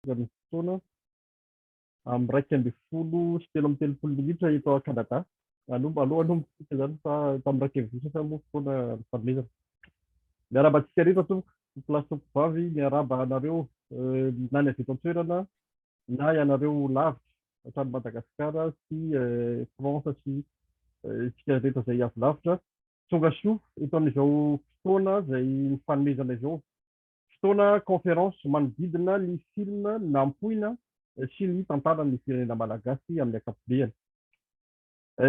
misy fotoana amin'ny raika ambin'ny folo sy telo amby telopolo minitra eto Kanada. Aloha nombotsika zany fa tamin'ny raika ambin'ny sasany moa fotoana fanomezana. Miaraba antsika rehetra tomboka plasy tompovavy, miaraba anareo na ny avy eto an-toerana na ianareo lavitra hatrany Madagasikara sy France sy isika rehetra izay avy lavitra. Tonga soa eto amin'izao fotoana izay fanomezana izao. Fotoana conférence manodidina ny film nampoina sy ny tantaran'ny firenena malagasy amin'ny ankapobeny.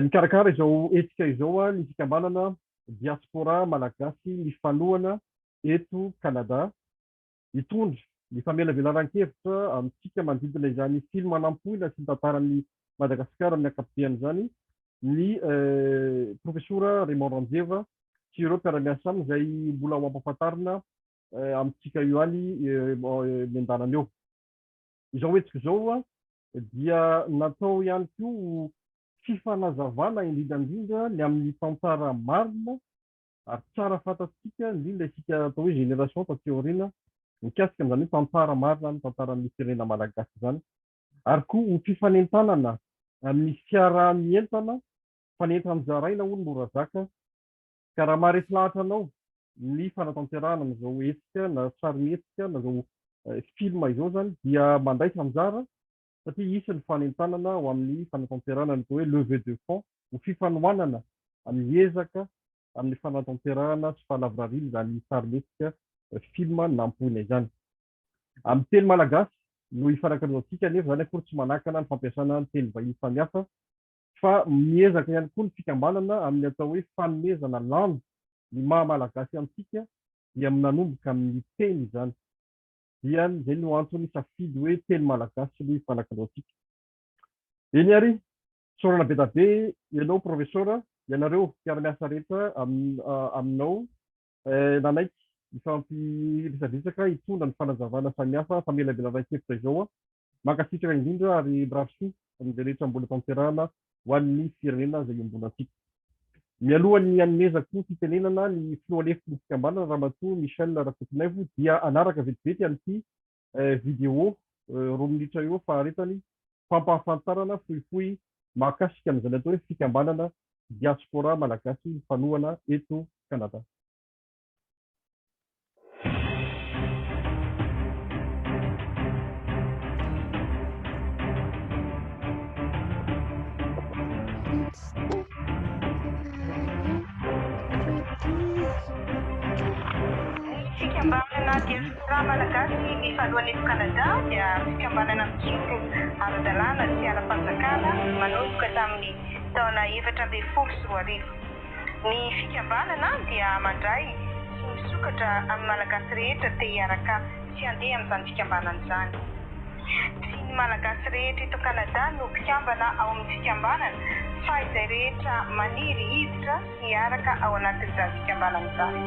Mikarakara izao hetsika izao ny fikambanana diaspora malagasy ny fanohana eto Kanada. Hitondra ny famelabelaran-kevitra amintsika manodidina izany film nampoina sy ny tantaran'ny Madagasikara amin'ny ankapobeny izany ny profesora Raymond Ranjeva sy ireo mpiara-miasa aminy izay mbola ho ampahafantarina amintsika io any miandanana eo. Izao hetsika izao dia natao ihany koa fifanazavana indrindra ny amin'ny tantara marina ary tsara fantatsika indrindra isika atao hoe génération taty aoriana mikasika amin'izany hoe tantara marina ny tantaran'ny firenena malagasy izany. Ary koa ho fifanentanana amin'ny fiarah-mientana fanentan'ny zaraina hono mora zaka. Ka raha maharesy lahatra anao ny fanatanterahana n'izao hetsika na sarimihetsika na izao film izao zany dia mandaitra anjara satria isy ny fanentanana ho amin'ny fanatanterahana ny hoe levée de fonds, ho fifanohanana amin'ny ezaka amin'ny fanatanterahana sy fahalavorariny izany sarimihetsika film nampoina izany. Amin'ny teny malagasy no ifanankanehoantsika nefa zany akory tsy manakana ny fampiasana ny teny vahiny samihafa fa miezaka ihany koa ny fikambanana amin'ny atao hoe fanomezana lano ny maha malagasy amintsika dia nanomboka amin'ny teny izany. Dia izay no antony safidy hoe teny malagasy no ifanankanehoantsika. Eny ary sorana be da be ianao profesora, ianareo mpiara-miasa rehetra aminao nanaiky ifampiresadresaka hitondra ny fanazavana samihafa famelabelaran-kevitra izao mankasitraka indrindra ary brasoa amin'izay rehetra mbola tanterahana ho an'ny firenena izay iombonantsika. Mialohan'ny hanomezako koa fitenenana ny filoalefiko ny fikambanana Ramatoa Michel Rakotonaivo dia anaraka vetivety an'ity vidéo roa minitra eo faharetany fampahafantarana fohifohy mahakasika amin'izany atao hoe fikambanana diaspora malagasy ny fanohana eto Kanada. Fikambanana diaspora malagasy mifanohana eto Kanada dia fikambanana mitondra ara-dalàna sy ara-panjakana manomboka tamin'ny taona 2014. Ny fikambanana dia mandray sy misokatra amin'ny malagasy rehetra te hiaraka sy handeha amin'izany fikambanana izany. Tsy ny malagasy rehetra eto Kanada no mpikambana ao amin'ny fikambanana fa izay rehetra maniry hiditra sy hiaraka ao anatin'izany fikambanana izany.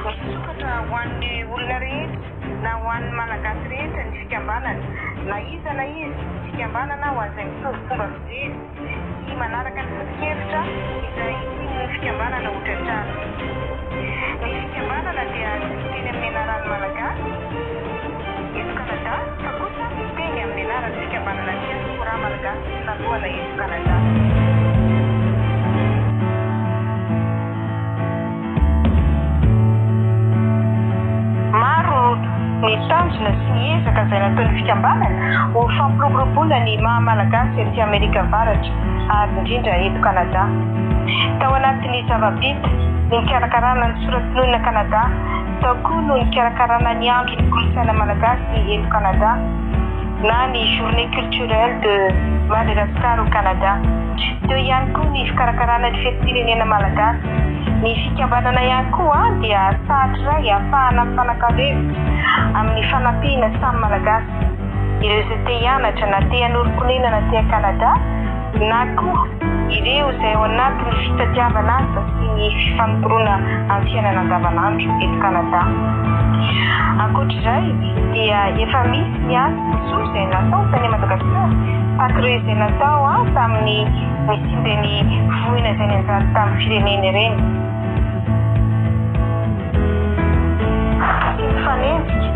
Misokatra ho an'ny olona rehetra na ho an'ny malagasy rehetra ny fikambanana na iza na izy fikambanana ho an'izay fomba fijery sy manaraka ny foto-kevitra izay ny fikambanana ho tratrarina. Ny fikambanana dia teny amin'ny anaran'ny malagasy eto Kanada fa kosa teny amin'ny anaran'ny fikambanana diaspora malagasy fanohana eto Kanada. Maro ny tanjona sy ny ezaka izay nataon'ny fikambanana ho fampiroboroboana ny maha malagasy ety Amerika Avaratra ary indrindra eto Kanada. Tao anatin'ny zava-bita ny nikarakarana ny soratinonina Kanada, tao koa no nikarakarana ny andro ny kolontsaina malagasy eto Kanada na ny journée culturelle de Madagascar au Canada. Teo ihany koa ny fikarakarana ny fetim-pirenena malagasy. Ny fikambanana ihany koa dia sahatra iray ahafahana mifanakavevitra amin'ny fanampiana samy malagasy. Ireo izay te hianatra na te hanoro-ponena na te Kanada na koa ireo izay ao anatin'ny fitadiavana asa sy ny fifampirona amin'ny fiainana andavanandro eto Kanada. Ankoatr'izay dia efa misy ny asa soa izay natao tany Madagasikara tahaka ireo izay natao tamin'ny mitsindrany vohina izay nanjary tamin'ny firenena ireny. Fanenjika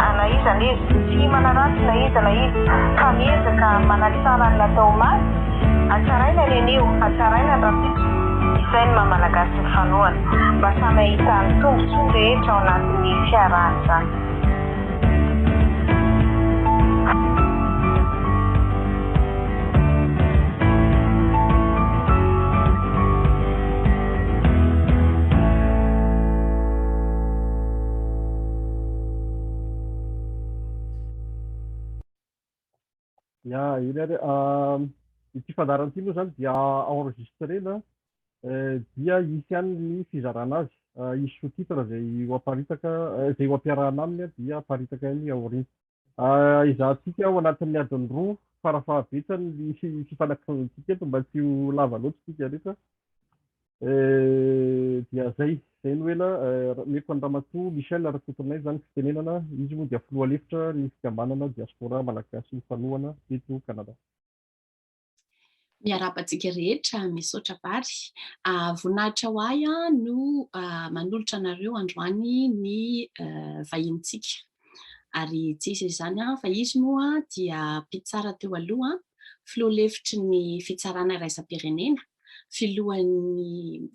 anaizana izy tsy manaratsy na izana izy fa miezaka manatsara ny natao maty atsaraina ny anio atsaraina ny rapitso izay ny mahamalagasy ny fanoana mba samy ahita ny tombontsoa rehetra ao anatin'ny fiarahany zany. Ya iny ary ity fandarana ity moa zany dia enregistrena dia isy ihany ny fizarana azy isy sous-titre izay hoaparitaka izay hoampiarahana aminy dia aparitaka ny aoriana izahantsika ao anatin'ny adiny roa farafahabetsany ny fifanakasika eto mba tsy ho lava loatra tsika rehetra dia zay no hoe meko Andramatoa Michel Rakotonay zany fitenenana izy moa dia filoha lefitra ny fikambanana diaspora malagasy ny fanohana eto Kanada. Miarabantsika rehetra misaotra vary voninahitra ho ahy no manolotra anareo androany ny vahinintsika ary tsisy izany fa izy moa dia mpitsara teo aloha filoha lefitry ny fitsarana iraisam-pirenena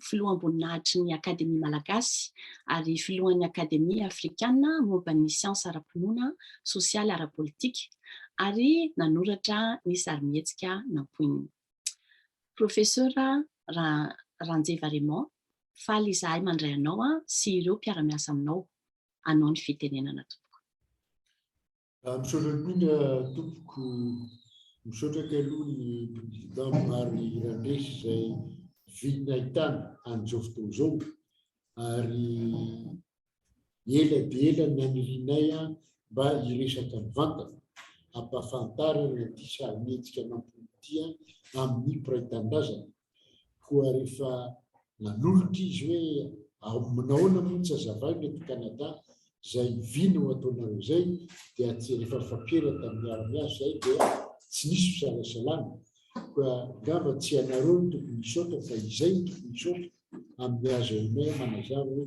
filohamboninahitry ny akademia malagasy ary filohan'ny akademia afrikana momba ny siansa ara-pinoana sosialy ara-politika ary nanoratra ny sarimihetsika nampoininy. Profesora Ranjeva Raymond, faly izahay mandray anao sy ireo mpiara-miasa aminao anao ny fitenenana tompoko. Misaotra indrindra tompoko, misaotraka aloha ny président Mary Randresy izay vidy ahitana an'izao fotoana izao ary ela dia ela nanirianay mba hiresaka ny vantana hampahafantarana ity sarimihetsika nampolitia amin'ny piraitandrazana koa rehefa nanolotra izy hoe nahoana moa tsy hazavaina eto Kanada izay vino ataonareo izay dia rehefa fampiera tamin'ny miara-miasa izay dia tsy nisy fisalasalana koa ngamba tsy ianareo ny tokony misaotra fa izay ny tokony misaotra amin'ny azo aminay manazava hoe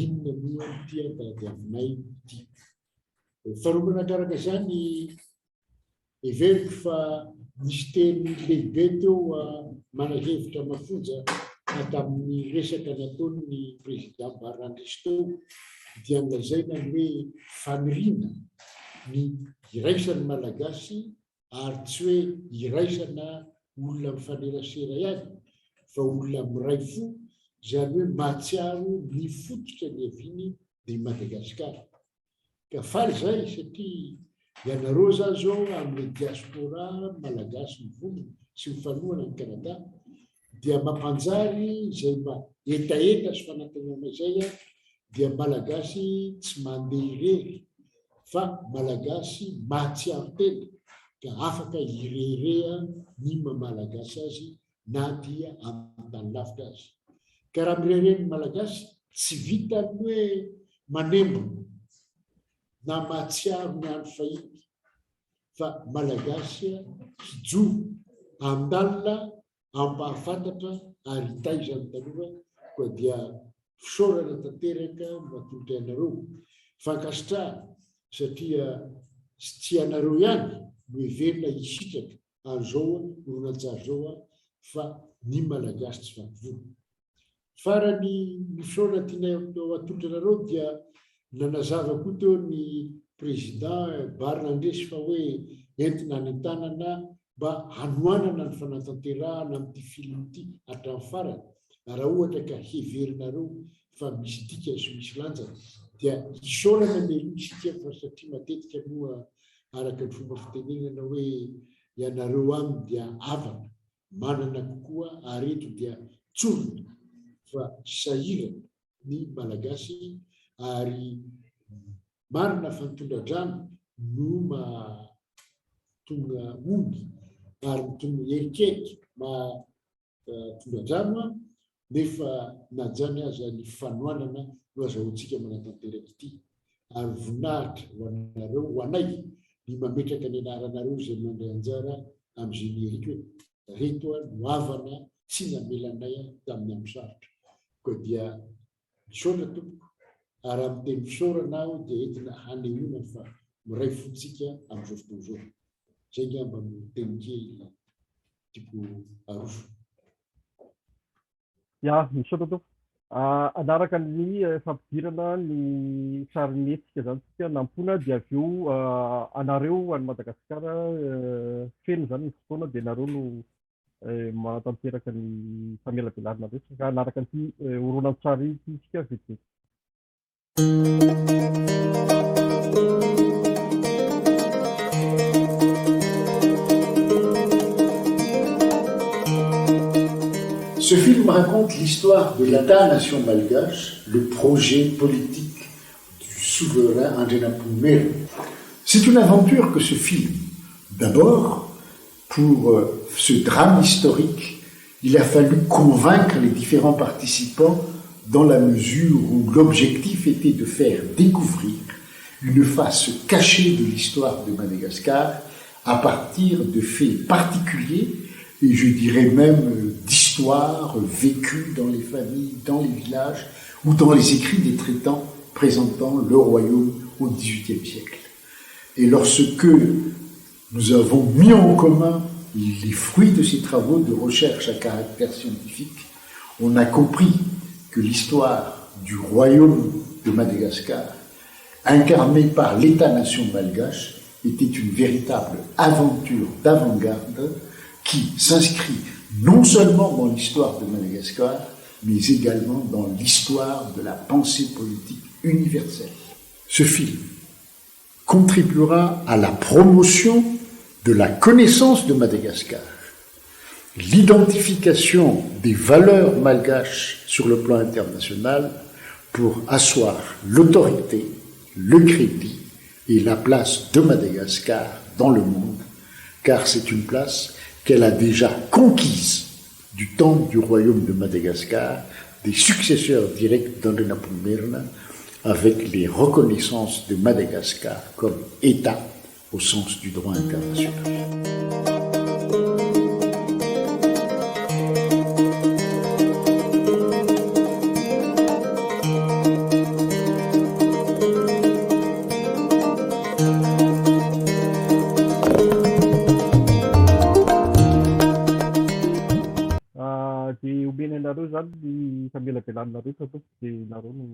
inona moa ity antady aminay ity. Faharoa manakaraka izany everiko fa nisy teny lehibe teo manahevitra mafonja tamin'ny resaka nataon'ny président Mary Randresy teo dia nolazaina ny hoe faniriana ny iraisan'ny malagasy ary tsy hoe iraisana olona mifanerasera ihany fa olona miray fo izany hoe mahatsiaro ny fototra ny aviany dia Madagasikara. Ka faly izay satria ianareo zany zao amin'ny diaspora malagasy mivonona sy mifanohana ny Kanada dia mampanjary izay mba etaeta sy fanantenana izay dia malagasy tsy mandeha irery fa malagasy mahatsiaro tena ka afaka irerea ny mamalagasy azy na dia amin'ny tany lavitra azy. Ka raha mireren'ny malagasy tsy vitany hoe manembona na mahatsiaro ny andro fahiny fa malagasy hijoro andalina ampahafantatra ary hitaizany tanora koa dia fisaorana tanteraka matolotra ianareo fankasitrahana satria tsy ianareo ihany no heverina hisitraka an'izao horonan-tsary zao fa ny malagasy tsy fampivony. Farany ny fisaorana tianay atolotra anareo dia nanazava koa teo ny président Mary Randresy fa hoe entina any an-tanana mba hanoanana ny fanatanterahana amin'ity film ity hatramin'ny farany raha ohatra ka heverinareo fa misy dika sy misy lanjana dia isaorana meloa isika fa satria matetika moa araka ny fomba fitenenana hoe ianareo aminy dia avana manana kokoa ary eto dia tsorona fa sahirana ny malagasy ary marina fa nitondradrano no mahatonga omby ary mitonga erikeriky mahatondradrano nefa najany aza ny fanoanana no azahoantsika manatanteraka ity ary voninahitra ho anareo ho anay ny mametraka ny anaranareo izay mandray anjara amin'ny générique hoe reto no havana tsy namelanay tamin'ny amin'ny sarotra koa dia misaotra tompoko ary amin'ny teny fisaorana aho dia entina hanehoana fa miray fotsika amin'izao fotoana izao. Zay ngamba no teny kely tiako arofo. Ya, misaotra tompoko. Anaraka ny fampidirana ny sarimihetsika zany tsika nampona dia avy eo anareo any Madagasikara feno zany ny fotoana dia nareo no manatanteraka ny famelabelarana resaka ka anaraka ny horonan-tsary tsika vetivety. Ce film raconte l'histoire de l'État-nation malgache, le projet politique du souverain Andjanapumer. C'est une aventure que ce film. D'abord, pour ce drame historique, il a fallu convaincre les différents participants dans la mesure où l'objectif était de faire découvrir une face cachée de l'histoire de Madagascar à partir de faits particuliers et je dirais même d'histoires vécues dans les familles, dans les villages ou dans les écrits des traitants présentant le royaume au XVIIIe siècle. Et lorsque nous avons mis en commun les fruits de ces travaux de recherche à caractère scientifique, on a compris que l'histoire du royaume de Madagascar, incarnée par l'État-nation malgache, était une véritable aventure d'avant-garde qui s'inscrit non seulement dans l'histoire de Madagascar, mais également dans l'histoire de la pensée politique universelle. Ce film contribuera à la promotion de la connaissance de Madagascar, l'identification des valeurs malgaches sur le plan international pour asseoir l'autorité, le crédit et la place de Madagascar dans le monde, car c'est une place qu'elle a déjà conquise du temps du royaume de Madagascar, des successeurs directs d'Andjanapumer, avec les reconnaissances de Madagascar comme État au sens du droit international. Dia omena anareo zany ny famelabelanareo tompoko dia nareo no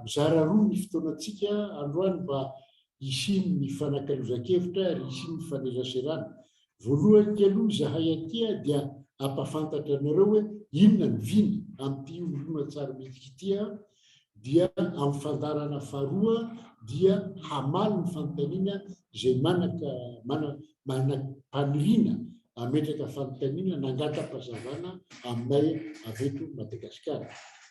mizara roa ny fotoanantsika androany mba hisiny ny fanakalozan-kevitra ary hisiny ny fanerasarana. Voalohany ty aloha zahay atya dia ampafantatra anareo hoe inona ny viny amin'ity horonan-tsary mihetsika ity dia amin'ny fandarana faharoa dia hamaly ny fanontaniana zay manam-paniriana ametraka fanontaniana nangata-pazavana aminay aveto Madagasikara.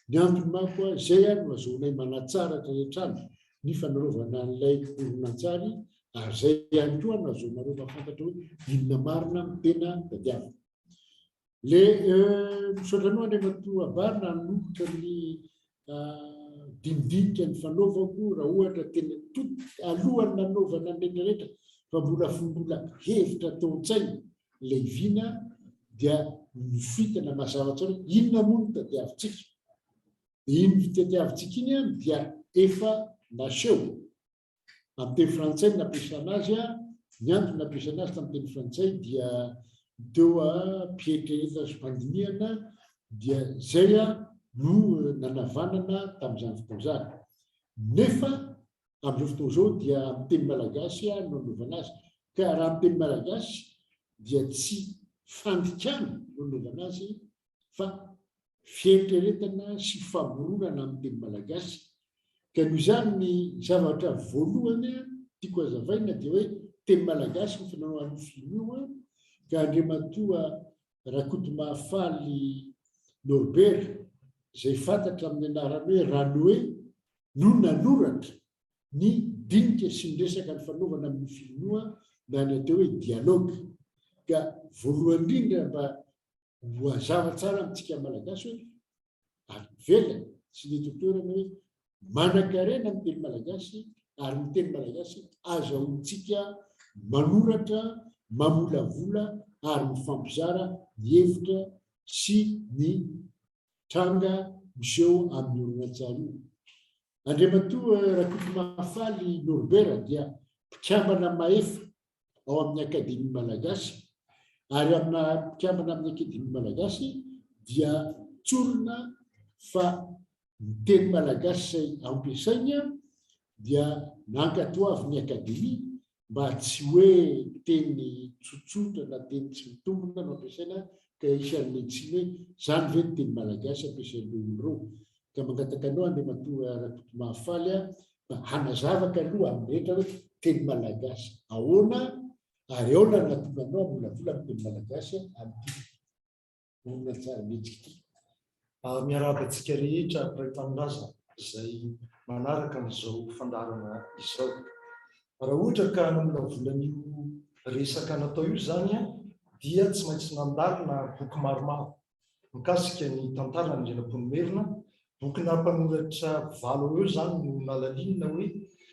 Ny antony manko zay no azoanay manatsara rehetrany ny fanarovana an'ilay horonan-tsary ary zay ihany koa no azoanareo mahafantatra hoe inona marina ny tena tadiavina. Le misaotra anao Andriamatoa Abarina nanomboka ny dinidinika ny fanaovako raha ohatra tena alohan'ny nanaovana rehetrarehetra fa mbola fombola hevitra tao an-tsaina ilay vina dia nifitana mazava tsara inona moa no tadiavintsika. Iny tadiavintsika iny dia efa naseho amin'ny teny frantsay nampiasana azy ny antony nampiasana azy tamin'ny teny frantsay dia teo pietrereta sy mpandiniana dia zay no nanavanana tamin'izany fotoana izany. Nefa amin'izao fotoana izao dia amin'ny teny malagasy no nanaovana azy ka raha amin'ny teny malagasy dia tsy fandikana no nanaovana azy fa fieritreretana sy famoronana amin'ny teny malagasy. Ka noho izany ny zavatra voalohany tiako hazavaina dia hoe teny malagasy ny fanaovana film io ka Andriamatoa Rakotomahafaly Norbert zay fantatra amin'ny anarany hoe Ranoe no nanoratra ny dinika sy ny resaka ny fanaovana amin'ny film io na ny atao hoe dialogue. Ka voalohany indrindra mba hoazava tsara amintsika malagasy hoe avelany sy ny totoerana hoe manan-karena amin'ny teny malagasy ary ny teny malagasy azahoantsika manoratra, mamolavola ary mifampizara ny hevitra sy ny tranga miseho amin'ny oronan-tsary io. Andriamatoa Rakotomafaly Norbert dia mpikambana maefa ao amin'ny Akademia Malagasy, ary amina mpikambana amin'ny Akademia Malagasy dia tsorona fa ny teny malagasy izay ampiasaina dia nankatoavy ny Akademia mba tsy hoe teny tsotsotra na teny tsy mitombona no ampiasaina, ka isan'ny metsiny hoe zany ve ny teny malagasy ampiasain'ireo olon'ireo. Ka mangataka anao Andriamatoa Rakotomafaly mba hanazavaka aloha amin'ny rehetra hoe teny malagasy ahoana ary ahoana nahatonga anao molavolana amin'ny teny malagasy amin'ny oronan-tsary mihetsika ity. Miarabantsika rehetra Ray Tanindrazana izay manaraka n'izao fandarana izao. Raha ohatra ka namolavolan'io resaka natao io zany dia tsy maintsy nandalina boky maromaro mikasika ny tantaran'ny Andrianampoinimerina, boky nampanoratra 5 eo zany no nalalinina hoe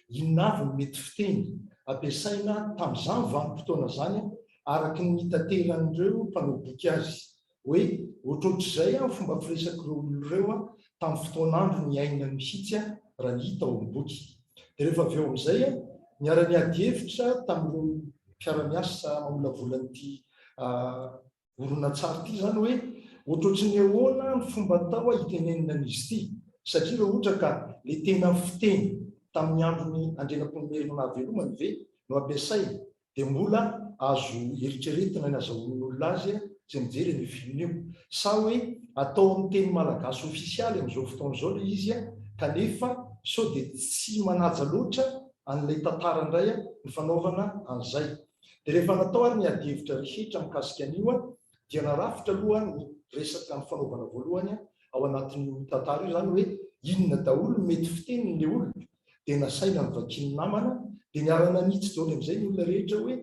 inona avy ny mety fiteny ampiasaina tamin'izany vanim-potoana zany araky ny tanteran'ireo mpanao boky azy, hoe ohatrohatr'izay fomba firesak'ireo olon'ireo tamin'ny fotoan'andro ny aina mihitsy raha ny hita ao amin'ny boky. Dia rehefa avy eo amin'izay niara-ny ady hevitra tamin'ireo mpiara-miasa mamolavolan'ity oronan-tsary ity zany hoe ohatrohatry ny ahoana ny fomba atao hitenenina an'izy ity, satria raha ohatra ka le tena fiteny tamin'ny andron'ny Andrianampoinimerina navelomany ve no ampiasaina dia mbola azo eritreretina ny azahoan'olona azy izay mijery ny filon'io, sa hoe atao amin'ny teny malagasy ofisialy amin'izao fotoana izao le izy kanefa sao dia tsy manaja loatra an'ilay tantara indray ny fanaovana an'izay. Dia rehefa natao ary ny ady hevitra rehetra mikasika an'io dia narafitra aloha ny resaka ny fanaovana voalohany ao anatin'ny tantara io zany hoe inona daholo mety fitenin'ilay olona, dia nasaina ny vakiany namana, dia niarana nitsy daholo amin'izay ny olona rehetra hoe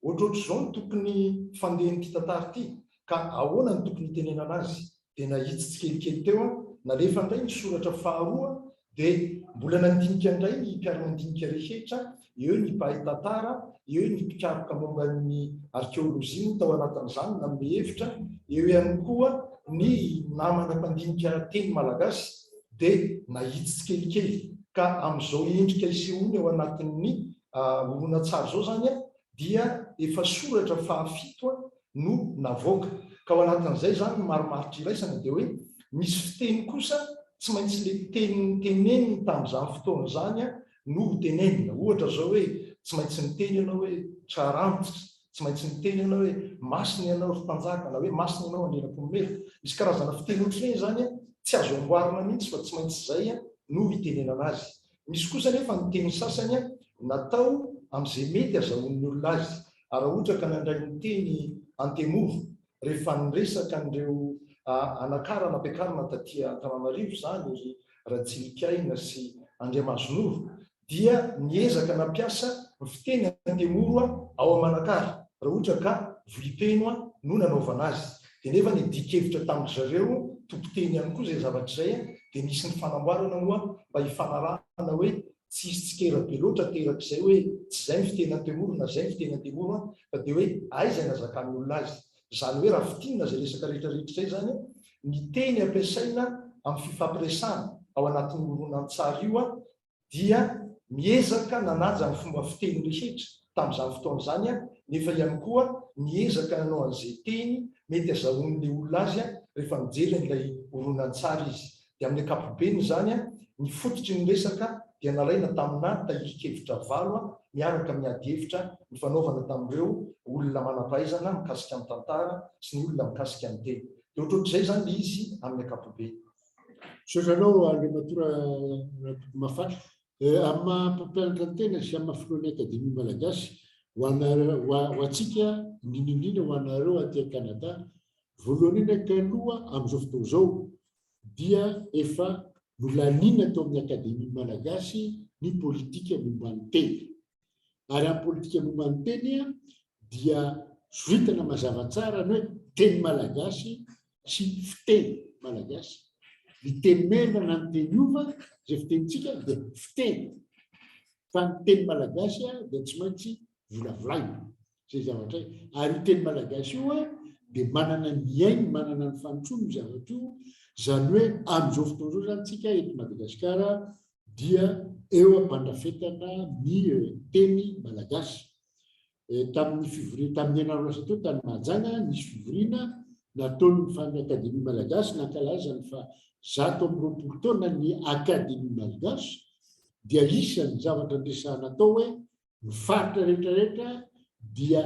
ohatrohatr'izao ny tokony fandehan'ity tantara ity, ka ahoana ny tokony hitenenana azy. Dia nahitsy tsikelikely teo nalefa indray ny soratra faharoa, dia mbola nandinika indray ny mpiara-mandinika rehetra, eo ny mpahay tantara, eo ny mpikaroka momban'ny arkeolojia tao anatin'izany nanome hevitra, eo ihany koa ny namana mpandinika teny malagasy, dia nahitsy tsikelikely. Ka amin'izao endrika isehoany ao anatin'ny oronan-tsary zao zany dia efa soratra fahafito no navoaka. Ka ao anatin'izay zany maromaritra iraisana dia hoe misy fiteny kosa tsy maintsy le teneniny tamin'izany fotoana zany no tenenina. Ohatra zao hoe tsy maintsy niteny ianao hoe tsarantitra, tsy maintsy niteny ianao hoe masina ianao ry mpanjaka, na hoe masina ianao Andrianampoinimerina. Misy karazana fiteny ohatr'ireny zany tsy azo amboarina mihitsy fa tsy maintsy zay no hitenenana azy. Misy kosa nefa ny teny sasany natao amin'izay mety azahoan'ny olona azy. Raha ohatra ka nandray ny teny Antemoro rehefa niresaka an'ireo anakara nampiakarana taty Antananarivo zany ry Ratsilik'aina sy Andriamasinoro, dia niezaka nampiasa ny fiteny Antemoro ao Manakara raha ohatra ka volipeno no nanaovana azy. Dia nefa ny dikevitra tamin'ny zareo tompoteny ihany koa izay zavatra izay dia nisy ny fanamboarana moa mba hifanarahana hoe tsy isy tsikera be loatra terak'izay hoe tsy izay ny fiteny Antemoro na izay ny fiteny Antemoro fa dia hoe aiza ny azakan'ny olona azy. Izany hoe raha fitinina izay resaka rehetrarehetra izay zany ny teny ampiasaina amin'ny fifampiresahana ao anatin'ny oronan-tsary io dia miezaka nanaja ny fomba fiteny rehetra tamin'izany fotoana izany nefa ihany koa miezaka nanao an'izay teny mety azahoan'ilay olona azy rehefa mijery n'ilay oronan-tsary izy. Dia amin'ny ankapobeny zany ny fototry ny resaka dia nalaina tamina tahirikevitra 5 miaraka miady hevitra ny fanaovana tamin'ireo olona manam-pahaizana mikasika amin'ny tantara sy ny olona mikasika amin'ny teny. Dia ohatrohatr'izay zany le izy amin'ny ankapobeny. Sotranao Andriamatoa Rakotomafaly, amin'ny mampampianatra ny tena sy amin'ny mahafiloan'ny Akademia Malagasy ho antsika indrindrindrindra ho anareo aty Kanada, voalohany indrindra aloha amin'izao fotoana izao dia efa nolanina tao amin'ny Akademia Malagasy ny politika momba ny teny. Ary amin'ny politika momba ny teny dia soritana mazava tsara ny hoe teny malagasy sy fiteny malagasy. Ny teny mena na ny teny ova izay fitenitsika dia fiteny, fa ny teny malagasy dia tsy maintsy volavolaina izay zavatra. Ary ny teny malagasy io dia manana ny ainy manana ny fanotrono ny zavatra io zany hoe amin'izao fotoan'izao zany tsika eto Madagasikara dia eo ampandrafetana ny teny malagasy. Tamin'ny fivoriana tamin'ny enaro lasa teo tany Mahajanga nisy fivoriana nataony ny akademia malagasy nankalazany fa 120 taona ny akademia malagasy dia isan'ny zavatra andresahana atao hoe ny faritra rehetrarehetra dia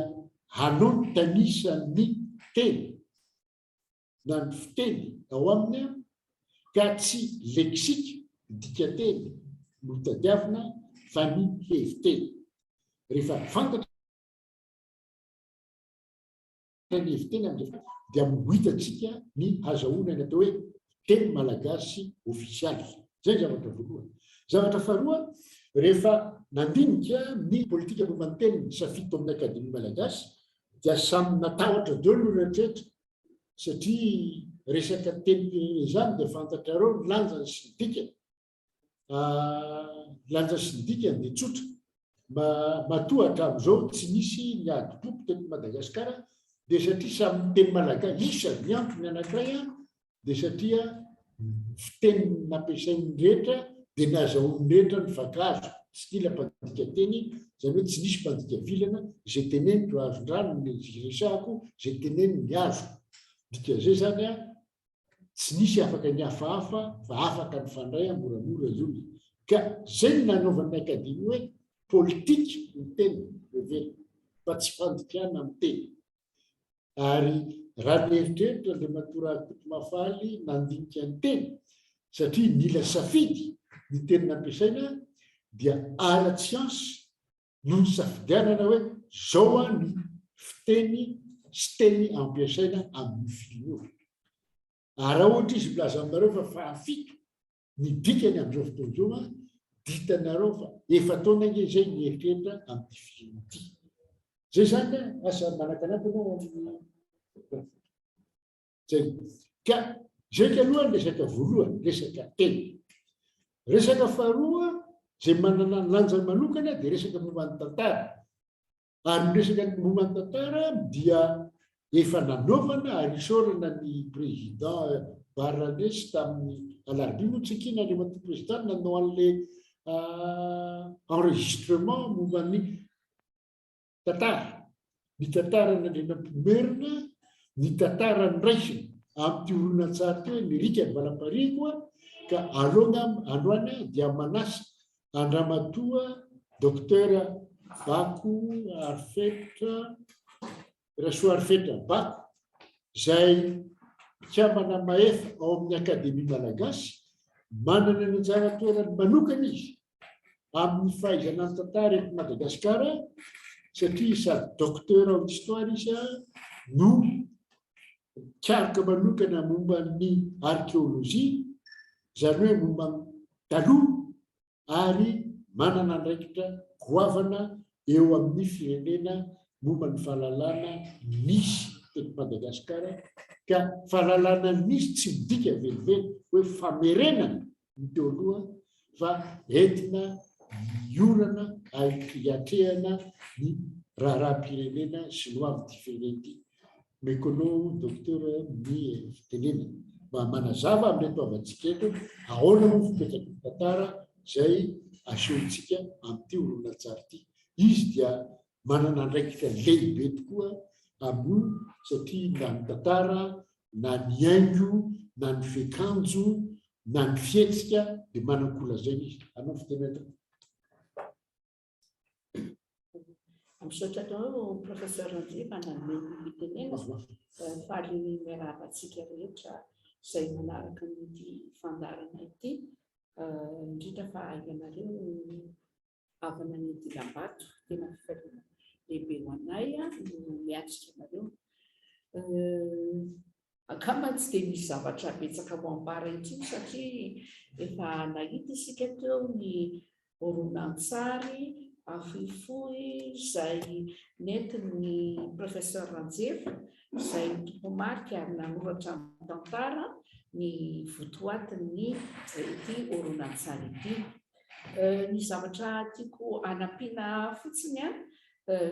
hanao ny tanisan'ny teny na ny fiteny ao aminy ka tsy leksika dikateny no tadiavina fa ny heviteny. Rehefa fantatra ny heviteny amin'izay dia mohitatsika ny azahoana ny atao hoe teny malagasy ofisialy. Zay zavatra voalohany. Zavatra faharoa, rehefa nandinika ny politika momba ny teny safito amin'ny akademia malagasy dia samy natahotra daholo ny rehetrarehetra satria resaka teny izany dia fantatrareo ny lanjany sy ny dikany. Lanja sy ny dikany dia tsotra. Matoa hatramin'izao tsy nisy ny adi-dopo teto Madagasikara dia satria samy teny malagasy isan'ny ny antony anankiray dia satria fiteny nampiasain'ny rehetra dia nahazahoan'ny rehetra ny vakazo tsy tila mpandika teny zany hoe tsy nisy mpandika vilana zay teneny ro azon-drano ny resahako zay teneny ny azo dika zay zany tsy nisy afaka ny hafahafa fa afaka ny fandray moramora zony ka zay ny nanaovan'ny akademia hoe politika ny teny revely fa tsy fandikana amin'ny teny. Ary raha ny eritreritra dia matora Kotomafaly nandinika ny teny satria mila safidy ny teny nampiasaina dia ara-tsiansy no ny safidianana hoe zao ny fiteny sy teny ampiasaina amin'ny filoha. Raha ohatra izy milaza aminareo fa fahafito ny dikany amin'izao fotoan'izao ditanareo fa efa taona nge zay ny eritreritra amin'ny filoha ity. Zay zany asa manaka-nampy ianao zay ka zay aloha ny resaka voalohany resaka teny. Resaka faharoa zay manana ny lanja manokana dia resaka momba ny tantara. Ary ny resaka momba ny tantara dia efa nanaovana ary isaorana ny président Baranesy tamin'ny alarobia moa tsy kina ny maty président nanao an'le enregistrement momba ny tantara. Ny tantara nandrenam-pomerina, ny tantara ny raisiny amin'ny horonan-tsary teo ny rika ny valampariako ka alona androany dia manasa Andramatoa Docteur Bako Arifetra Rasoa Arifetra Bako zay mpikambana maefa ao amin'ny akademia malagasy manana ny anjara toerany manokana izy amin'ny fahaizana ny tantara eto Madagasikara satria sady docteur en histoire izy no karika manokana momba ny archéologie zany hoe momba taloha ary manana andraikitra goavana eo amin'ny firenena momba ny fahalalana misy teto Madagasikara ka fahalalana misy tsy midika velively hoe famerenana ny teo aloha fa entina miorana hiatrehana ny raharaham-pirenena sy no amin'ny firenena. Mekonao docteur ny fitenena mba manazava amin'reto avantsika eto ahoana moa fipetraka ny tantara zay asehontsika amin'ity horonan-tsary ity. Izy dia manana andraikitra lehibe tokoa amin'io satria na ny tantara na ny haingo na ny fekanjo na ny fihetsika dia manankola zay izy. Anao fitenena. Misaotra tao professeur Ranjy maname fitenena faly miaravantsika rehetra izay manaraka nyity fandarana ity indrindra fa ianareo avana ny Dilambato tena fifailana lehibe ho anay no miatrika anareo. Angamba tsy dia misy zavatra betsaka ho ambara ity satria efa nahita isika teo ny horonan-tsary afohifohy izay nentin'ny professeur Ranjeva izay tompomarika ary nanoratra amin'ny tantara ny votoatin'ny ity horonan-tsary ity. Ny zavatra tiako hanampiana fotsiny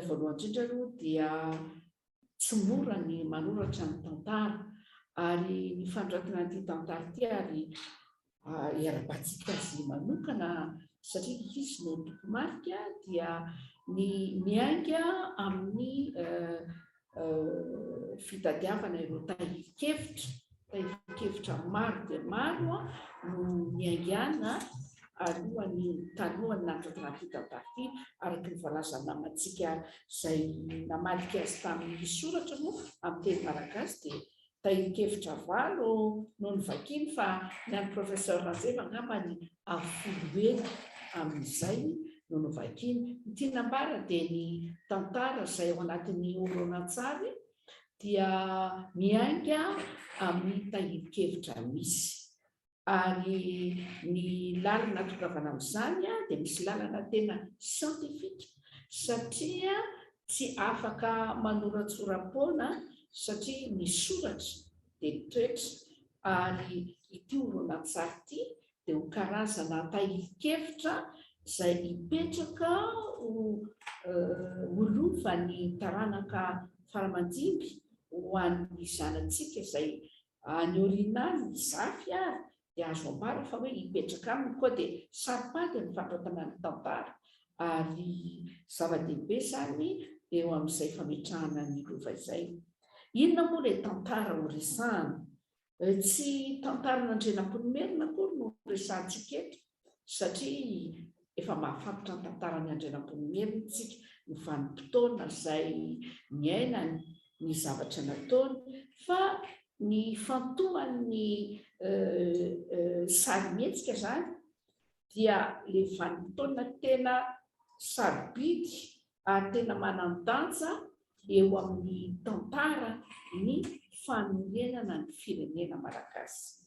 voalohany indrindra aloha dia tsy mora ny manoratra ny tantara ary ny fandratana ty tantara ty ary iara-batsika azy manokana satria izy no tokomarika dia ny miainga amin'ny fitadiavana ireo tahirikevitra maro dia maro no miaingana alohan'ny talohan'ny nandratra fitantarity araky ny valazana matsika izay namalika azy tamin'ny soratra moa amin'ny teny malagasy dia tahirikevitra valo no nivakiny fa ny an'ny professeur Ranjeva angambany afoloena amin'izay no novakiny. Ny tinambara dia ny tantara izay ao anatin'ny horonan-tsary dia miainga amin'ny tahirikevitra misy ary ny lalana tokavana amin'izany dia misy lalana tena siantifika satria tsy afaka manoratsoram-poana satria ny soratra dia toetra ary ity horonan-tsary ity dia ho karazana tahirikevitra izay hipetraka holova ny taranaka faramandimby ho an'ny zanatsika izay any orinany zafy ary dia azo ambara fa hoe hipetraka aminy koa dia saripady ny fandratana ny tantara ary zava-dehibe zany eo amin'izay fametrahana ny lova izay. Inona moa ilay tantara ho resahana? Tsy tantaran'Andrenampoinimerina akory no resahantsika eto satria efa mahafantatra ny tantarany Andrenampoinimerina isika ny vanim-potoana izay miaina ny zavatra nataony fa ny fantohan'ny sarimihetsika zany dia ilay vanim-potoana tena sarobidy ary tena manan-danja eo amin'ny tantara ny fanorenana ny firenena malagasy.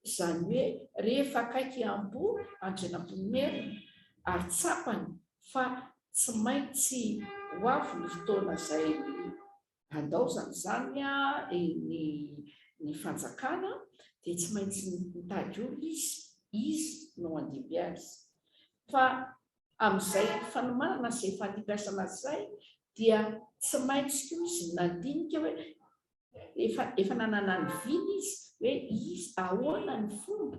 Izany hoe rehefa akaiky ambo Andrenampoinimerina ary tsapany fa tsy maintsy ho avy ny fotoana izay handaozana zany ny fanjakana dia tsy maintsy mitady olona izy no andimby azy fa amin'izay fanomanana izay fanimpiasana izay dia tsy maintsy koa izy nandinika hoe efa nanana ny viny izy hoe izy ahoana ny fomba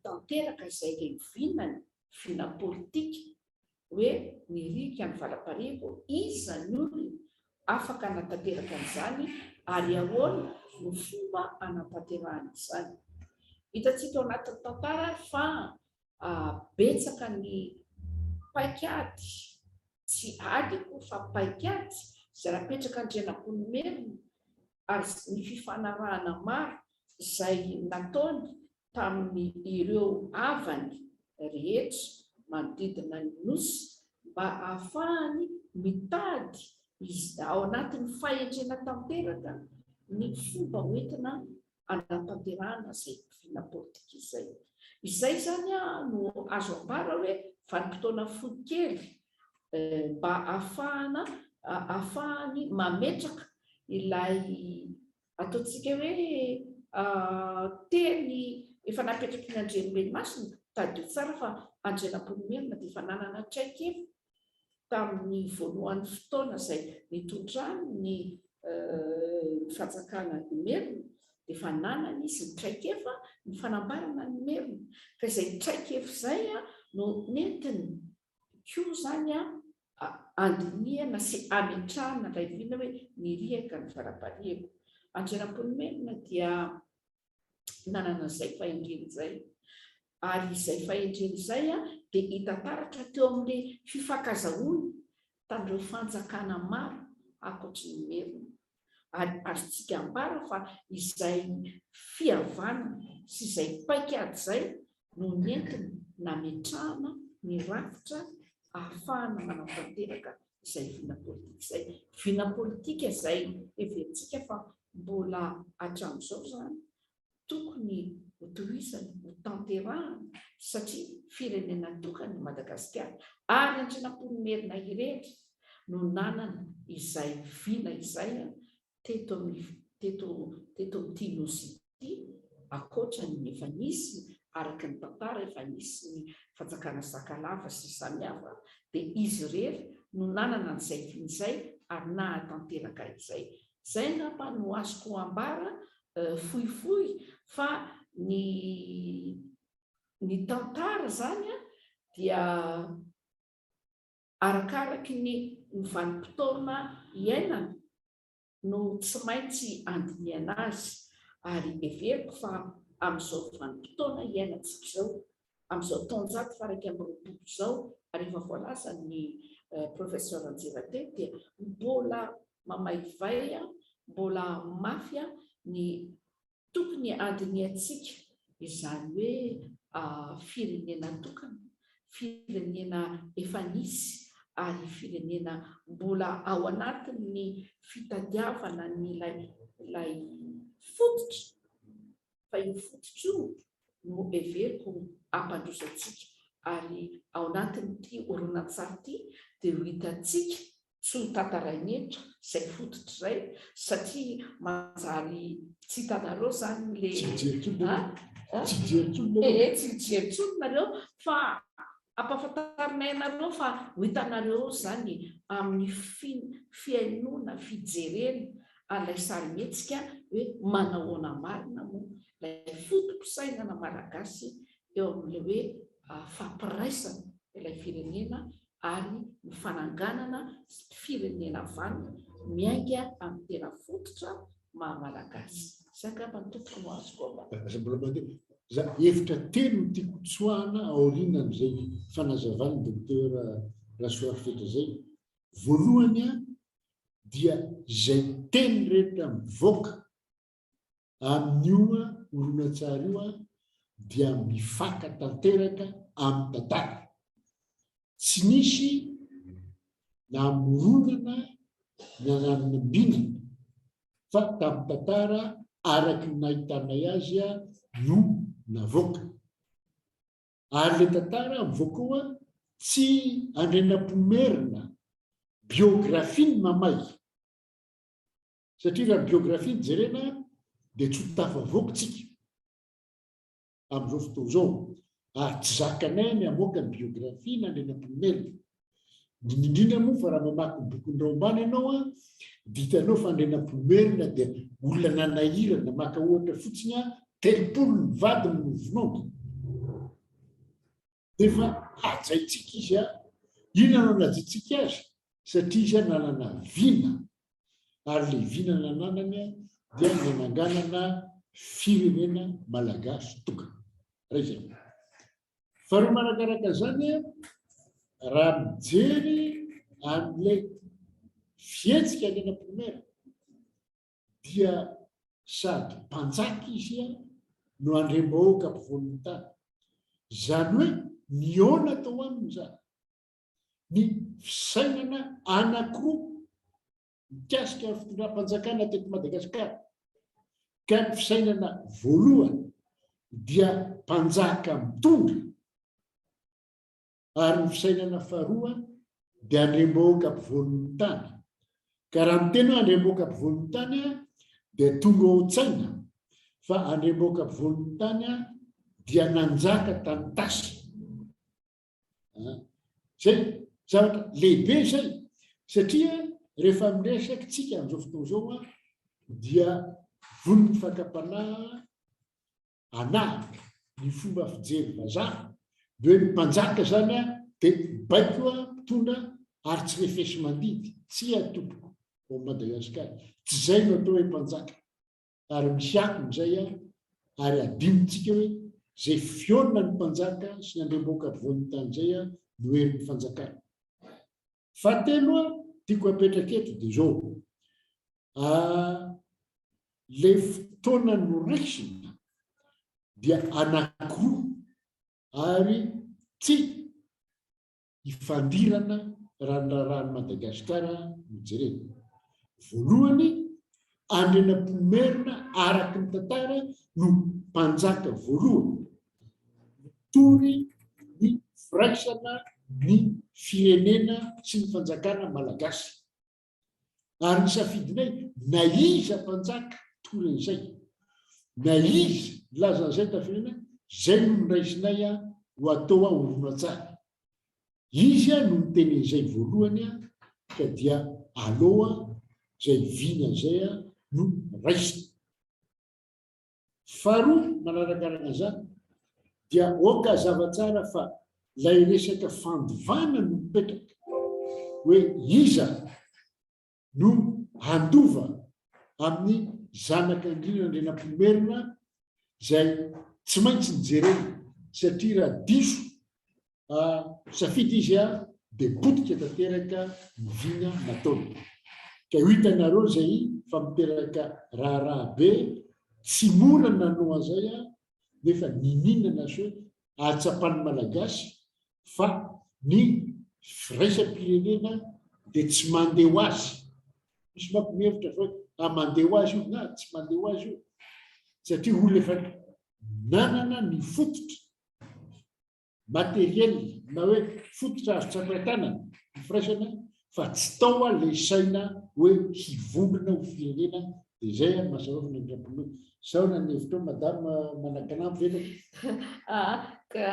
tanteraka izay vinany vina politika hoe nirika ny valamparivo iza ny olona afaka anatanteraka an'izany ary ahoana no fomba anatanterahana izany. Hitantsika ao anatin'ny tantara fa betsaka ny paikady tsy adiko fa paikady izay rapetraka Andrenampoinimerina ary ny fifanarahana maro izay nataony tamin'ny ireo havany rehetra manodidina ny nosy mba ahafahany mitady ao anatin'ny fahendrena tanteraka ny fomba hoentina anatanterahana izay vina politika izay. Izay zany no azo ambara hoe vanim-potoana fohy kely mba ahafahany mametraka ilay ataontsika hoe teny efa napetraky ny Andrenombenomasina tadio tsara fa Andrenampoinimerina dia efa nanana traikefa tamin'ny voalohan'ny fotoana izay nitondrany ny fanjakana ny Merina dia efa nanana izy ny traikefa ny fanambarana ny Merina ka izay traikefa izay no nentiny koa zany andinihana sy ametrahana ilay vina hoe niriaka ny varaparivo. Andrenampoinimerina dia nanana izay fahendrena izay ary izay fahendrena izay dia hitantaratra teo amin'ilay fifankazahoana tamin'ireo fanjakana maro ankoatry ny Merina ary azontsika ambara fa izay fihavanana sy izay paikady izay no nentiny nametrahana ny rafitra ahafahana manatanteraka izay vina politika izay. Vina politika izay everentsika fa mbola hatramin'izao zany tokony ho tohizany ho tanterahana satria firenena tokany Madagasikara ary Andrenampoinimerina irery no nanana izay vina izay teto amin'ity nosy ity akoatra ny efa nisy araky ny tantara efa nisy ny fanjakana Sakalava sy samihafa dia izy irery no nanana an'izay vina izay ary nahatanteraka izay. Zay ngamba no azoko ambara fohifohy fa ny tantara zany dia arakaraky ny vanim-potoana iainana no tsy maintsy andiniana azy, ary everiko fa amin'izao vanim-potoana iainantsika izao, amin'izao taonjato faraka amin'ny roapolo izao, ary efa voalaza ny professeur Anjevateny dia mbola mamaivay, mbola mafy ny tokony andiniantsika, izany hoe firenena tokana, firenena efa nisy, ary firenena mbola ao anatin'ny fitadiavana n'ilay fototra, fa io fototra io no everiko ampandrosantsika, ary ao anatin'ity horonan-tsary ity dia ho hitantsika tsy ho tantarain'etra izay fototra izay, satria manjary tsy hitanareo zany le tsy hijery nareo fa ampafantarinay anareo fa ho hitanareo zany amin'ny fiainona fijerena an'ilay sarimihetsika hoe manahoana marina moa ilay fotom-pisainana malagasy eo amin'ilay hoe fampiraisana ilay firenena ary ny fananganana firenena vanina miainga amin'ny tena fototra maha-malagasy. Sakapa ny tompoko no azoko za hevitra telo no tiako tsoahana aorinan'izay fanazavany docteur Rasoary Fetra zay. Voalohany dia izay teny rehetra mivoaka amin'io horonan-tsary io dia mifaka tanteraka amin'ny tantara, tsy nisy na moronana na nanambinana fa tamin'ny tantara araky ny nahitanay azy no navoaka, ary le tantara mivoaka tsy andrenam-pomerina biografia ny mamay, satria raha biografia ny jerena dia tsy ho tafavoakotsika amin'izao fotoana izao, ary tsy zakanay ny hamoaka ny biografia na andrenam-pomerina. Indrindra moa fa raha mamaky bokin-dreo ambany ianao ditanao fa andrenam-pomerina dia olona nanahirana, maka ohatra fotsiny 30 ny vady no novinao, efa ajaitsika izy inona no najaitsika azy, satria izy nanana vina, ary le vina nananany dia nananganana firenena malagasy tokana. Raizay faharoa marakaraka zany raha mijery amin'ilay fihetsika andrenam-pomerina dia sady mpanjaka izy no andrem-bahoaka ampovoan'ny tany, zany hoe niona tao aminy zany ny fisainana anankiroa mikasika fitondram-panjakana teto Madagasikara, ka ny fisainana voalohany dia mpanjaka mitondra, ary ny fisainana faharoa dia andrem-bahoaka ampovoan'ny tany. Ka raha miteny hoe andrem-bahoaka ampovoan'ny tany dia tonga ao an-tsaina fa andrem-bahoaka ampovoan'ny tany dia nanjaka tany tasy. Zay zavatra lehibe zay, satria rehefa miresaka tsika amin'izao fotoana izao dia vonony fakapanahy anahaka ny fomba fijery vazaha, dia hoe mpanjaka zany dia baiko mpitondra ary tsy refesy mandidy, tsy atompoko ao Madagasikara, tsy zay no atao hoe mpanjaka, ary misy akon'izay ary adinontsika hoe zay fiona ny mpanjaka sy ny andrem-bahoaka ampovoan'ny tany zay no herin'ny fanjakana. Fahatelo tiako apetraka eto dia zao, le fotoana noraisina dia anankiroa ary tsy hifandirana raha ny raharahany Madagasikara no jerena. Voalohany andrenam-pomerina araky ny tantara no mpanjaka voalohany tory ny firaisana ny firenena sy ny fanjakana malagasy, ary ny safidinay na iza mpanjaka tory an'izay, na iza lazan'izay tafirenena, zay no niraisinay ho atao horonan-tsary. Izy no niteny izay voalohany ka dia aloha zay vina zay a no raisina. Faharoa manarakaraka zany dia oka zavatsara fa lay resaka fandovana no mipetraka hoe iza no handova amin'ny zanaka andrina andrenam-pomerina zay tsy maintsy nijerena satria raha diso safidy izy a de potika tanteraka mivina nataony. Ka ho hitanareo zay fa miteraka raharaha be tsy mora nanoa zay a nefa nininana so ahatsapany malagasy fa ny firaisam-pirenena de tsy mandeha ho azy. Misy mampimevitra fa mandeha ho azy io na tsy mandeha ho azy io satria olona efa nanana ny fototra materiel na hoe fototra azo tsapaitanana ny firaisana fa tsy tao a le saina hoe hivombona ho firenena de zay a mahasarovana ndrampoloha. Sao na ny hevitra madama manakanampy ka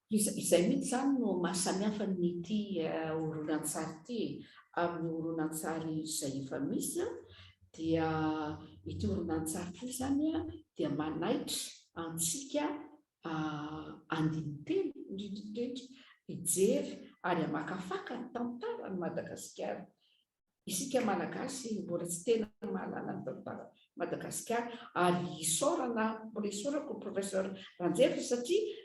izay mihitsy zany no mahasamihafa nyity horonan-tsary ity amin'ny horonan-tsary izay efa misy a dia ity horonan-tsary ity zany a dia manaitra antsika andiniteny indrindrindrindra hijery ary amakafaka ny tantara ny Madagasikara. Isika malagasy mbola tsy tena mahalala ny tantara Madagasikara ary isaorana mbola isaorako professeur Ranjevy satria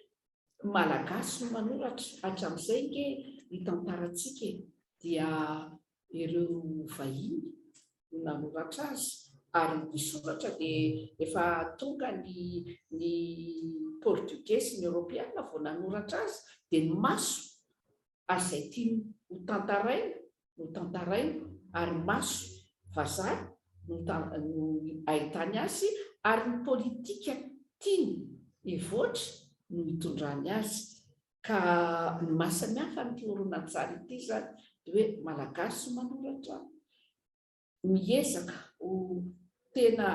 malagasy no manoratra hatramin'izay nge ny tantarantsika dia ireo vahiny no nanoratra azy ary ny soratra dia efa tonga ny portugais ny europeana vao nanoratra azy dia ny maso azay tiany ho tantaraina ary maso vazaha no ahitany azy ary ny politika tiany hivoatra no hitondrany azy. Ka ny mahasamihafa ny horonan-tsary ity zany dia hoe malagasy manoratra miezaka ho tena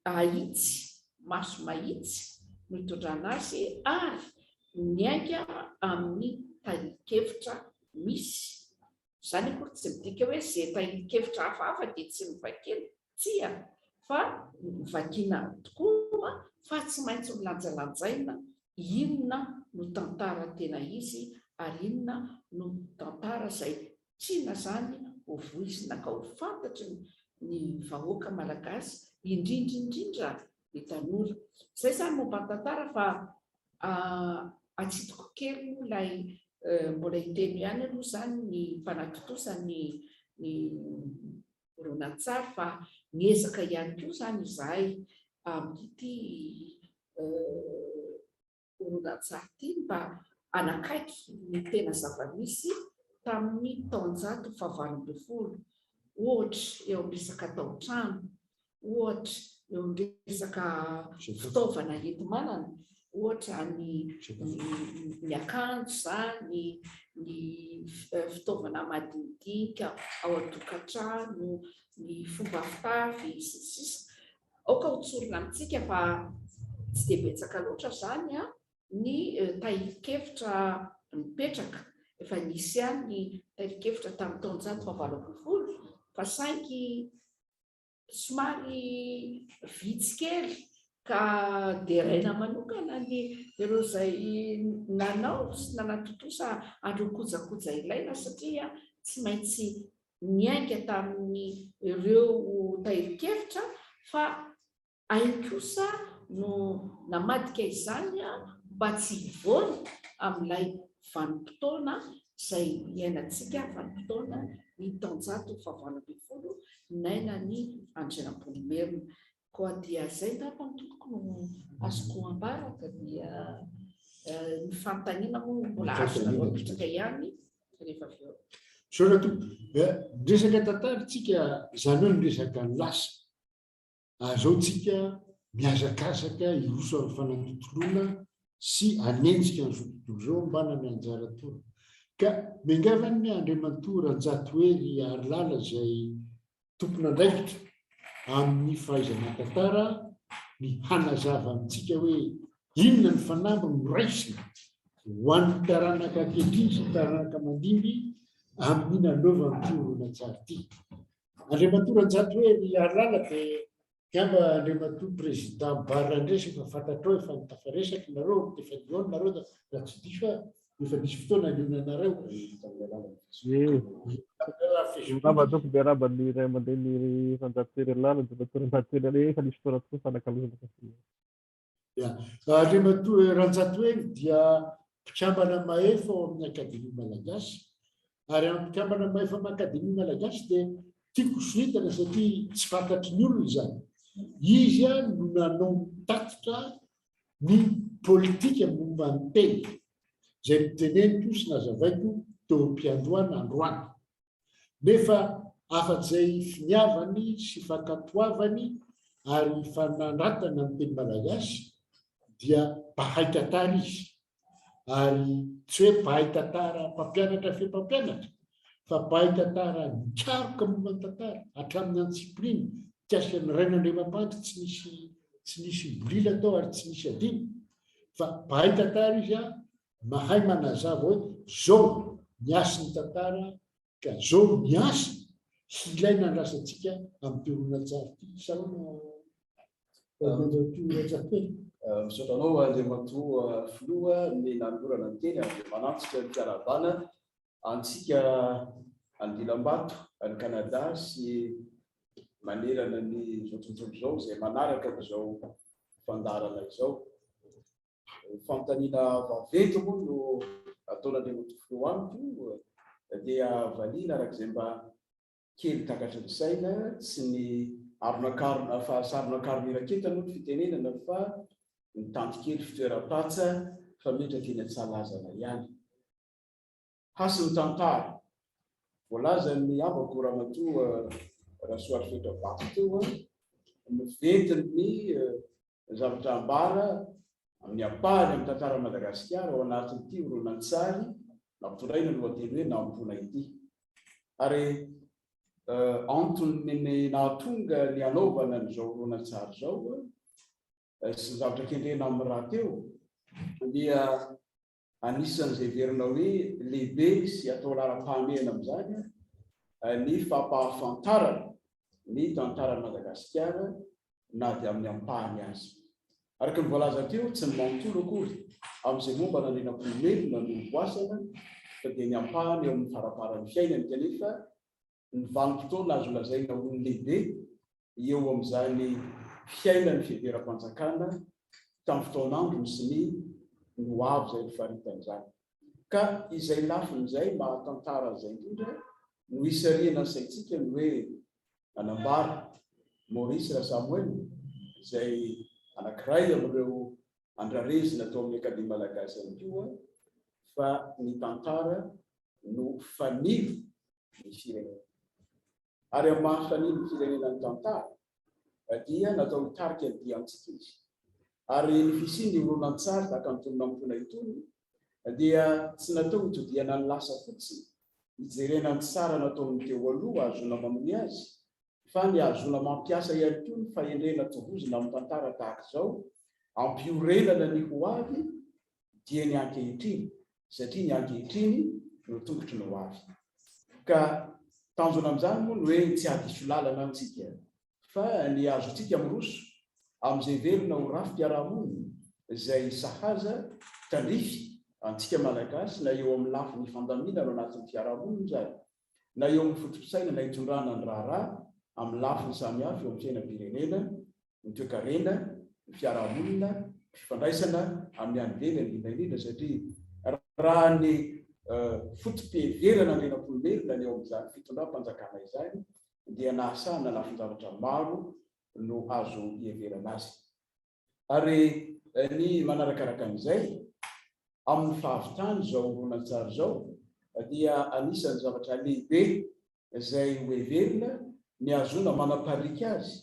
ahitsy maso mahitsy no hitondrana azy ary miainga amin'ny tarikevitra misy. Zany akory tsy midika hoe zay tarikevitra hafahafa dia tsy mivakena tsia fa mivakiana tokoa fa tsy maintsy milanjalanjaina inona no tantara tena izy ary inona no tantara zay tiana zany ho voizina ka ho fantatry ny vahoaka malagasy indrindrindrindra ny tanora. Zay zany momba ny tantara fa atsitoko kely moa ilay mbola hiteny ihany aloha zany ny mpanatotosa ny horonan-tsary fa miezaka ihany koa zany izahay amin'ity horonan-tsary ity mba anakaiky ny tena zava-misy tamin'ny taonjato faha-20 ohatra eo amin'ny resaka tao-trano, ohatra eo amin'ny resaka fitaovana enti-manana, ohatra ny akanjo zany, ny fitaovana madinidinika ao an-tokantrano, ny fomba fitafy sisisy. Aoka ho tsorina amintsika fa tsy dia betsaka loatra zany a ny tarikevitra mipetraka efa nisy ihany ny tarikevitra tamin'ny taonjato faha-20 fa saingy somary vitsy kely ka deraina manokana ny ireo izay nanao sy nanatotosa androkojakoja ilaina satria tsy maintsy miainga tamin'ny ireo tarikevitra fa ainy kosa no namadika izany mba tsy hivoana amin'ilay vanim-potoana izay iainantsika vanim-potoana ny taonjato faha-20 naina ny andrenam-pomerina. Koa dia zay tapany toko no azoko ambaraka dia ny fanontaniana moa mbola azona voapitraka ihany rehefa avy eo. Sorato resaka tantaritsika zany hoe miresaka lasa azao tsika miazakazaka iroso amin'ny fanatotoloana sy anenjika ny tontolo zao mbana ny anjara toa ka mengavany ny Andriamatoa Ranjatoery Arilala zay tompona andraikitra amin'ny fahaizana tantara ny hanazava amintsika hoe inona ny fanamby no raisina ho an'ny taranaka ankehitriny sy taranaka mandimby amin'ny nanaovan'ity horonan-tsary ity. Andriamatoa Ranjato hoe ny alala dia tiamba Andriamatoa président Barandresy efa fantatrao efa nitafaresaky nareo efa niona nareo raha tsy diso efa nisy fotoana nionanareo Rabatoko dia raban'ny ray aman-dreny Ranjatoery alala Andriamatoa Ranjatoery alala efa nisy fotoana tokoa fanakalozana Andriamatoa Ranjatoery dia mpikambana maefa ao amin'ny Akademia Malagasy ary amin'ny mpikambana maefa amin'ny Akademia Malagasy dia tiako soitana satria tsy fantatry ny olona izany. Izy no nanao mitatitra ny politika momba ny teny izay niteneniko sy nazavaiko teo am-piandohana androany. Nefa afa-izay finiavany sy fankatoavany ary fanandratana ny teny Malagasy dia mpahay tantara izy. Ary tsy hoe mpahay tantara mpampianatra fe mpampianatra fa mpahay tantara mikaroka momba ny tantara hatramin'ny antsipriny tiasany Rainandriamampandry tsy nisy bolila tao ary tsy nisy adino fa mpahay tantara izy mahay manazava hoe zao miasa ny tantara ka zao miasa ilaina andrasantsika amin'ny horonan-tsary ity. Misotranao Andriamatoa Filoha ny nanorana ny teny amin'ny manantsika ny fiarabana antsika Andilam-Bato any Kanada sy manerana ny zao tontolo zao izay manaraka izao fandarana izao. Fanontaniana vaventy moa no ataon'Andriamatoa Filoha amiko dia valiana arak'izay mba kely takatry ny saina tsy ny aronankarona fahasaronankarona iraketana no fitenenana fa ny tantokely fitoeram-patsa fa metraka eny Antsalazana ihany. Hasy ny tantara voalaza ny ambako Ramatoa Rasoary Fetrabato teo miventy ny zavatra ambara amin'ny ampahany amin'ny tantara Madagasikara ao anatin'ity horonan-tsary nampitondraina no lohateny hoe nampona ity. Ary antony nahatonga ny anaovana n'izao horonan-tsary zao sy ny zavatra kendrena amin'ny raha teo dia anisan'izay verina hoe lehibe sy atao laram-pahamehana amin'izany ny fampahafantarana ny tantara Madagasikara na dia amin'ny ampahany azy. Araka ny voalaza teo tsy ny manontolo akory amin'izay momba nanenam-pomelona no voasana fa dia ny ampahany eo amin'ny faraparan'ny fiainany kanefa ny vanim-potoana azo lazaina ho ny lehibe eo amin'izany fiainany fiheveram-panjakana tamin'ny fotoan'androny sy ny hoavy izay nifaritan'izany. Ka izay lafin'izay mahatantara izay indrindra no isariana ny saintsika ny hoe anambara Maurice Samuel izay anankiray amin'ireo andrarezina atao amin'ny Akademia Malagasy ihany koa fa ny tantara no fanilo ny firenena. Ary amin'ny mahafanilo ny firenena ny tantara dia natao hitarika ny diantsika izy. Ary ny fisiany horonan-tsary tahaka ny toy ny nampona itony dia tsy natao hitodiana ny lasa fotsiny hijerena ny tsara nataony teo aloha azona mamoy azy fa ny azona mampiasa ihany koa ny fahendrena tohozina amin'ny tantara tahaka izao ampiorenana ny ho avy dia ny ankehitriny satria ny ankehitriny no tongotry ny ho avy. Ka tanjona amin'izany moa ny hoe tsy hadiso lalana antsika fa ny azontsika miroso amin'izay verina ho rafi-piarahamonina izay sahaza tandrify antsika Malagasy na eo amin'ny lafin'ny fandaminana ao anatin'ny fiarahamonina zany na eo amin'ny fotosaina na hitondrana ny raharaha amin'ny lafiny samihafa eo amin'ny fiainam-pirenena, ny toe-karena, ny fiarahamonina, ny fifandraisana amin'ny anyvelany indrindra satria raha ny fotom-piheverana andrenam-polomelona ny eo amin'izany fitondram-panjakana izany dia nahasana lafin-javatra maro no azo hiheverana azy. Ary ny manarakaraka an'izay amin'ny fahavitany izao horonan-tsary izao dia anisan'ny zavatra lehibe izay hoheverina ny azona manaparika azy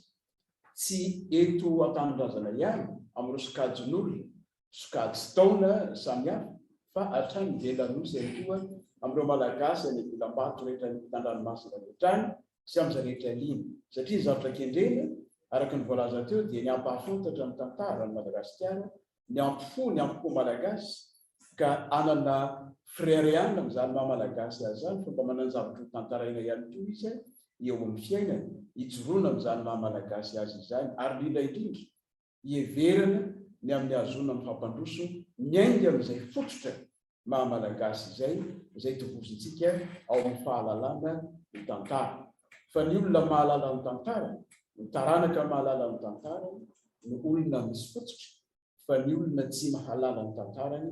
tsy eto an-tanindrazana ihany amin'ireo sokajin'olona, sokajy taona samihafa fa hatrany velan'osy ihany koa amin'ireo Malagasy any Andilam-Bato rehetra ny tan-dranomasina rehetrany sy amin'izay rehetra liana satria zavatra kendrena araka ny voalaza teo dia ny ampahafantatra ny tantara ny Madagasikara ny ampifo Malagasy ka anana frériana amin'izany mahamalagasy azy zany fomba mananjavatra ho tantaraina ihany koa izy eo amin'ny fiainana hijoroana amin'izany mahamalagasy azy izany ary indrindra hieverana ny amin'ny azona amin'ny fampandroso miainga amin'izay fototra mahamalagasy izay tovozintsika ao amin'ny fahalalana ny tantara fa ny olona mahalala ny tantara ny taranaka mahalala ny tantara ny olona misy fototra fa ny olona tsy mahalala ny tantarany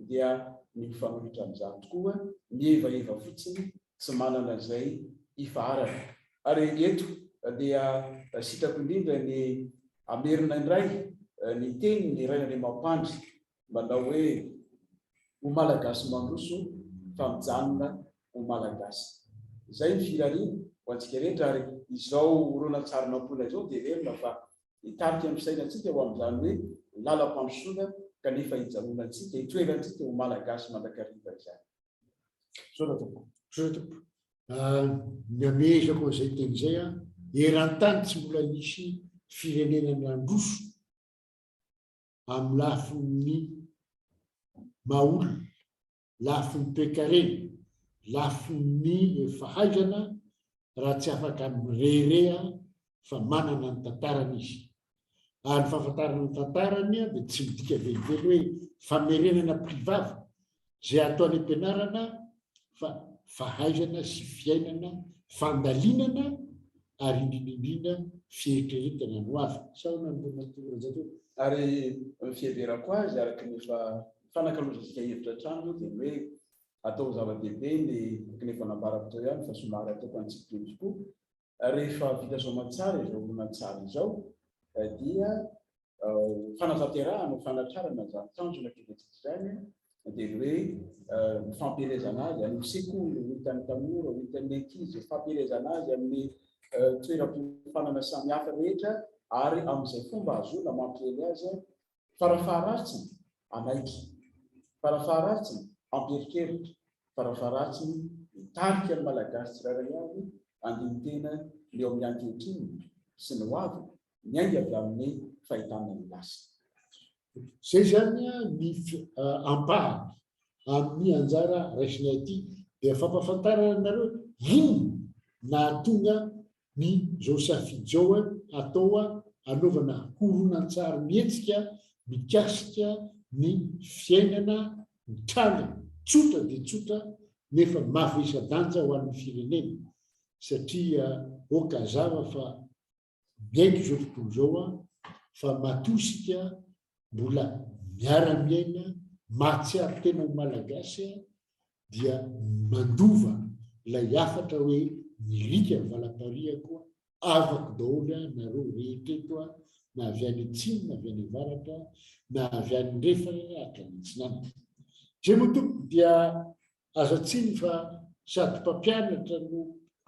dia ny fanohitra amin'izany tokoa mihevaeva fotsiny tsy manana izay ifarana ary eto dia sitrako indrindra ny amerina indray ny teny ny raina mampandry manao hoe ho malagasy mandroso fa mijanona ho malagasy izay ny firariana ho antsika rehetra ary izao oronan-tsarinam-poana izao dia verina fa hitarika amin'ny sainantsika ho amin'izany hoe lalam-pandrosoana kanefa hijanonantsika hitoerantsika ho malagasy mandrakariva izany. Ny amezako izay teny izay eran-tany tsy mbola nisy firenena nandroso amin'ny lafin'ny maolona, lafin'ny toe-karena, lafin'ny fahaizana raha tsy afaka mirerea fa manana ny tantarany izy. Ary fahafantarana ny tantarany dia tsy midika velively hoe famerenana mpivava izay ataony am-pianarana fa fahaizana sy fiainana fandalinana ary indrindra fieritreretana no avy. Saona natorazato ary fieverako azy araka nefa fanakalozasika hevitra trano dia hoe atao zava-dehibe ny nefa nambarako tao ihany fa somary ataoko antsika tokoa rehefa vita soamantsara izao oronan-tsara izao dia fanatanterahana fanatrarana zany tanjona kevetsika izany dia hoe fampielezana azy amin'ny sekoly hitan'ny tanora hitan'ny ankizy fampielezana azy amin'ny toeram-pifanana samihafa rehetra ary amin'izay fomba azona mampiely azy farafaharatsiny anaiky farafaharatsiny amperikeritra farafaharatsiny mitarika ny malagasy tsirairay avy andiny tena eo amin'ny ankehitriny sy ny hoavy miainga avy amin'ny fahitana ny lasa. Zay zany ny ampaha amin'ny anjara raisina ity dia fampafantarana nareo ino nahatonga ny zao safidy zao atao anaovana horonan-tsary mihetsika mikasika ny fiainana mitranga tsotra dia tsotra nefa mavesa-danja ho an'ny firenena satria okazava fa miainga izao tontolo zao fa matosika mbola miara-miaina mahatsiaro tena ho malagasy dia mandova ilay afatra hoe nirika ny valam-pariako avako daholo nareo rehetreto na avy any atsimo na avy any avaratra na avy any ndrefana hatranitsinana. Zay moa tompo dia azo atsiny fa sady mpampianatra no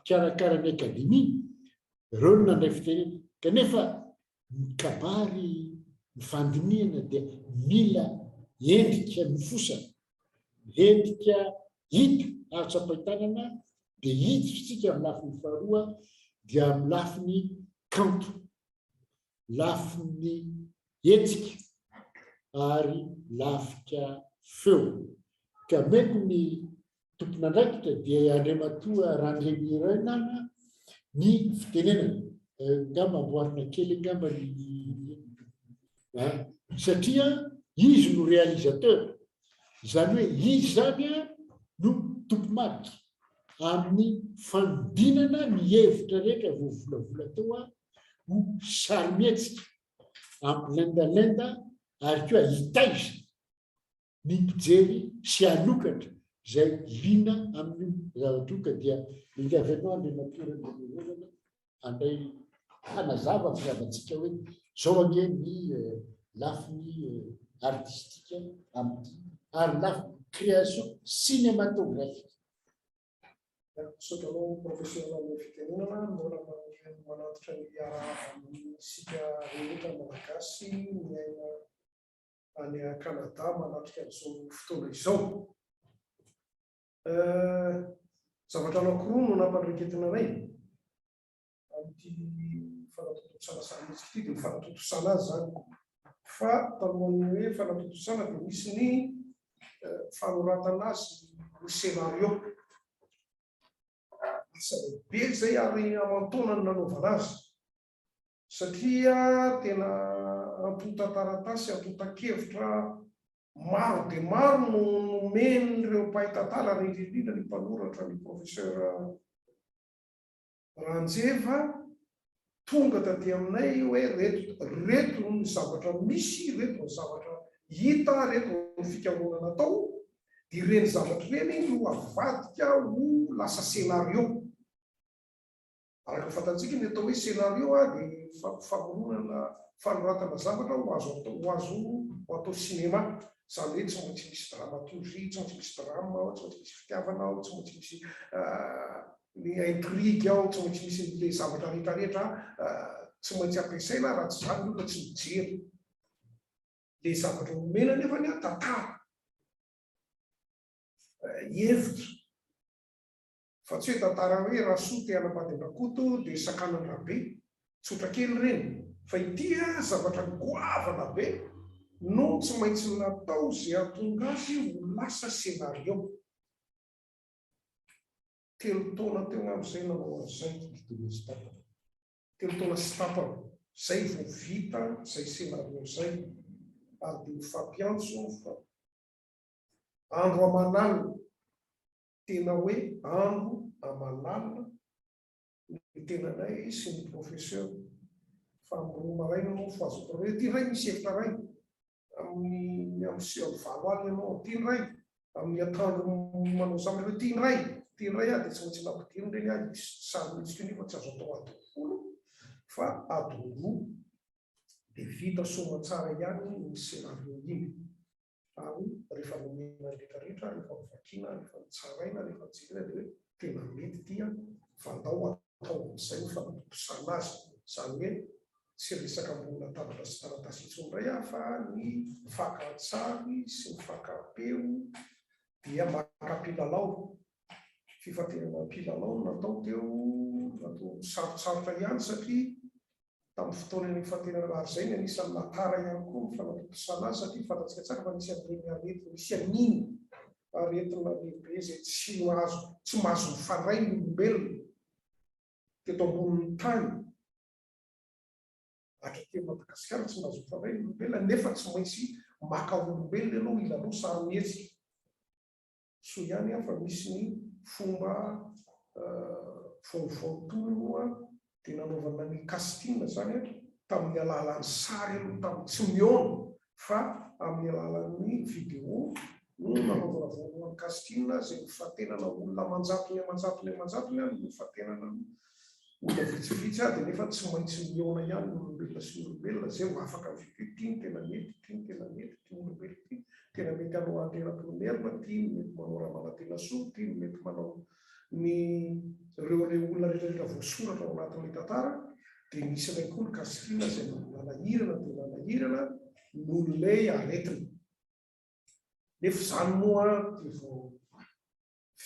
karakarany akademia ireo no nandray fitenena kanefa mikabary ny fandiniana dia mila endrika mifosana endrika hita ahatsapahitanana dia hiditsika amin'ny lafiny faharoa dia amin'ny lafiny kanto lafiny hetsika ary lafika feo ka mety ny tompon'andraikitra dia andriamatoa Randrianirahonana ny fitenenana ngamba amboarina kely ngamba satria izy no réalisateur izany hoe izy zany no tompomarika amin'ny fanodinana ny hevitra rehetra voavolavola tao ho sary mihetsika amin'ny lendalenda ary koa hitaiza ny mpijery sy alokatra izay liana amin'ny zavatra ka dia ikavenao andriamatoranana andray hanazava firavantsika hoe zao ange ny lafiny artistika amin'ny ary lafiny création cinématographique. Sotranao professionnel amin'ny fitenenana mbola manatitra ny sika rehetra malagasy miaina any Kanada manatrika an'izao fotoana izao. Zavatra anankiroa no nampandreketina anay amin'ity fanatotosana sahamitsika ity dia fanatotosana azy zany fa talohan'ny hoe fanatotosana dia misy ny fanoratana azy ho scénario asa lehibe zay ary amantonany nanaovana azy satria tena ampota taratasy ampota-kevitra maro dia maro no nomen'ireo mpahay-tantara ary indrindra ny mpanoratra ny professeur Ranjeva tonga taty aminay hoe reto ny zavatra misy, reto ny zavatra hita, reto ny fikarohana natao, dia ireny zavatra ireny no avadika ho lasa scénario. Araka fantatsika ny atao hoe scénario dia famoronana fanoratana zavatra ho azo atao cinéma. Izany hoe tsy maintsy misy dramaturgie, tsy maintsy misy drama, tsy maintsy misy fitiavana, tsy maintsy misy ny intrigue ao, tsy maintsy misy le zavatra rehetrarehetra tsy maintsy ampiasaina raha tsy izany olona tsy mijery le zavatra nomena nefa ny tantara hevitra fa tsy hoe tantara hoe raha soa te hanambady-drakoto dia sakanandrabe tsotra kely ireny fa ity zavatra goavana be no tsy maintsy natao zay atonga azy ho lasa scénario. Telo taona teo amin'izay nanao an'izay telo taona sy tapany zay vao vita zay scénario zay ary dia mifampiantso fa andro aman'alina tena hoe andro aman'alina ny tenanay sy ny professeur fa amin'ny maraina no fazoko hoe ty ray misy hevitra ray amin'ny valo alina ianao ty ray amin'ny atandro manao zavatra hoe ty ray dia tsy maintsy nampidino reny ahy sarymitsika nefa tsy azo atao adolo fa adolo dia vita soma tsara ihany ny scénario iny ary rehefa nomena rehetrarehetra rehefa mivakina rehefa mitsaraina rehefa mijerena dia hoe tena mety tia fandao atao amin'izay fa nampiposana azy izany hoe tsy resaka ambonina tabatra sy taratasy intsony indray aho fa ny fakatsary sy ny fakapeo dia maka-pilalao fifatenana mpilalao natao teo natao sarotsarotra ihany satria tamin'ny fotoana ny fifatenana ary izay ny anisan'ny natara ihany koa ny fanampiposana azy satria fantatsika tsara fa misy an'ireny arety misy an'iny aretina lehibe izay tsy mahazo mifandray ny olombelona teto ambonin'ny tany hatrateo Madagasikara tsy mahazo mifandray ny olombelona nefa tsy maintsy maka olombelona ianao ilalao saromihetsika so ihany fa misy ny fomba vaovao-toloa dia nanaovana ny casting zany tamin'ny alalan'ny sary aloha tamin'ny tsy mihaona fa amin'ny alalan'ny vidéo no nanaovana voalohany casting zay mifatenana olona manjatony no mifatenana olona vitsivitsy dia nefa tsy maintsy mihaona ihany ny olombelona sy ny olombelona zay ho afaka mividy tiany tena mety tiany tena mety tia olombelona ty tena mety hanao antena-plomerina tia mety manao ramanantena soa tia mety manao ny ireo olona rehetrarehetra voasoratra ao anatin'ny tantara dia misy ilay koa ny casting zay nanahirana dia nanahirana n'olonay aretina nefa izany moa dia vao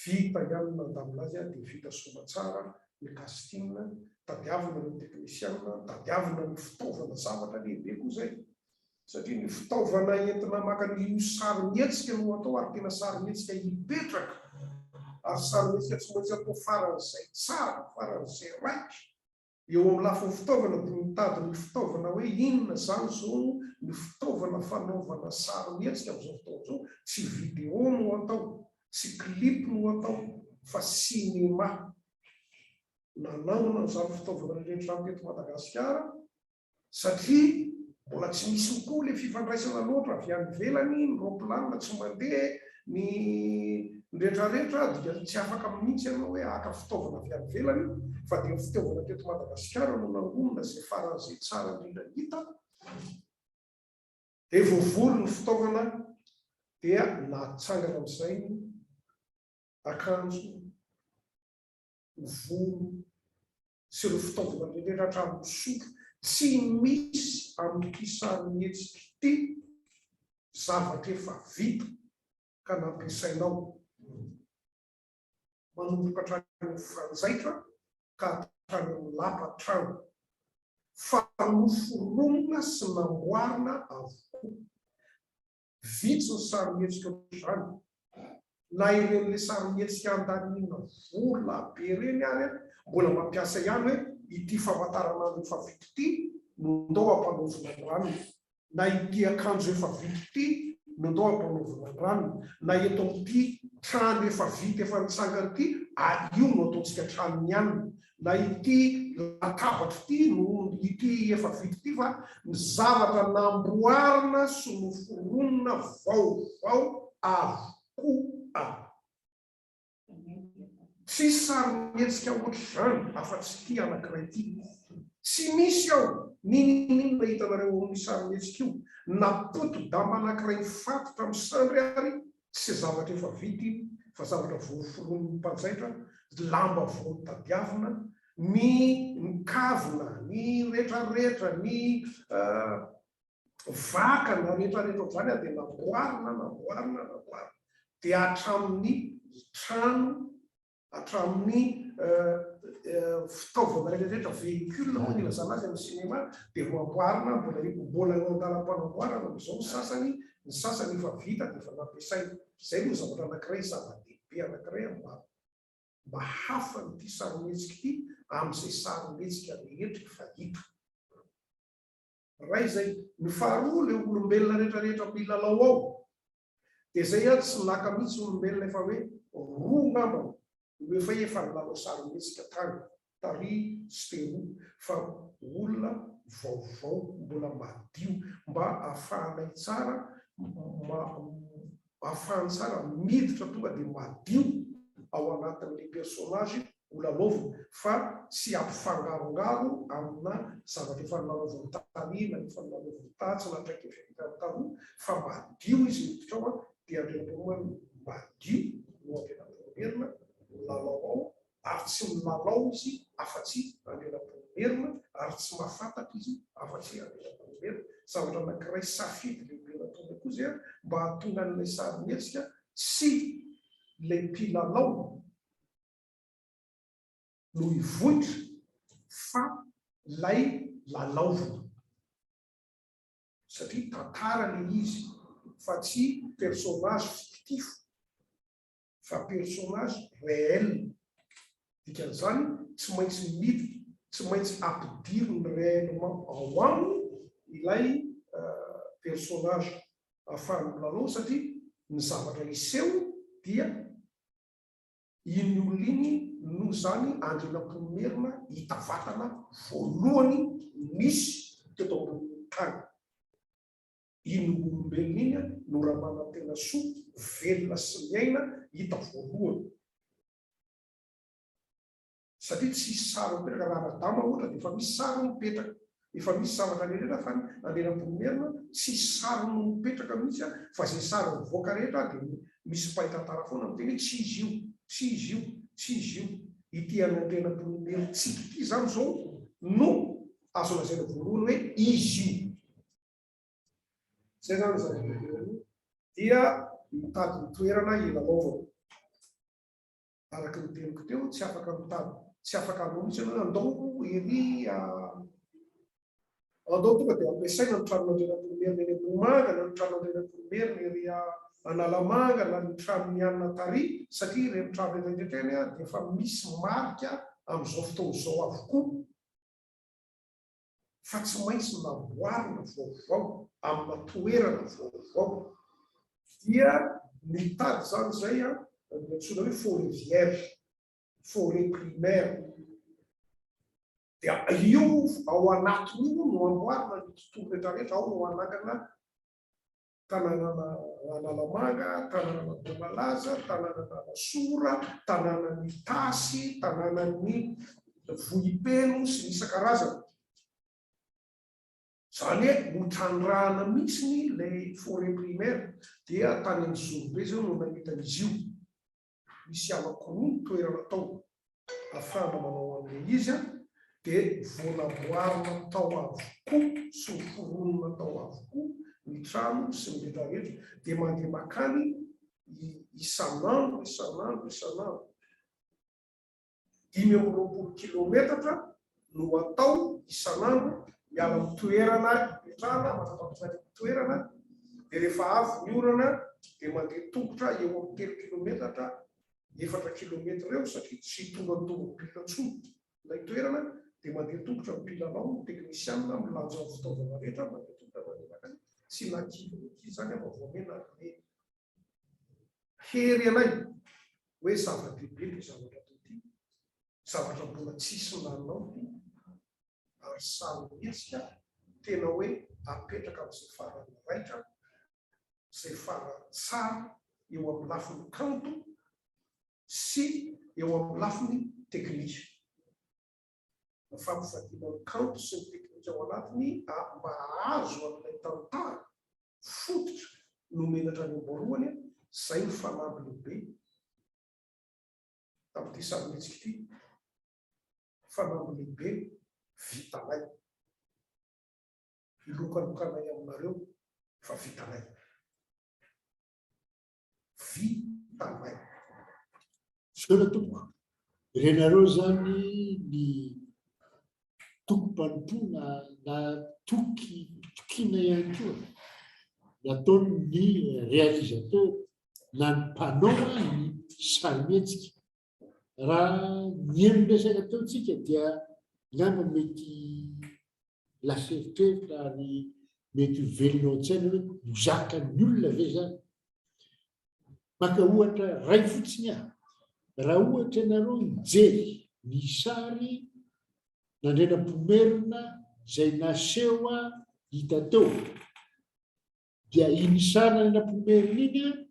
vita ihany nandamina azy dia vita soma tsara ny casting tadiavina ny teknisiana tadiavina ny fitaovana zavatra lehibe koa zay satria ny fitaovana entina maka ny saromihetsika no atao ary tena saromihetsika hipetraka ary saromihetsika tsy maintsy atao faran'izay tsara faran'izay raiky eo amin'ny lafiny fitaovana dia mitady ny fitaovana hoe inona zany zao ny fitaovana fanaovana saromihetsika amin'izao fotoana zao tsy vidéo no atao tsy clip no atao fa cinéma nanaona izany fitaovana rehetra teto Madagasikara satria mbola tsy misy koa ilay fifandraisana loatra avy any ivelany ny roaplanina tsy mandeha ny rehetrarehetra dia tsy afaka mihitsy ianao hoe aka fitaovana avy any ivelany fa dia ny fitaovana teto Madagasikara no nangonina izay faran'izay tsara indrindra hita dia voavory ny fitaovana dia natsangana amin'izay akanjo volo sy ireo fitaovana rehetra hatramin'ny sotro tsy misy amin'ity saromihetsika ity zavatra efa vita ka nampiasainao manomboka hatrany fanjaitra ka hatrany amin'ny lapan-trano fa noforonina sy namboarina avokoa vitsy ny saromihetsika izany na iren'le sarometsika an-danina vola be reny any mbola mampiasa ihany hoe ity famantaranandro efa vity ity no ndao ampanaovina ny ranony, na ity akanjo efa vity ity no ndao ampanaovina ny ranony, na eto amin'ity trano efa vita efa nitsangana ity io no ataontsika tranony ihany, na ity latabatra ity no ity efa vita ity fa ny zavatra namboarina sy noforonina vaovao avokoa. Tsy sarometsika ohatr'izany afa-tsy ity anankiray ity. Tsy misy ao ninona hitanareo amin'ny sarometsika io napoto-damba anankiray fatotra amin'ny sandry ary tsy zavatra efa vity fa zavatra voaforon'ny mpanjaitra, lamba voatadiavina, ny kavina, ny rehetrarehetra, ny vakana rehetrarehetra ohatr'izany dia namboarina dia hatramin'ny trano, hatramin'ny fitaovana rehetrarehetra véhicule moa ny ilazana azy amin'ny cinéma dia voamboarina, mbola eo an-dalam-panamboarana amin'izao sasany, ny sasany efa vita dia efa nampiasaina. Izay no zavatra anankiray zava-dehibe anankiray mba hafa n'ity sarometsika ity amin'izay sarometsika rehetra efa hita. Ray izay ny faharoa ilay olombelona rehetrarehetra milalao ao dia izay tsy naka mihitsy olombelona efa hoe roa ngambana no efa nilalao sarometsika tany tary sy teroa fa olona vaovao mbola madio mba ahafahanay tsara ahafahany tsara miditra tonga dia madio ao anatin'ilay personazy olalaovina fa tsy ampifangarongaro amina zavatra efa nilalaoviny tarina, efa nilalaoviny tatsy na traika taroa fa madio izy miditra ao dia andrenam-paharoa madio no andrenam-pahamerina lalao ao ary tsy milalao izy afa-tsy andrenam-pahamerina ary tsy mahafantatra izy afa-tsy andrenam-pahamerina. Zavatra anankiray safidy lehibe nataony koa izay mba hahatonga an'ilay sarometsika sy ilay mpilalao no hivohitra fa lay lalaovina satria tantara ilay izy fa tsy personnage fictif fa personnage réel. Dikan'izany tsy maintsy miditra, tsy maintsy ampidiriny réellement ao aminy ilay personnage ahafahany milalao satria ny zavatra iseho dia iny olona iny no zany andrenam-pahamerina hita vatana voalohany misy teto ambony tany. Iny olombelona iny no raha manantena soa velona sy miaina hita voalohany satria tsy sary mipetraka raha radama ohatra dia efa misy sary mipetraka, efa misy zavatra rehetra fa andrenam-pahamerina tsy sary no mipetraka mihitsy fa izay sary mivoaka rehetra dia misy mpahitantara foana miteny hoe tsy izy io, tsy izy io, tsy izy io. Ity andrenam-pahamerina tsika ity zany zao no azo lazaina voalohany hoe izy io. Zay zany zany dia mitady ny toerana ilalaovana araka ny teniko teo, tsy afaka mitady, tsy afaka hanao mihitsy ianao andao ery andao tonga dia ampiasaina ny tranon'andrenam-pahamerina eny Ambohimanga na ny tranon'andrenam-pahamerina ery Analamanga na ny tranony anina tary satria ireny trano rehetrarehetra eny dia efa misy marika amin'izao fotoana izao avokoa fa tsy maintsy namboarina vaovao amina toerana vaovao dia mitady zany zay antsoina hoe forêt vierge, forêt primaire. Dia io ao anatiny io no amboarina ny tontolo rehetrarehetra, ao no anangana tanànana Analamanga, tanànana Bomalaza, tanànana Sora, tanànany Tasy, tanànany Vohipeno sy ny isan-karazany. Zany hoe notrandrahana mihitsy ilay forêt primaire dia tany amin'ny Zorobe zao no nahitan'izy io. Misy amakoa toerana tao ahafahana manao an'ilay izy dia voanamboarina tao avokoa sy noforonina tao avokoa ny trano sy ny rehetrarehetra dia mandeha makany isanandro 5-roapolo kilometatra no atao isanandro miala amin'ny toerana ipetrahana, manatao toerana dia rehefa avy ny orana dia mandeha tongotra eo amin'ny 3 kilometatra 4 kilometatra eo satria tsy tonga tomobila intsony ilay toerana dia mandeha tongotra mipilanao ny teknisianina milanja ny fitaovana rehetra mandeha tongotra mandeha tsy nakilo zany ava voamena le hery anay hoe zava-dehibe ny zavatra toty zavatra mbola tsisy nanao ty ary samy mihetsika tena hoe apetraka amin'izay farany raitra izay farany tsara eo amin'ny lafiny kanto sy eo amin'ny lafiny teknika fampifadiana ny kanto sy ny teknika ao anatiny mba azo amin'ilay tantara fototra nomenatra ny amboalohany izay ny fanampy lehibe tamin'ity samymihetsika ity fanampy lehibe vitanay ilokanokanay aminareo fa vitanay vitanay sola tompoko renareo zany ny tokom-panompona na tokiana ihany koa nataony ny réalisateur na ny mpanao ny sarimihetsika raha ny emiresaka taotsika dia ngamba mety laseritreritra ary mety velona an-tsaina hoe mizaka ny olona ve zany maka ohatra ray fotsiny aho raha ohatra ianareo mijery ny sary nandrenam-pomerina izay naseho hita teo dia iny sary nandrenam-pomerina iny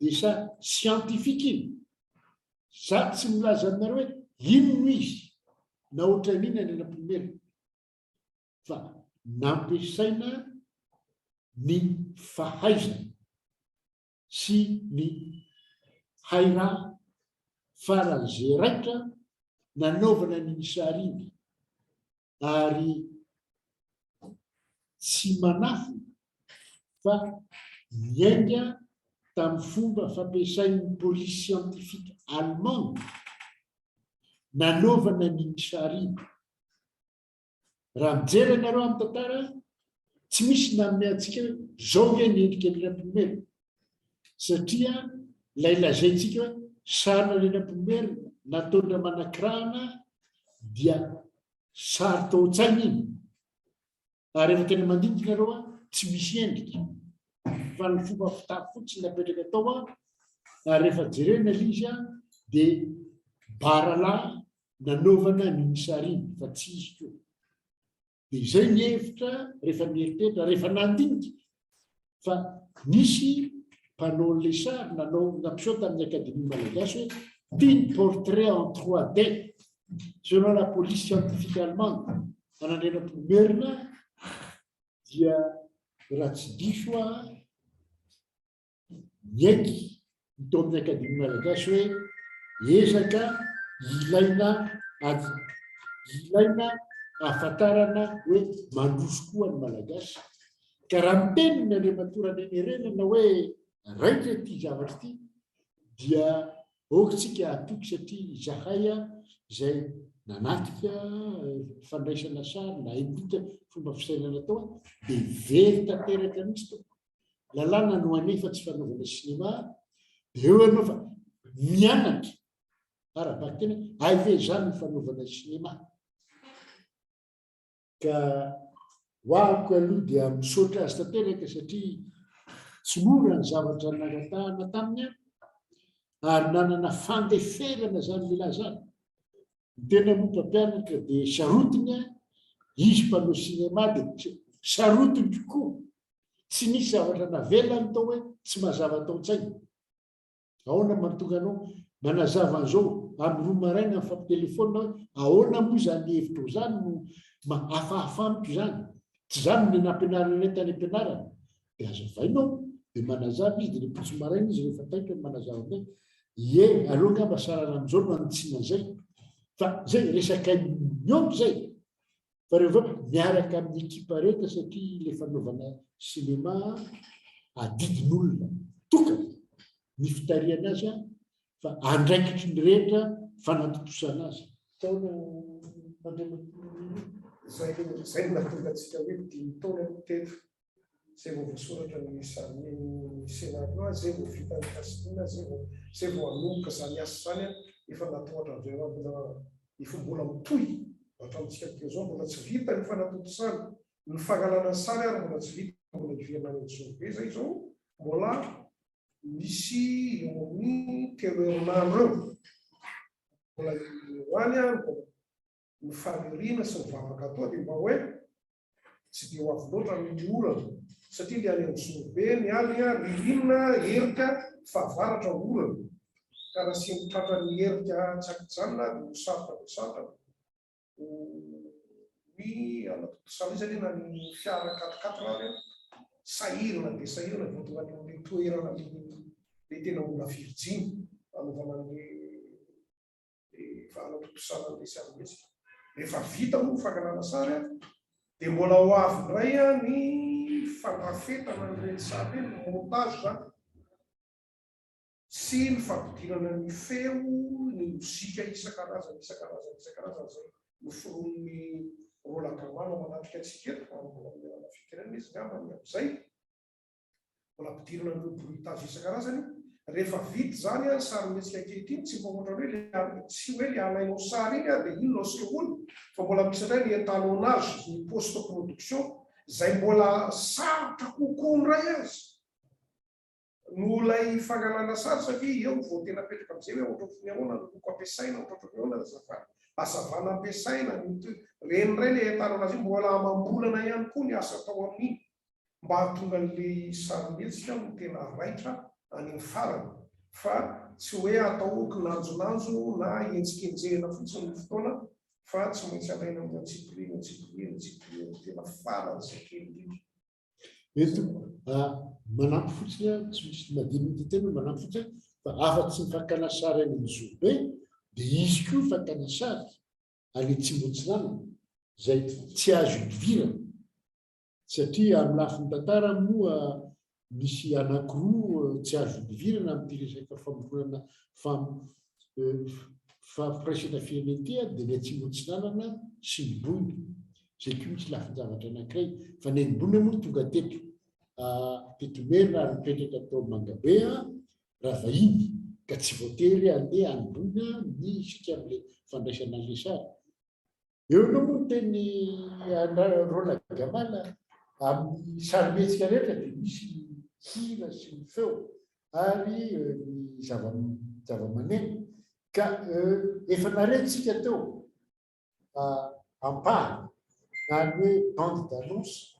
dia sa scientifique iny za tsy milaza aminareo hoe inona izy na ohatran'iny nandrenam-pomerina fa nampiasaina ny fahaizana sy ny hairaha faran'izay raitra nanaovana ny sary iny ary tsy manafy fa miainga tamin'ny fomba fampiasain'ny police scientifique allemande nanaovana ny sary iny raha mijery ianareo amin'ny tantara tsy misy nanome antsika hoe zao hoe ny endrika nrenam-pomerina satria ilay lazaintsika hoe sarina nrenam-pomerina nataondra manakirahana dia sary tao an-tsaina iny ary efa tena mandinika ianareo tsy misy endrika fa ny fomba fitafy fotsiny napetraka tao ary rehefa jerena ilay izy dia baralahy nanaovana ny sary iny fa tsy izy koa dia izay ny hevitra rehefa mieritreritra rehefa nandinika fa nisy mpanao an'ilay sary nanao nampiseho tamin'ny akademie malagasy hoe tia ny portrait en 3D selon la police scientifique allemande anandrenam-pomerina dia raha tsy diso miaiky tao amin'ny akademie malagasy hoe ezaka ilaina ahafantarana hoe mandroso koa ny malagasy ka raha miteniny andriamatorany enerenana hoe raitra ty zavatra ity dia okotsika atoky satria zahay izay nanatika fandraisana sary na indrindra fomba fisainana tao dia very tanteraka mihitsy tao lalàna no anefa tsy fanaovana sinema dia eo ianao fa mianatra arabaky tena aive zany ny fanaovana sinema ka hoahako aloha dia misaotra azy tanteraka satria tsy mora ny zavatra naratahana taminy ary nanana fandeferana zany lehilahy zany ny tena moa mpampianatra dia sarotiny izy mpanao sinema dia sarotiny tokoa tsy nisy zavatra navelany tao hoe tsy mazava tao an-tsaina ahoana mahatonga anao manazava an'izao amin'ny roa maraina ny fampitelefona hoe ahoana moa zany hevitra ho zany no hafahafaniko zany tsy zany ny nampianarana tany ampianarana dia azavainao dia manazava izy dia nypotsy maraina izy rehefa taitra ny manazava hoe ie aloha ngamba sarana amin'izao no anotsina an'izay fa zay resaka miompy zay fa rehefa miaraka amin'ny ekipa rehetra satria ilay fanaovana sinema adidin'olona tokana ny fitariana azy fa andraikitry ny rehetra fanatontosana azy taona zay nahatonga antsika hoe 5 taona no teto zay vao voasoratra ny senatna zay vao vitany kastina zay vao anomboka zany asa zany a efa natoatra avy efa mbola mitoy hatramintsika teo zao mbola tsy vita ny fanatotosany ny fangalana sary ary mbola tsy vita mbola iverina ny be zay zao mbola misy eo amin'ny 3 herinandro eo mbola hoany a mbola ny fanirina sy ny vavaka atao dia mba hoe tsy dia ho avy loatra ny olana satria le any amin'ny be ny alina ririnina herika fahavaratra olana ka raha sy mitratra ny herika tsakijana dia hosarotra ny anatotosany satria na ny fiara 4x4 any sahirana dia sahirana vao tonga ny toerana le tena mbola virjiny anaovana ny anatotosana ny sarymesika rehefa vita moa fangalana sary dia mbola ho avy indray ny fandrafetana nyreny sary ny montage zany sy ny fampidirana ny feo ny mozika isan-karazany zay noforon'ny rôlagamana manatrika atsika eto mbola mialana fitirana izy ngambany amin'izay mbola ampidirana ny bruitage isan-karazany rehefa vita zany a sarymesika ankehitriny tsy mba ohatra hoe tsy hoe le alainao sary iny a dia ino lorsque fa mbola misy indray ny étalonnage ny post production zay mbola sarotra kokoa ndray azy no lay fangalana sary satria eo vao tena petraka am'izay hoe ohatrany ahoana ny loko ampiasaina ohatrany ahoana azavana ampiasaina reny ray le étalonnage iny mbola amambolana ihany koa ny asa atao amin'iny mba hahatonga an'le sarymesika no tena raitra any farany fa tsy hoe atao lanjonanjo na entsikenjehana fotsiny ny fotoana fa tsy maintsy alaina amin'ny atsipoliana tena farany zay kely eto manampy fotsiny tsy misy madinity tena manampy fotsiny fa afa-tsy ny fakana sary any amin'ny zobe dia izy koa fakana sary any Tsimbotsirano zay tsy azo idirana satria amin'ny lafiny tantara moa misy anankiroa tsy azo idirana amin'ny resaka famoronana fampiraisana firenentia dia ny Tsimbotsiranana sy ny Bony zay koa misy lafiny zavatra anankiray fa ny Bony moa tonga teto Petomerina ary mipetraka atao Mangabe raha vahiny ka tsy voatery andeha any Bony ny isika amin'ilay fandraisana an'ilay sary eo aloha moa teny Rôlagamana amin'ny sarymesika rehetra dia misy hira sy ny feo ary ny zava-maneno ka efa narentsika teo ampahany na ny hoe bande d'annonce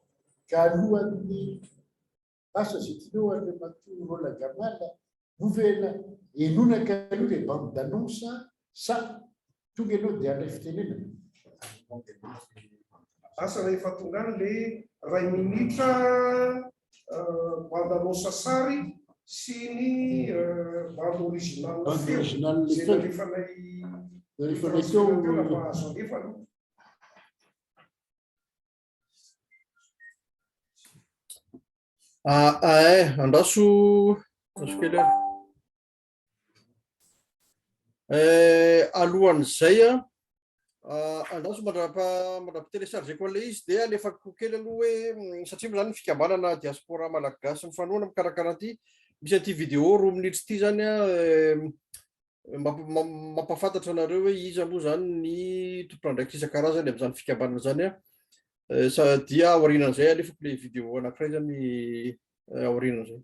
ka alohan'ny asa zay tianao ary matoa Rôlagamana novena enonaka aloha le bande d'annonce sa tonga ianao dia alay fitenenana asa rehefa tongany le 2 minitra bande annonce sary sy ny bande original feo zay nalefanay teo azo alefa andaso kely alohan'izay andaso mandrapitelesarge koa le izy dia alefako kely aloha hoe satria moa zany ny fikambanana diaspora malagasy mifanoana mikarakaran'ity misy an'ity vidéo 2 minitra ity zany mampafantatra anareo hoe iza moa zany ny tompon'andraikitra isan-karazany amin'izany fikambanana zany dia aorianan'izay alefako le vidéo anankiray zany aorianan'izay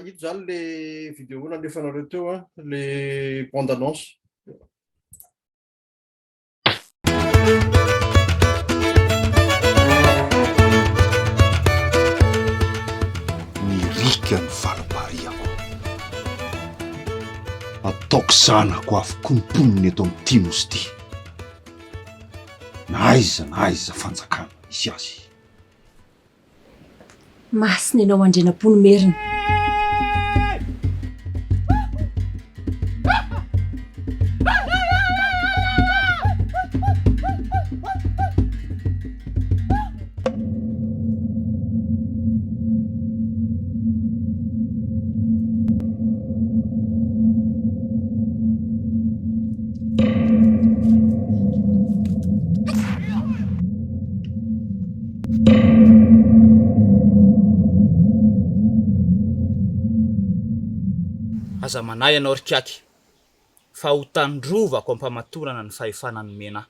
Ito zany le vidéo nalefanareo teo le bande annonce. Nirika ny valopariako. Ataoko zanako avokoa ny mponiny eto amin'ny Timos ity. Na aiza fanjakana misy azy. Masina ianao andrenam-pony merina. Aza manay ianao rikaky fa ho tandrovako ampamatorana ny fahefanany mena.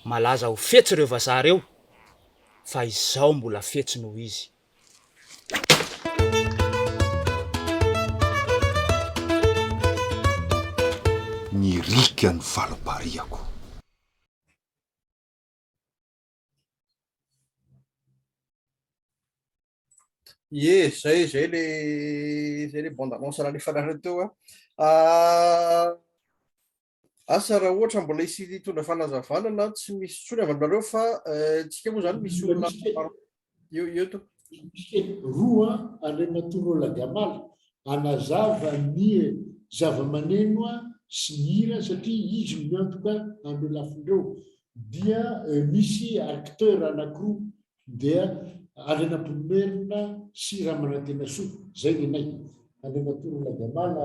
Malaza ho fetsy ireo vazaha reo fa izao mbola fetsy noho izy. Nirika ny valopariako. Zay le bande annonce nalefanareo teo asa raha ohatra mbola hisy hitondra fanazavana na tsy misy tsony avy aminareo fa tsika moa zany misy olona eto roa Andrianatoro Lagamala anazava ny zava-maneno sy ny hira satria izy miantoka andro lafindreo dia misy acteur anankiroa dia Andrianampomerina sy Ramanantena-Soa zay ny nay. Andrianatoro Lagamala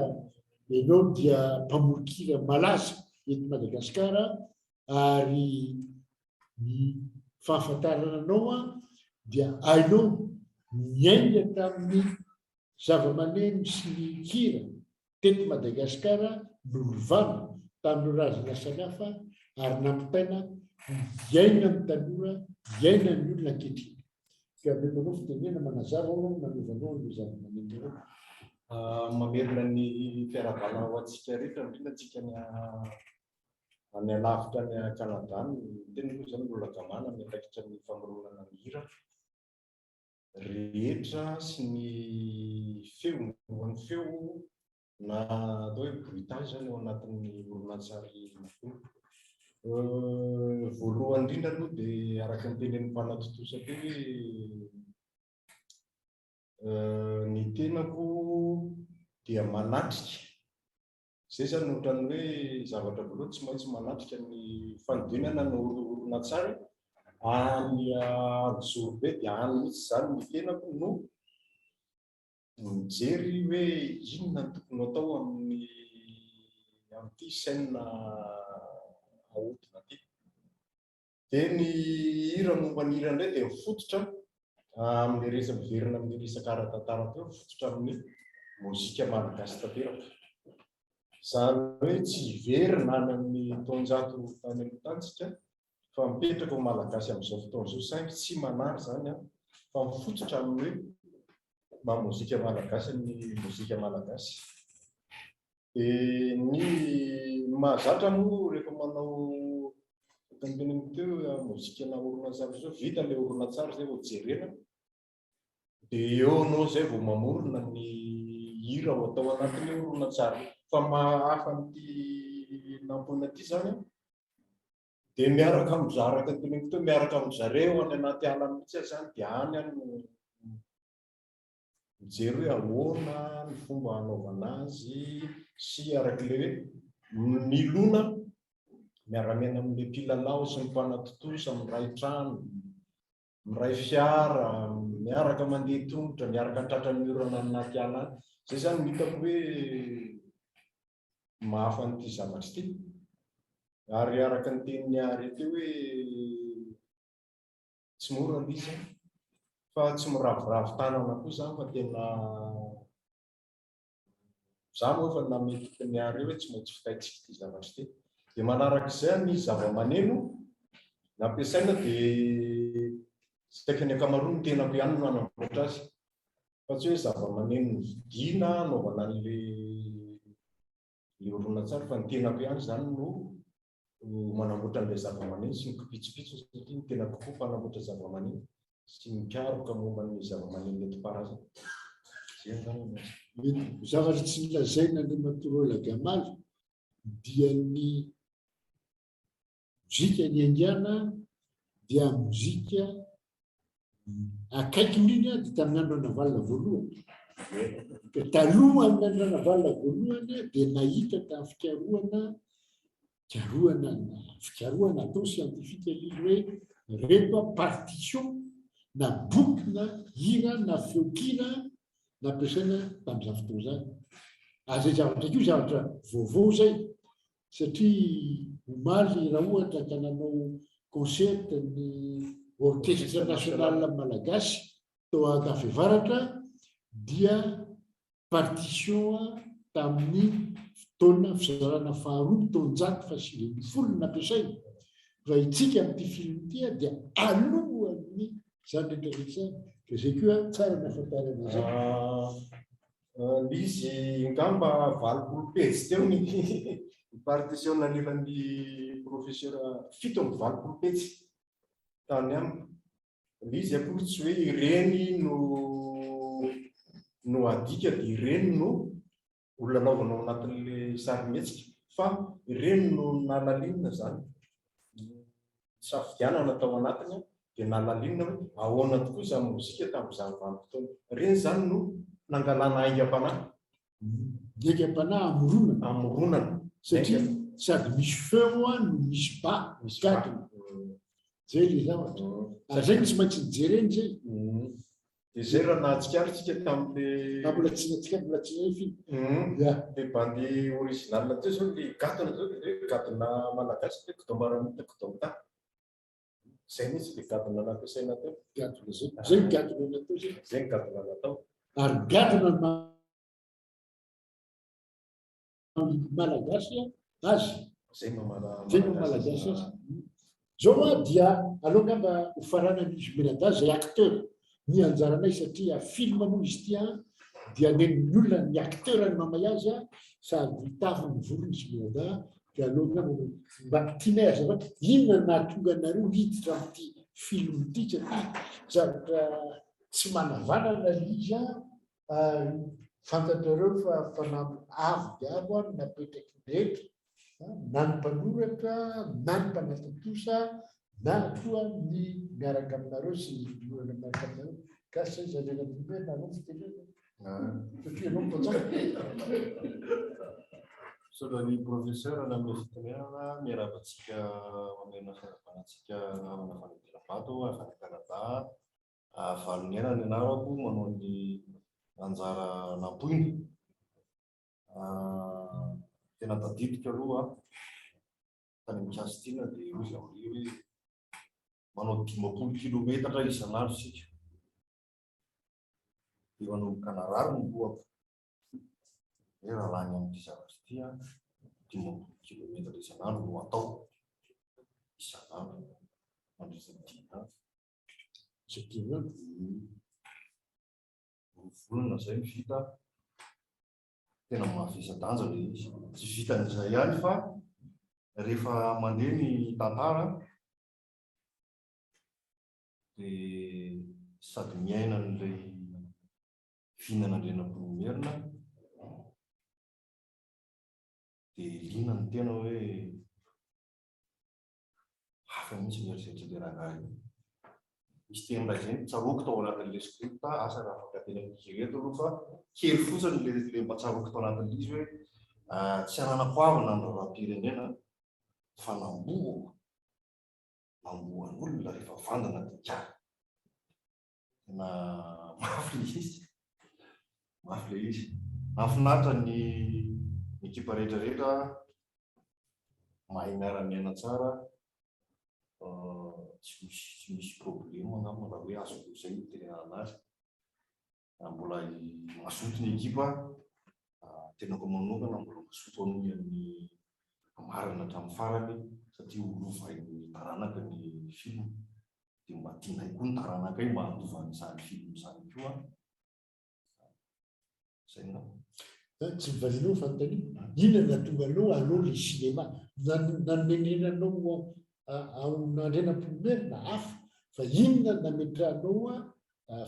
ianao dia mpamorikira malaza eto Madagasikara ary ny fahafantarana anao dia hainao miainga tamin'ny zava-maneno sy ny hira teto Madagasikara nolovana tamin'ny razana samihafa ary nampitaina iaina ny tanora, iaina ny olona ankehitriny. fiametanao fitenena manazava ao nanovanao no zava-maneno. Mamerina ny fiaravana ho antsika rehetra indrindra antsika any alavitra ny Kanada ny tena moa zany mbola gamana miatraikitra ny famoronana ny hira rehetra sy ny feo ny feo na atao hoe bruitage zany ao anatin'ny horonan-tsary voalohany indrindra aloha dia araka ny tenen'ny mpanatotosa teo hoe ny tenako dia manatrika. Zay zany ohatrany hoe zavatra voalohany tsy maintsy manatrika ny fanodinana no horonan-tsary any Zorobe dia any mihitsy zany ny tenako no mijery hoe inona no tokony atao amin'ity saina ahodina ty. Dia ny hira momba ny hira indray dia mifototra amin'ny resaka miverina amin'ny resaka ara-tantara teo, mifototra amin'ny mozika malagasy tanteraka. Zany hoe tsy hiverina any amin'ny taonjato tany amin'ny tantsika fa mipetraka ho malagasy amin'izao fotoana izao saingy tsy manary zany fa mifototra amin'ny hoe mozika malagasy ny mozika malagasy. Dia ny mahazatra moa rehefa manao teneniny teo mozika na horonan-tsary zao vita ilay horonan-tsary zay vao jerena dia eo anao zay vao mamorona ny hira ho atao anatin'ny horonan-tsary. Fa mahafa n'ity nampona ity zany dia miaraka amin'izaraka teneniny teo miaraka amin'izareo any anaty ala mihitsy zany dia any mijery hoe ahoana ny fomba hanaovana azy sy arak'ilay hoe milona miara-miaina amin'ilay mpilalao sy ny mpanatotosa miray trano, miray fiara, miaraka mandeha tongotra, miaraka tratra miorana anaty ala. Zay zany hitako hoe mahafa n'ity zavatra ity. Ary araka ny teniny ary teo hoe tsy mora ilay izy fa tsy miravoravo tanana koa zany fa tena za moa efa namety ny ary hoe tsy maintsy fitaitsika ity zavatra ity. Dia manarak'izay ny zava-maneno nampiasaina dia saika ny ankamaroany tenako ihany no anamboatra azy fa tsy hoe zava-maneno vidiana anaovana an'ilay horonan-tsary fa ny tenako ihany zany no manamboatra an'ilay zava-maneno sy ny kipitsopitso satria ny tena kokoa mpanamboatra zava-maneno sy mikaroka momba ny zava-maneno nentim-paharazana. Zavatra tsy nilazaina ny Matorôla Gamaly dia ny mozika ny Indiana dia mozika akaiky miny dia tamin'ny andro anavalina voalohany. Taloha amin'ny andro anavalina voalohany dia nahita tamin'ny fikarohana atao siantifika izy hoe rehefa partition na boky na hira na feokira nampiasaina tamin'izany fotoana zany. Zay zavatra io zavatra vaovao zay satria omaly raha ohatra ka nanao concert ny orchestre national malagasy tao Ankafivaratra dia partition tamin'ny fotoana fizarana faharoa taonjato fahasivy ambin'ny folo nampiasaina. Raha itsika amin'ity film ity dia alohan'ny zany rehetrarehetra zay koa tsara ny afantarana zay. Izy ngamba 20 pejy teo ny partition nalefan'ny professeur 7 pejy tany amiko. Izy akory tsy hoe ireny no adika dia ireny no olona anaovanao anatin'le sarimihetsika fa ireny no nalalinina zany safidianana tao anatiny dia nalalinina hoe ahoana tokoa izany mozika tamin'izany vanim-potoana. Ireny zany no nangalana aingam-panahy. Aingam-panahy amoronana satria sady misy feo no misy ba misy gadona zay le zavatra. Zay tsy maintsy nijereny zay. Dia zay raha nahatsikaritsika tamin'le mbola tsy film. Dia bandy original teo zao le gadona zao dia gadona malagasy le kodombaramita kodomta. Zay mihitsy le gadona nampiasaina teo. Gadona zay gadona natao zay. Zay ny gadona natao. Ary gadona malagasy azy. Zay no malagasy azy. Zao dia aloha ngamba ho farana izy Menada zay acteur ny anjaranay satria film moa izy ity dia nen'ny olona ny acteur ny mamay azy sady tafy ny volony sy moda dia aloha mba tianay azafady inona nahatonga anareo hiditra amin'ity film ity satria zavatra tsy manavanana izy fantatrareo fa fanamby avo dia avo napetraky rehetra na ny mpanoratra na ny mpanatotosa na koa ny miaraka aminareo sy olana miaraka aminareo ka sy zarena primaire anao fitenena satria anao mpatsaka sodra ny professeur namle fitenenana miaravantsika mamena fanavanatsika amina fanadirabato afany Canada valonienany anarako manao ny anjara nampoiny tena tadidika aloha tany mikasitina dia ozy amle hoe manao 20 kilometatra isan'andro sika dia manao mikanarary ny lohako hoe raha lany amin'ity zavatra ity 20 kilometatra isan'andro no atao isan'andro mandrisana sakina volana zay vita tena mahafisa-danja le izy tsy vitan'izay ihany fa rehefa mandeha ny tantara dia sady miaina n'ilay fihinanandrenam-pomerina dia lina ny tena hoe hafa mihitsy mieritreritra le rangahy misy tenilay zay tsaroako tao anatin'le script asa raha afaka tena mikireto aloha fa kely fotsiny le mba tsaroako tao anatin'le izy hoe tsy ananakoavana ny raha-pirenena fa nambohan'olona rehefa vandana dia kary tena mafy le izy nafinaritra ny ekipa rehetrarehetra mahay miara-miaina tsara tsy misy problème angamba raha hoe azoko zay tenenana azy mbola mazoto ny ekipa tenako manokana mbola mazoto anohy amin'ny marina hatramin'ny farany satria olovain'ny taranaka ny film dia mba tianay koa ny taranaka mba hatovanyizany film izany koa zay tsy mivalinao fantany inona natonga anao le cinéma nanomenenanao ao nandrenam-pomerina hafa fa inona nametranao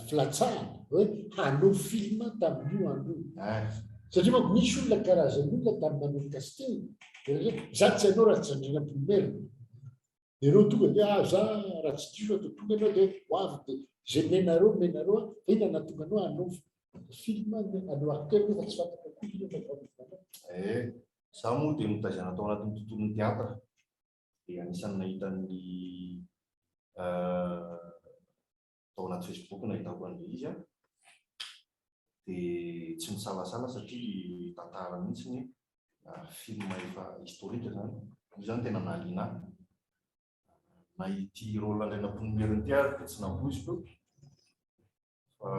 filatsahana hoe hanao film tamin'io andro satria manko misy olona karazan'olona tamin'ny manao casting za tsy anao raha tsy andrenam-pomerina dia anao tonga dia za raha tsy diso atao tonga anao dia hoavy dia zay menareo fa inona natonga anao hanao film anao acteur fa tsy fantaka za moa dia mitaizana tao anatin'ny tontolon'ny teatra dia anisany nahitan'ny tao anaty Facebook nahitako an'le izy dia tsy misalasala satria tantara mihitsy ny film efa historika zany io zany tena nahaliana na ity rôle andrenam-pomerina ty ary dia tsy nampoiziko fa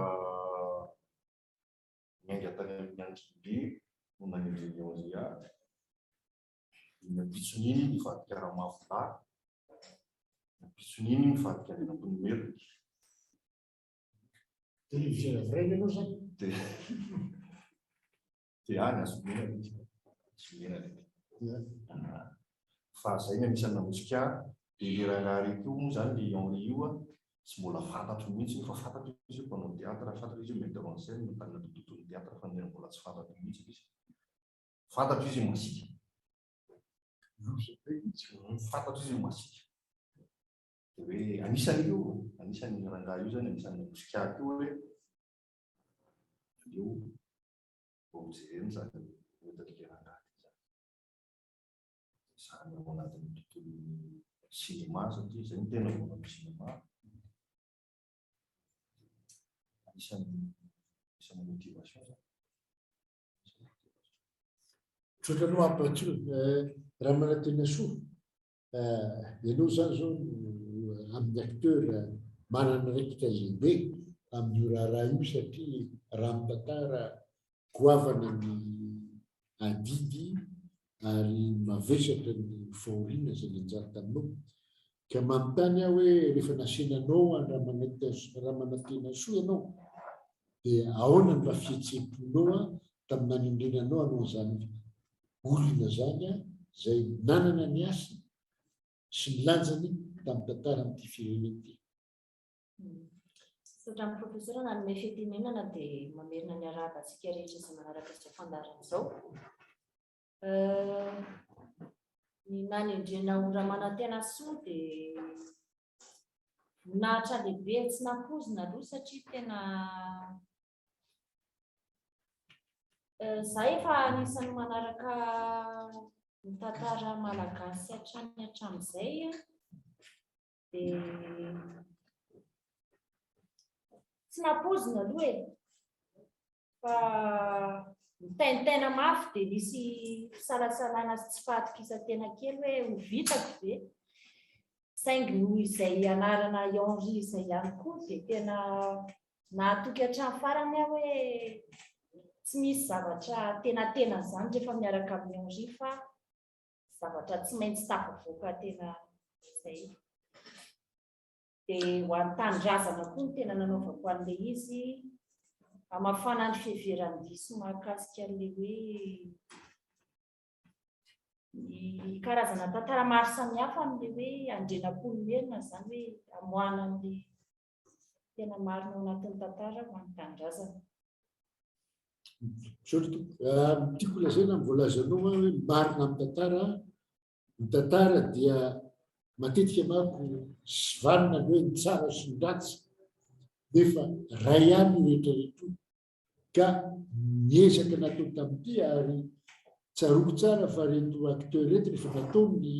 miainga tany amin'ny ankibe no nanindreny napitsoniny mivadika raha-mavolahy napitsoniny mivadika andrenam-pomerina télévision vrai anao zany dia any azomena izy azomena fa zay ny anisany namosika dia le rangahy reko moa zany le Henri io tsy mbola fantatro mihitsy fa fantatro izy mpanao teatra fantatro izy metteur en scène mitana tontolon'ny teatra fa nena mbola tsy fantatro mihitsy izy fantatro izy masika fantatro izy masika dia hoe anisany rangahy io zany anisany namosika io hoe io mijerena zany metadika rangahy zany ao anatin'ny tontolon'ny cinéma satria zay ny tena manao cinéma isan'ny motivation zany trotranao ampatso raha manatena soa ianao zany zao amin'ny acteur manana raikitra lehibe amin'io raharaha io satria raha mitantara goavana ny adidy ary mavesatra ny fahoriana zay nanjary taminao Ka manontany aho hoe rehefa nasiananao raha manantena soa ianao dia ahoana ny raha fihetsemponao tamin'ny nanindrinanao anao zany olona zany zay nanana ny asa sy ny lanjany tamin'ny tantara amin'ity firenena ity. Raha profesera nanome fitenenana dia mamerina ny arahantsika rehetra izay manaraka izay fandarana izao. Ny nanindrina ora manantena soa dia nahatra lehibe tsy nampozina aloha satria tena za efa anisan'ny manaraka ny tantara malagasy hatrany hatramin'izay dia tsy nampozina aloha e, fa mitaintaina mafy dia nisy fisalasalana sy tsy fahatokisantena kely hoe ho vitako ve, saingy noho izay anarana Henri izay ihany koa dia tena nahatoky hatramin'ny farany aho hoe tsy misy zavatra tena zany rehefa miaraka amin'ny Henri fa zavatra tsy maintsy tafavoaka tena izay. Dia ho an'ny tanindrazana koa ny tena nanaovako an'ilay izy hamafana ny fiheveran-diso mahakasika an'ilay hoe ny karazana tantara maro samihafa amin'ilay hoe andrenam-ponomerina zany hoe hamoahana an'ilay tena marina ao anatin'ny tantara ho an'ny tanindrazana. Tiako lazaina mivoalazanao hoe marina amin'ny tantara. Ny tantara dia matetika manko sy vanina ny hoe ny tsara sy ny ratsy nefa ray ihany rehetra rehetra ka miezaka natao tamin'ity ary tsaroko tsara fa reto acteur reto rehefa natao ny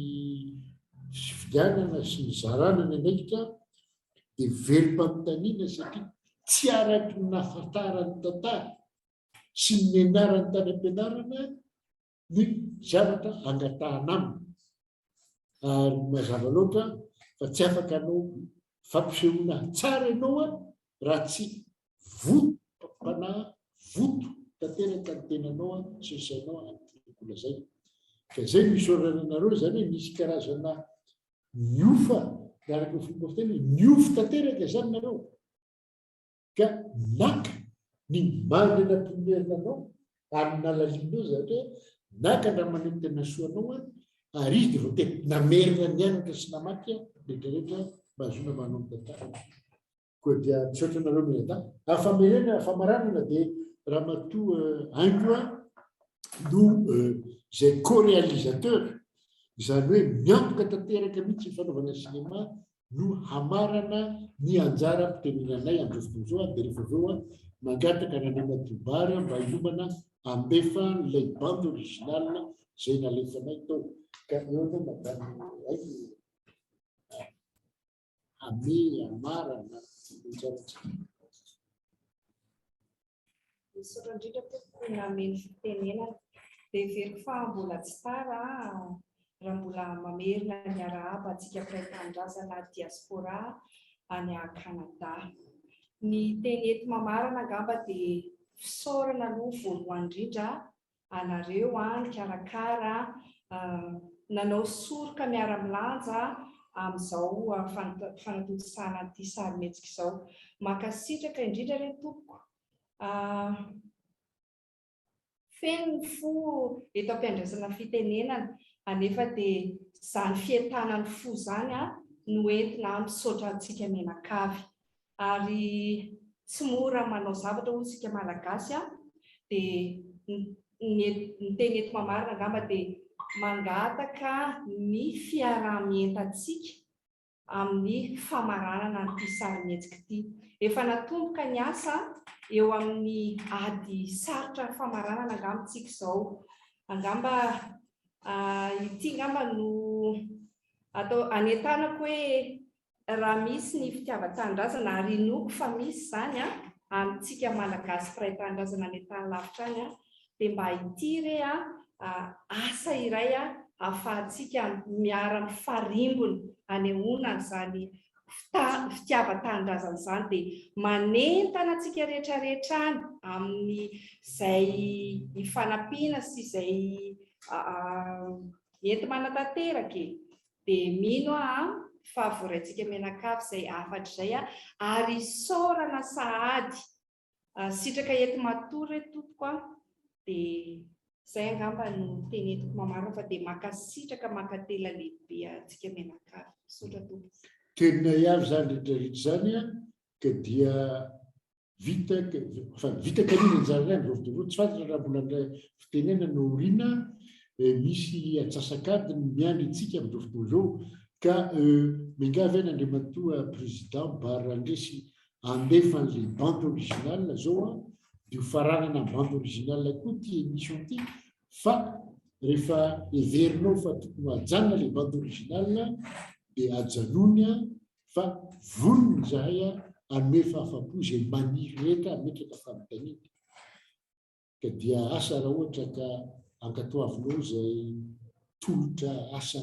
fividianana sy ny zarana ny anaikitra dia verim-panontaniana satria tsy araky ny nahafantarany tantara sy ny nianarany tany am-pianarana ny zavatra angatahana aminy. Ary mazava loatra fa tsy afaka anao fampisehoana tsara ianao raha tsy voto tanteraka ny tenanao sy ny sainao amikola zay. Ka zay misy orananareo zany hoe misy karazana niofa miaraka fomba fiteny niofo tanteraka zany nareo ka naka ny manenam-pomerina ary nalalinao zany hoe naka raha maneno tena soanao ary izy dia vao tena namerina ny anatra sy namaky rehetrarehetra mahazona manao tantara. Koa dia misaotra nareo mihata afamerena famaranana dia raha matoa haingo no zay co-réalisateur izany hoe miantoka tanteraka mihitsy ny fanaovana sinema no hamarana ny anjara-pitenenanay amin'izao fotoana izao dia rehefa aveo mangataka nanamatombary mba hiomana ambefa ilay bande originale zay nalefanay tao. Ka eo aloha madame haiko ame amarana tsaratsara. Misaotra indrindra tompoko nameny fitenenana dia veriko fa mbola tsy tara raha mbola mamerina ny arahaba antsika mpiray tanindrazana diaspora any Canada. Ny teny eto mamarana angamba dia fisaorana aloha voalohany indrindra anareo ny karakara nanao soroka miara-milanja amin'izao fanatontosana ity sarimihetsika izao. Makasitraka indrindra re tompoko feno ny fo eto am-piandrasana fitenenana anefa dia izany fientana ny fo zany no entina misaotra antsika menakavy ary tsy mora manao zavatra ho isika malagasy dia ny teny eto mamarina angamba dia mangataka ny fiarah-mientantsika amin'ny famaranana n'ity sarimihetsika ity. Efa natomboka ny asa eo amin'ny ady sarotra famaranana angamba tsika izao. Angamba ity angamba no atao anetanako hoe raha misy ny fitiavan-tanindrazana ary inoko fa misy zany amintsika malagasy mpiray tanindrazana any tany lavitra any dia mba hitiry asa iray ahafahantsika miara-mifarimbona hanehoana izany fitiavan-tanindrazana izany dia manentana antsika rehetrarehetra any amin'ny izay hifanampiana sy izay enti-manatanteraka dia mino fahavorantsika menakavy izay afatra izay ary saorana sahady sitraka ety matory tompoko dia izay angamba no tenetiko mamarina fa dia makasitraka makatela lehibe antsika menakavy sotra tompoko. Tena ihany zany rehetrarehetra zany ka dia vita kanina anjara ihany rorodoro tsy fantatra raha mbola ilay fitenena no oriana misy atsasakady miandry itsika amin'izao fotoana izao ka mingavy any Andriamatoa président bara andresy andefa an'ilay bande originale zao dia faranana bande originale koa ty émission ty fa rehefa heverinao fa tokony hajanona ilay bande originale dia ajanony fa vonony zahay anome fahafapo izay maniry rehetra ametraka fanontaniana ka dia asa raha ohatra ka ankatoavinao izay tolotra asa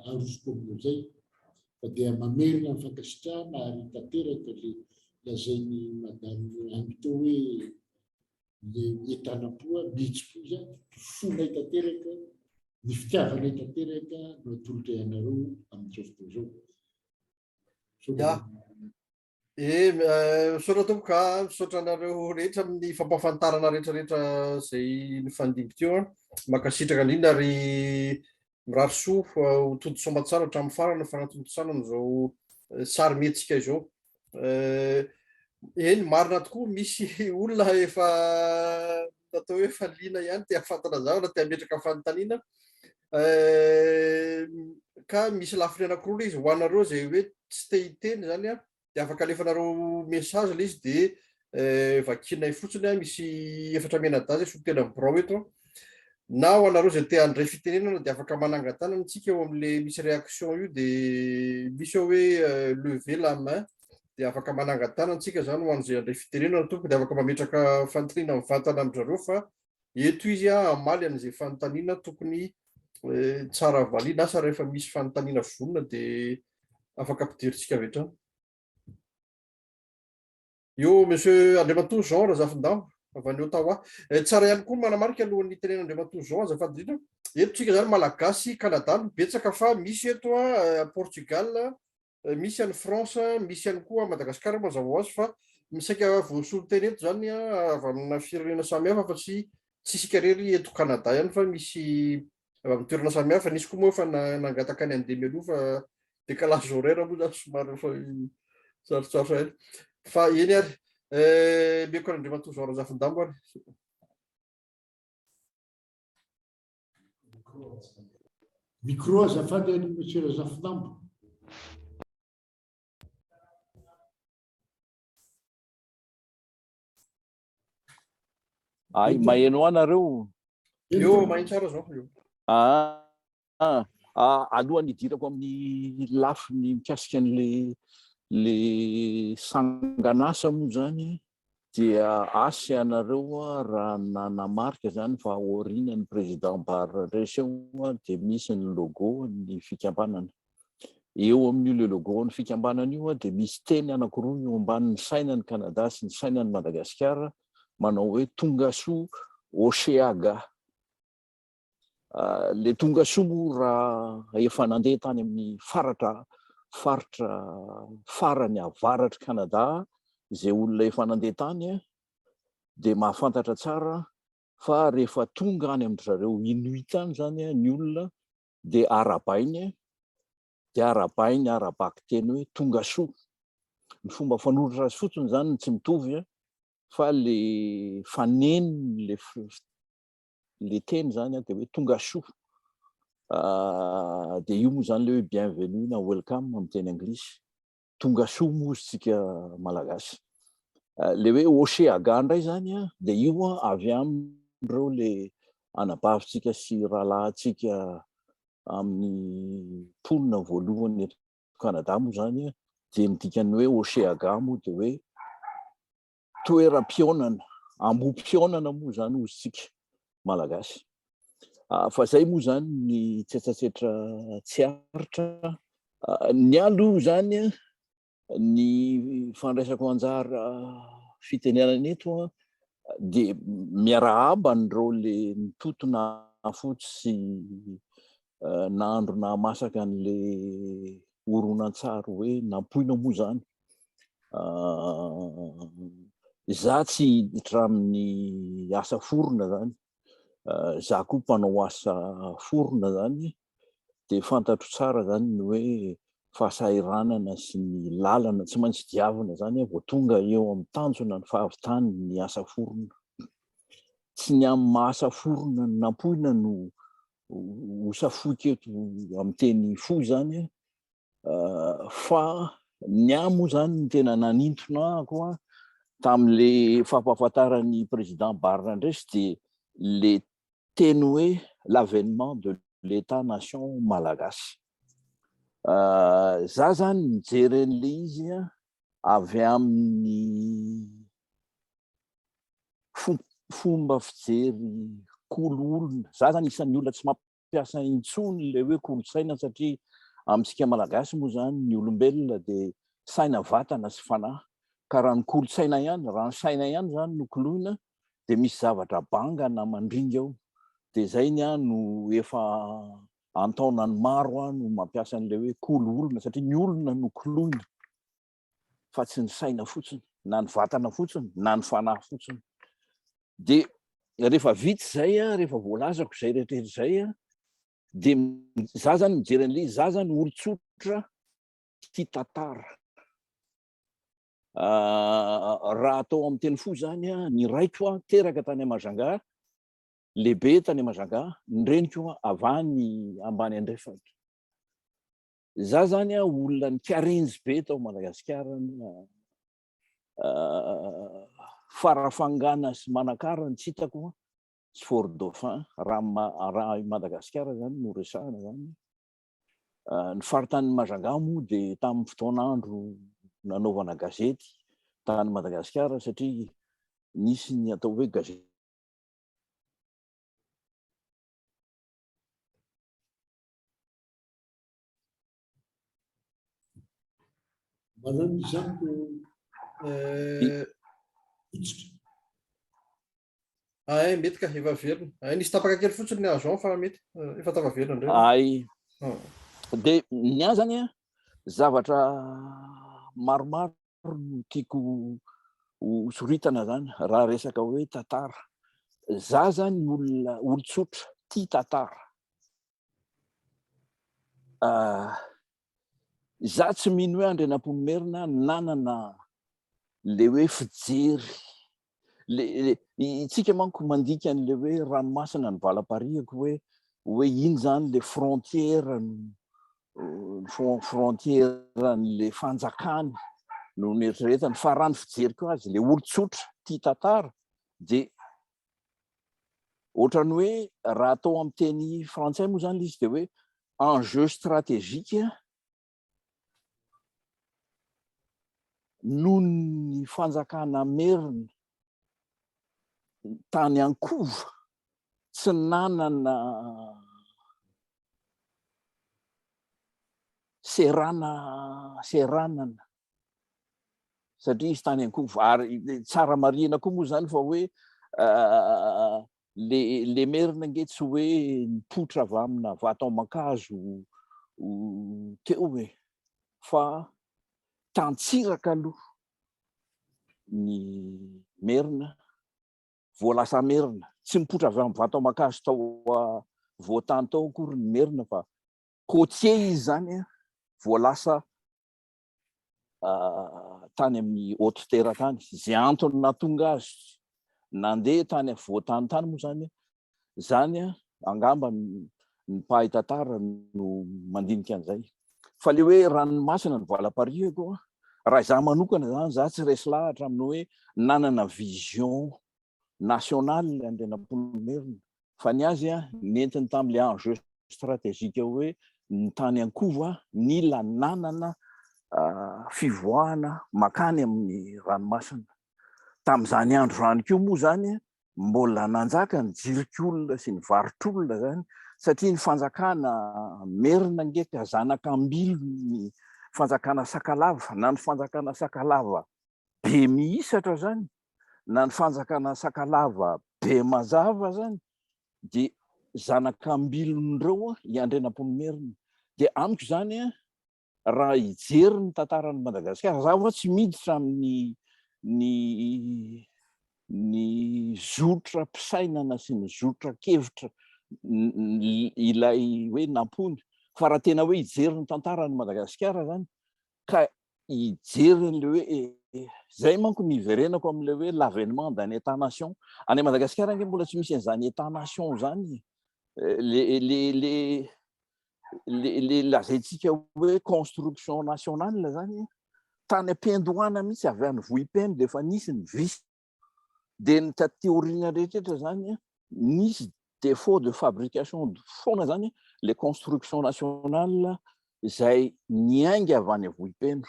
arosoko aminao zay fa dia mamerina ny fankasitrahana ary tanteraka ilay lazainy madame Amito hoe le etanam-poa mihetsi-po zany fonay tanteraka ny fitiavanay tanteraka no atolotra ianareo amin'izao fotoana izao. Misaotra tompoka, misaotra anareo rehetra amin'ny fampahafantarana rehetrarehetra izay nifandimby teo makasitraka indrindra ary mirary soa ho tontosoa tsara hatramin'ny farany fanatontosana amin'izao sary mihetsika izao. Eny marina tokoa misy olona efa natao hoe efa liana ihany te hafantana zavatra te hametraka fanontaniana ka misy lafiny anankiroa ilay izy ho anareo izay hoe tsy te hiteny zany dia afaka alefanareo message ilay izy dia vakinay fotsiny misy efatra menadazy sotena birao eto na ho anareo izay te handray fitenenana dia afaka manangan-tanana tsika eo amin'ilay misy réaction io dia misy eo hoe lever la main dia afaka manangan-tanana antsika zany ho an'izay handray fitenenana tompoko dia afaka mametraka fanontaniana mivantana amin'izareo fa eto izy amaly an'izay fanontaniana tokony tsara valiana asa rehefa misy fanontaniana vonona dia afaka ampidirintsika avy hatrany. Io monsieur Andriamatoa Jean Razafindambo avy any Ottawa tsara ihany koa manamarika alohan'ny tenena Andriamatoa Jean azafady indrindra eto tsika zany malagasy Canada betsaka fa misy eto Portugal misy any France misy ihany koa Madagasikara mazava ho azy fa misaika voasolo teny eto zany avy amina firenena samihafa fa tsy isika rery eto Canada ihany fa misy avy amin'ny toerana samihafa nisy koa moa fa nangataka any andemy aloha fa décalage horaire moa zany somary fa sarotsarotra eny fa eny ary meko Andriamatoa Jean Razafindambo ary. Micro azafady any monsieur Razafindambo. Ay, maheno anareo. Io maheno tsara zao. Alohan'ny hidirako amin'ny lafiny mikasika an'le sangan'asa moa zany dia asy anareo raha nanamarika zany fa aorianan'ny président Bara reseo dia misy ny logo ny fikambanana. Eo amin'io logo ny fikambanana io dia misy teny anankiroa eo ambanin'ny sainan'ny Canada sy ny sainan'ny Madagasikara manao hoe tongasoa Oceaga. Le tongasoa moa raha efa nandeha tany amin'ny faritra farany avaratra Canada izay olona efa nandeha tany dia mahafantatra tsara fa rehefa tonga any amin'ny zareo Inuit any zany ny olona dia arabainy arabaky teny hoe tongasoa. Ny fomba fanoratra azy fotsiny zany tsy mitovy fa le faneniny le teny zany dia hoe tongasoa. Dia io moa zany le hoe bienvenue na welcome amin'ny teny anglisy. Tongasoa moa isika malagasy. Le hoe Oceaga indray zany dia io avy amin'ireo le anabavintsika sy rahalahintsika amin'ny mponina voalohany eto Canada moa zany dia midikany hoe Oceaga moa dia hoe toeram-pionana, ambom-pionana moa zany hozy tsika malagasy. Fa zay moa zany ny tsetsasetra tsy aritra. Ny aloha zany ny fandraisako anjara fitenenana eto dia miarahaba an'ireo le nitotona fotsy sy nandro nahamasaka an'le horonan-tsary hoe nampoina moa zany. Za tsy hiditra amin'ny asa forona zany, za koa mpanao asa forona zany, de fantatro tsara zany ny hoe fahasahiranana sy ny lalana tsy maintsy diavina zany vao tonga eo amin'ny tanjona ny fahavitany ny asa forona. Tsy ny amin'ny maha asa forona ny nampoina no hosafoika eto amin'ny teny fo zany, fa ny amo zany ny tena nanintona ako tamin'le fampahafantaran'ny président Barre Ndresy de le teny hoe l'avènement de l'État-nation malagasy. Za zany mijery an'le izy avy amin'ny fomba fijery kolo-olona. Za zany isan'ny olona tsy mampiasa intsony le hoe kolontsaina satria amintsika malagasy moa zany ny olombelona de saina vatana sy fanahy, ka raha ny kolontsaina ihany, raha ny saina ihany zany no koloina de misy zavatra bangana mandringa ao. De zay no efa antaonany maro no mampiasa an'le hoe kolo-olona satria ny olona no koloina fa tsy ny saina fotsiny, na ny vatana fotsiny, na ny fanahy fotsiny. De rehefa vita zay rehefa voalazako zay rehetrarehetra zay de za zany mijery an'le izy, za zany olon-tsotra tia tantara. Raha atao amin'ny teny fo zany ny raiko teraka tany Majunga, lehibe tany Majunga, ny reniko avy any ambany Andrefana. Za zany olona ny karenjy be tao Madagasikara, farafangana sy manakarana tsy hitako sy Fort Dauphin raha Madagasikara zany no resahana zany. Ny faritany Majunga moa de tamin'ny fotoan'andro nanaovana gazety tany Madagasikara satria nisy ny atao hoe gazety. Madame Jacques, mety ka efa velona. Nisy tapaka kely fotsiny ny azo fa mety efa tava velona ndray. Ay. De ny ahy zany zavatra maromaro no tiako hosoritana zany raha resaka hoe tantara. Za zany olon-tsotra tia tantara. Za tsy mino hoe Andrinampoinimerina nanana le hoe fijery itsika manko mandika an'le hoe ranomasina ny valapariako hoe iny zany le frontièran'le fanjakany no nieritreretany, fa raha ny fijeriko azy le olon-tsotra tia tantara de ohatrany hoe raha atao amin'ny teny frantsay moa zany izy de hoe enjeu stratégique noho ny fanjakana Merina tany Ankova tsy nanana seranana satria izy tany Ankova ary tsara marina koa moa zany fa hoe le Merina nge tsy hoe nipoitra avy amina vatan-mankazo teo hoe fa tantsiraka aloha ny Merina voalasa Merina, tsy mipoitra avy amin'ny vatan-mankazo tao voatany tao akory ny Merina fa côtier izy zany voalasa tany amin'ny haute terre tany. Zay antony nahatonga azy nandeha tany voatany tany moa zany angamba ny mpahay tantara no mandinika an'izay. Fa le hoe ranomasina ny valapariako raha za manokana zany za tsy resy lahatra amin'ny hoe nanana vision nationale Andrinampoinimerina fa ny azy nentiny tamin'le enjeu stratégique hoe ny tany Ankova mila nanana fivoahana makany amin'ny ranomasina. Tamin'izany andro zany koa moa zany mbola nanjaka ny jirikolona sy ny varitr'olona zany satria ny fanjakana Merina ngeka zanak'ambilo ny fanjakana Sakalava, na ny fanjakana Sakalava be mihisatra zany na ny fanjakana Sakalava be mazava zany de zanak'ambilon'ireo i Andrinampoinimerina. De amiko zany raha hijery ny tantaran'ny Madagasikara, za oa tsy miditra amin'ny ny zotra mpisainana sy ny zotra kevitra ilay hoe nampony, fa raha tena hoe hijery ny tantaran'ny Madagasikara zany ka hijery le hoe zay manko niverenako am'le hoe l'avènement d'un état nation. Any Madagasikara nge mbola tsy misy an'izany état nation zany, le lazaintsika hoe construction nationale zany tany am-piandohana mihitsy avy any vohipeno de efa nisy ny visy, de ny tateoriana rehetrrehetra zany nisy défaut de fabrication foana zany le construction nationale zay niainga avy any vohipeno.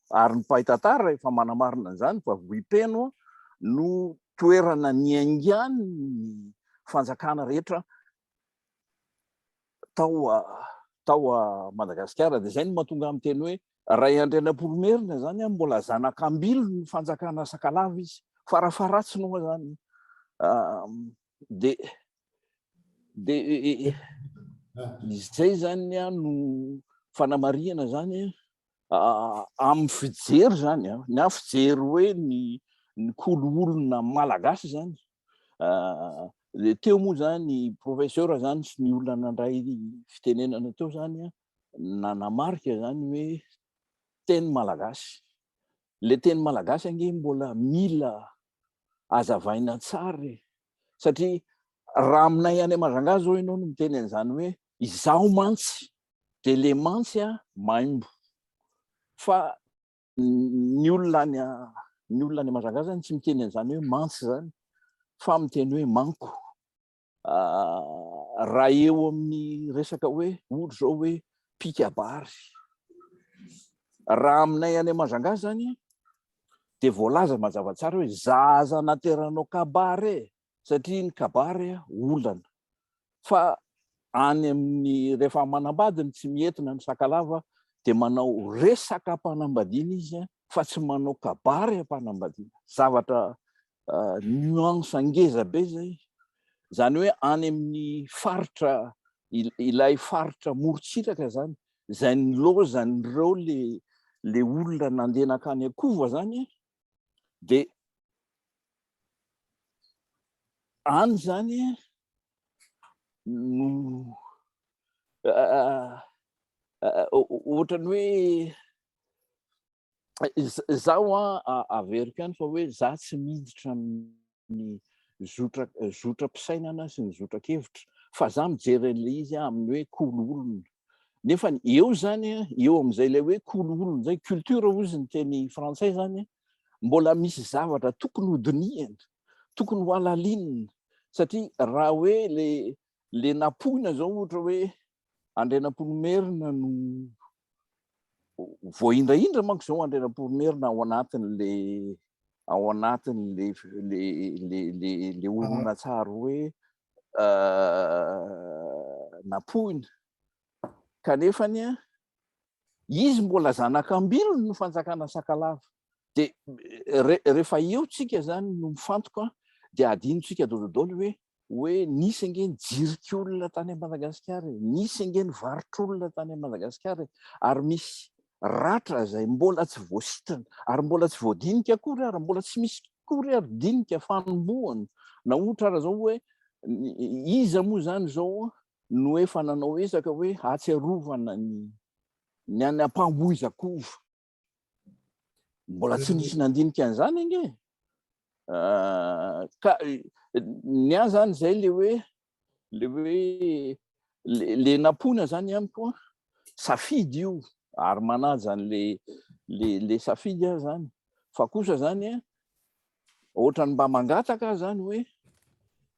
Ary ny mpaitantara efa manamarina an'izany fa vohipeno no toerana niaingany ny fanjakana rehetra tao a Madagasikara. De zay no mahatonga amin'ny teny hoe Ray Andrianampoinimerina zany mbola zanak'ambilo ny fanjakana Sakalava izy, farafaratsy moa zany. De izay zany no fanamarihana zany amin'ny fijery zany na fijery hoe ny koloolona malagasy zany. Teo moa zany professeur zany sy ny olona nandray fitenenana teo zany nanamarika zany hoe teny malagasy. Le teny malagasy ange mbola mila azavaina tsara, satria raha aminay any Majanga zao ianao no miteny an'izany hoe izaho mantsy de le mantsy maimbo, fa ny olona any Majanga zany tsy miteny an'izany hoe mantsy zany fa miteny hoe manko. Raha eo amin'ny resaka hoe ohatra zao hoe pikabary, raha aminay any Majanga zany de voalaza mazava tsara hoe zaza nateranao kabary, satria ny kabary olana, fa any amin'ny rehefa manambadiny tsy mientina ny Sakalava de manao resaka ampanambadiana izy fa tsy manao kabary ampanambadiana. Zavatra nuance ngeza be zay, zany hoe any amin'ny faritra ilay faritra morotsiraka zany zay nilozan'ireo le olona nandeha nakany Akova zany, de any zany no ohatrany hoe zaho averiko ihany fa hoe za tsy miditra amin'ny zotra mpisainana sy ny zotra kevitra, fa za mijery an'le izy amin'ny hoe koloolona. Nefa eo zany eo am'izay le hoe koloolona zay, culture ozy ny teny frantsay zany, mbola misy zavatra tokony hodinihana, tokony ho alalinina, satria raha hoe le nampoina zao ohatra hoe Andrianampoinimerina no voaindraindra manko zao Andrianampoinimerina ao anatin'le olona tsara hoe nampoina, kanefany izy mbola zanak'ambilo no fanjakana Sakalava. De rehefa eo tsika zany no mifantoka de adinotsika daholo hoe nisy ange nijirikolona tany Madagasikara, nisy ange nivarotr'olona tany Madagasikara, ary misy ratra zay mbola tsy voasitrana ary mbola tsy voadinika akory, ary mbola tsy misy kory ary dinika fanombohana. Na ohatra raha zao hoe iza moa zany zao no efa nanao ezaka hoe atsiarovana ny any Ampambohizakova, mbola tsy nisy nandinika an'izany ange. Ka ny ahy zany zay le hoe le nampona zany amiko safidy io, ary manaja le safidy ahy zany, fa kosa zany ohatrany mba mangataka zany hoe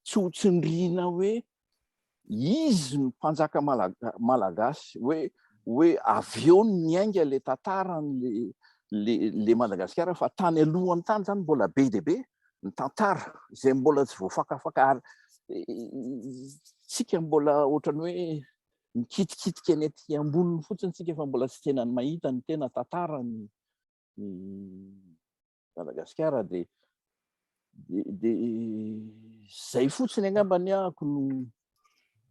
tsy ho tsindriana hoe izy ny mpanjaka malagasy, hoe avy eo niainga le tantarany le Madagasikara, fa tany alohany tany zany mbola be dia be ny tantara zay mbola tsy voafakafaka, ary tsika mbola ohatrany hoe mikitikitika any aty amboniny fotsiny tsika, fa mbola tsy tena mahita ny tena tantara ny Madagasikara. De zay fotsiny angambany ahako no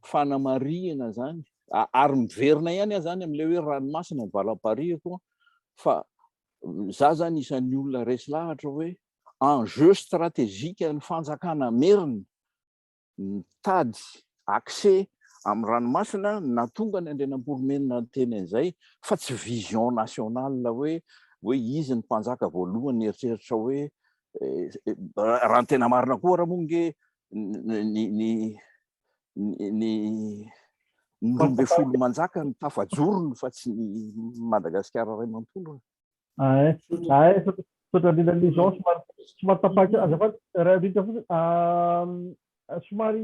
fanamarihana zany ary miverina ihany a zany am'le hoe ranomasina mivalam-pariako fa za zany isan'ny olona resy lahatra hoe enjeu stratégique ny fanjakana merina mitady accès amin'ny ranomasina natonga ny andrenam-poromenina teny an'izay fa tsy vision nationale hoe izy ny mpanjaka voalohany eritreritra hoe raha ny tena marina koa raha monge ny rombe folo manjaka ny tafajorony fa tsy ny Madagasikara ray manontolo. Somary tapaky azafady somary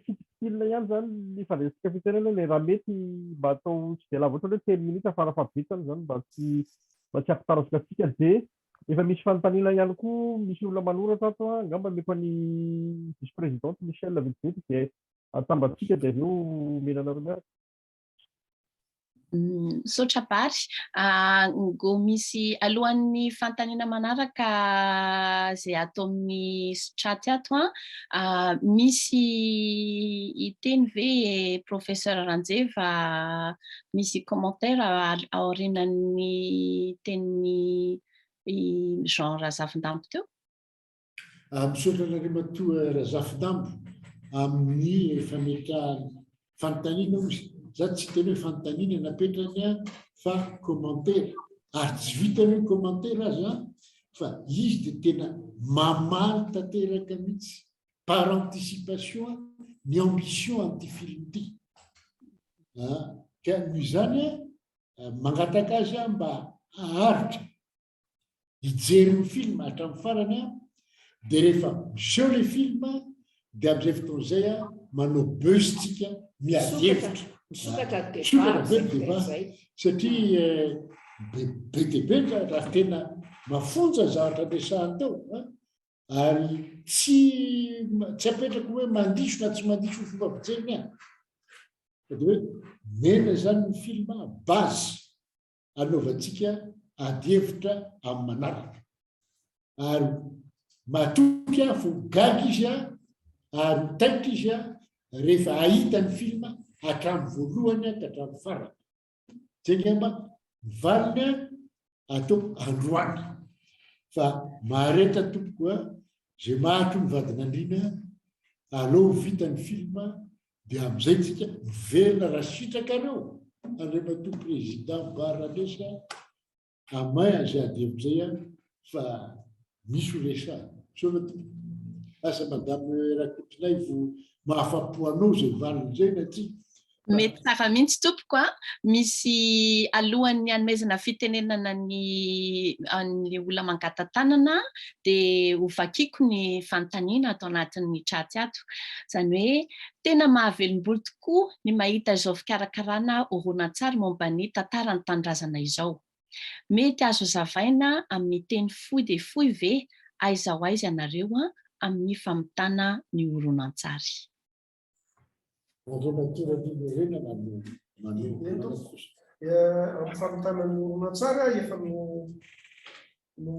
fitikilina ihany zany ny fandraisika fitenena le raha mety mba atao tsy de lava ohatra hoe 10 minutes farafabetany zany mba tsy ampitarasika atsika de efa misy fanontaniana ihany koa misy olona manoratra ato angamba meko ny vice présidente Michel Vitivity de atambatsika de aveo menanareo miaraka. Sotra bary go misy alohan'ny fantaniana manaraka zay atao amin'ny chat ato misy iteny ve professeur Ranjeva misy commentaire aorinan'ny teny Jean Razafindambo teo? Misaotra Andriamatoa Razafindambo amin'ny fametrahany fanontaniana ozy. Za tsy teny hoe fanontaniana napetrany fa commentaire ary tsy vitany hoe commentaire azy fa izy de tena mamaly tanteraka mihitsy par anticipation ny ambition an'ity film ity ka noho izany mangataka azy mba aharitra hijery ny film hatramin'ny farany de rehefa miseho le film de am'izay fotoana zay manao beustsika miadevitra satria be de be raha tena mafonja zavatra ampiasahany tao ary tsy apetraka hoe mandiso na tsy mandiso ny fomba fijeriny de hoe mena zany ny film base anaovantsika adevitra amin'ny manaraka ary matoky fo gaga izy ary mitaitra izy rehefa ahita ny film hatramin'ny voalohany ka hatramin'ny farany zay amba mivalina atao androany fa mahareta tompoko zay mahatro ny vadin'andriana aleo vitany film de am'izay tsika miverina raha sitrakareo Andriamatoa président Baralesa amay azy adevitray fa misy horesany sona asa madame Rakotrinay vo mahafapo anao zay valin'izay na tsy mety tsara mihitsy tompoko misy alohan'ny hanomezana fitenenana ny olona mangatatanana de hovakiko ny fanontaniana atao anatin'ny chat ato zany hoe tena mahavelom-bolo tokoa ny mahita izao fikarakarana horonan-tsary momba ny tantara ny tanindrazana izao mety azo zavaina amin'ny teny fohy de fohy ve aiza ho aiza ianareo amin'ny famitana ny horonan-tsary. Amin'ny fanontana ny horonan-tsary efa no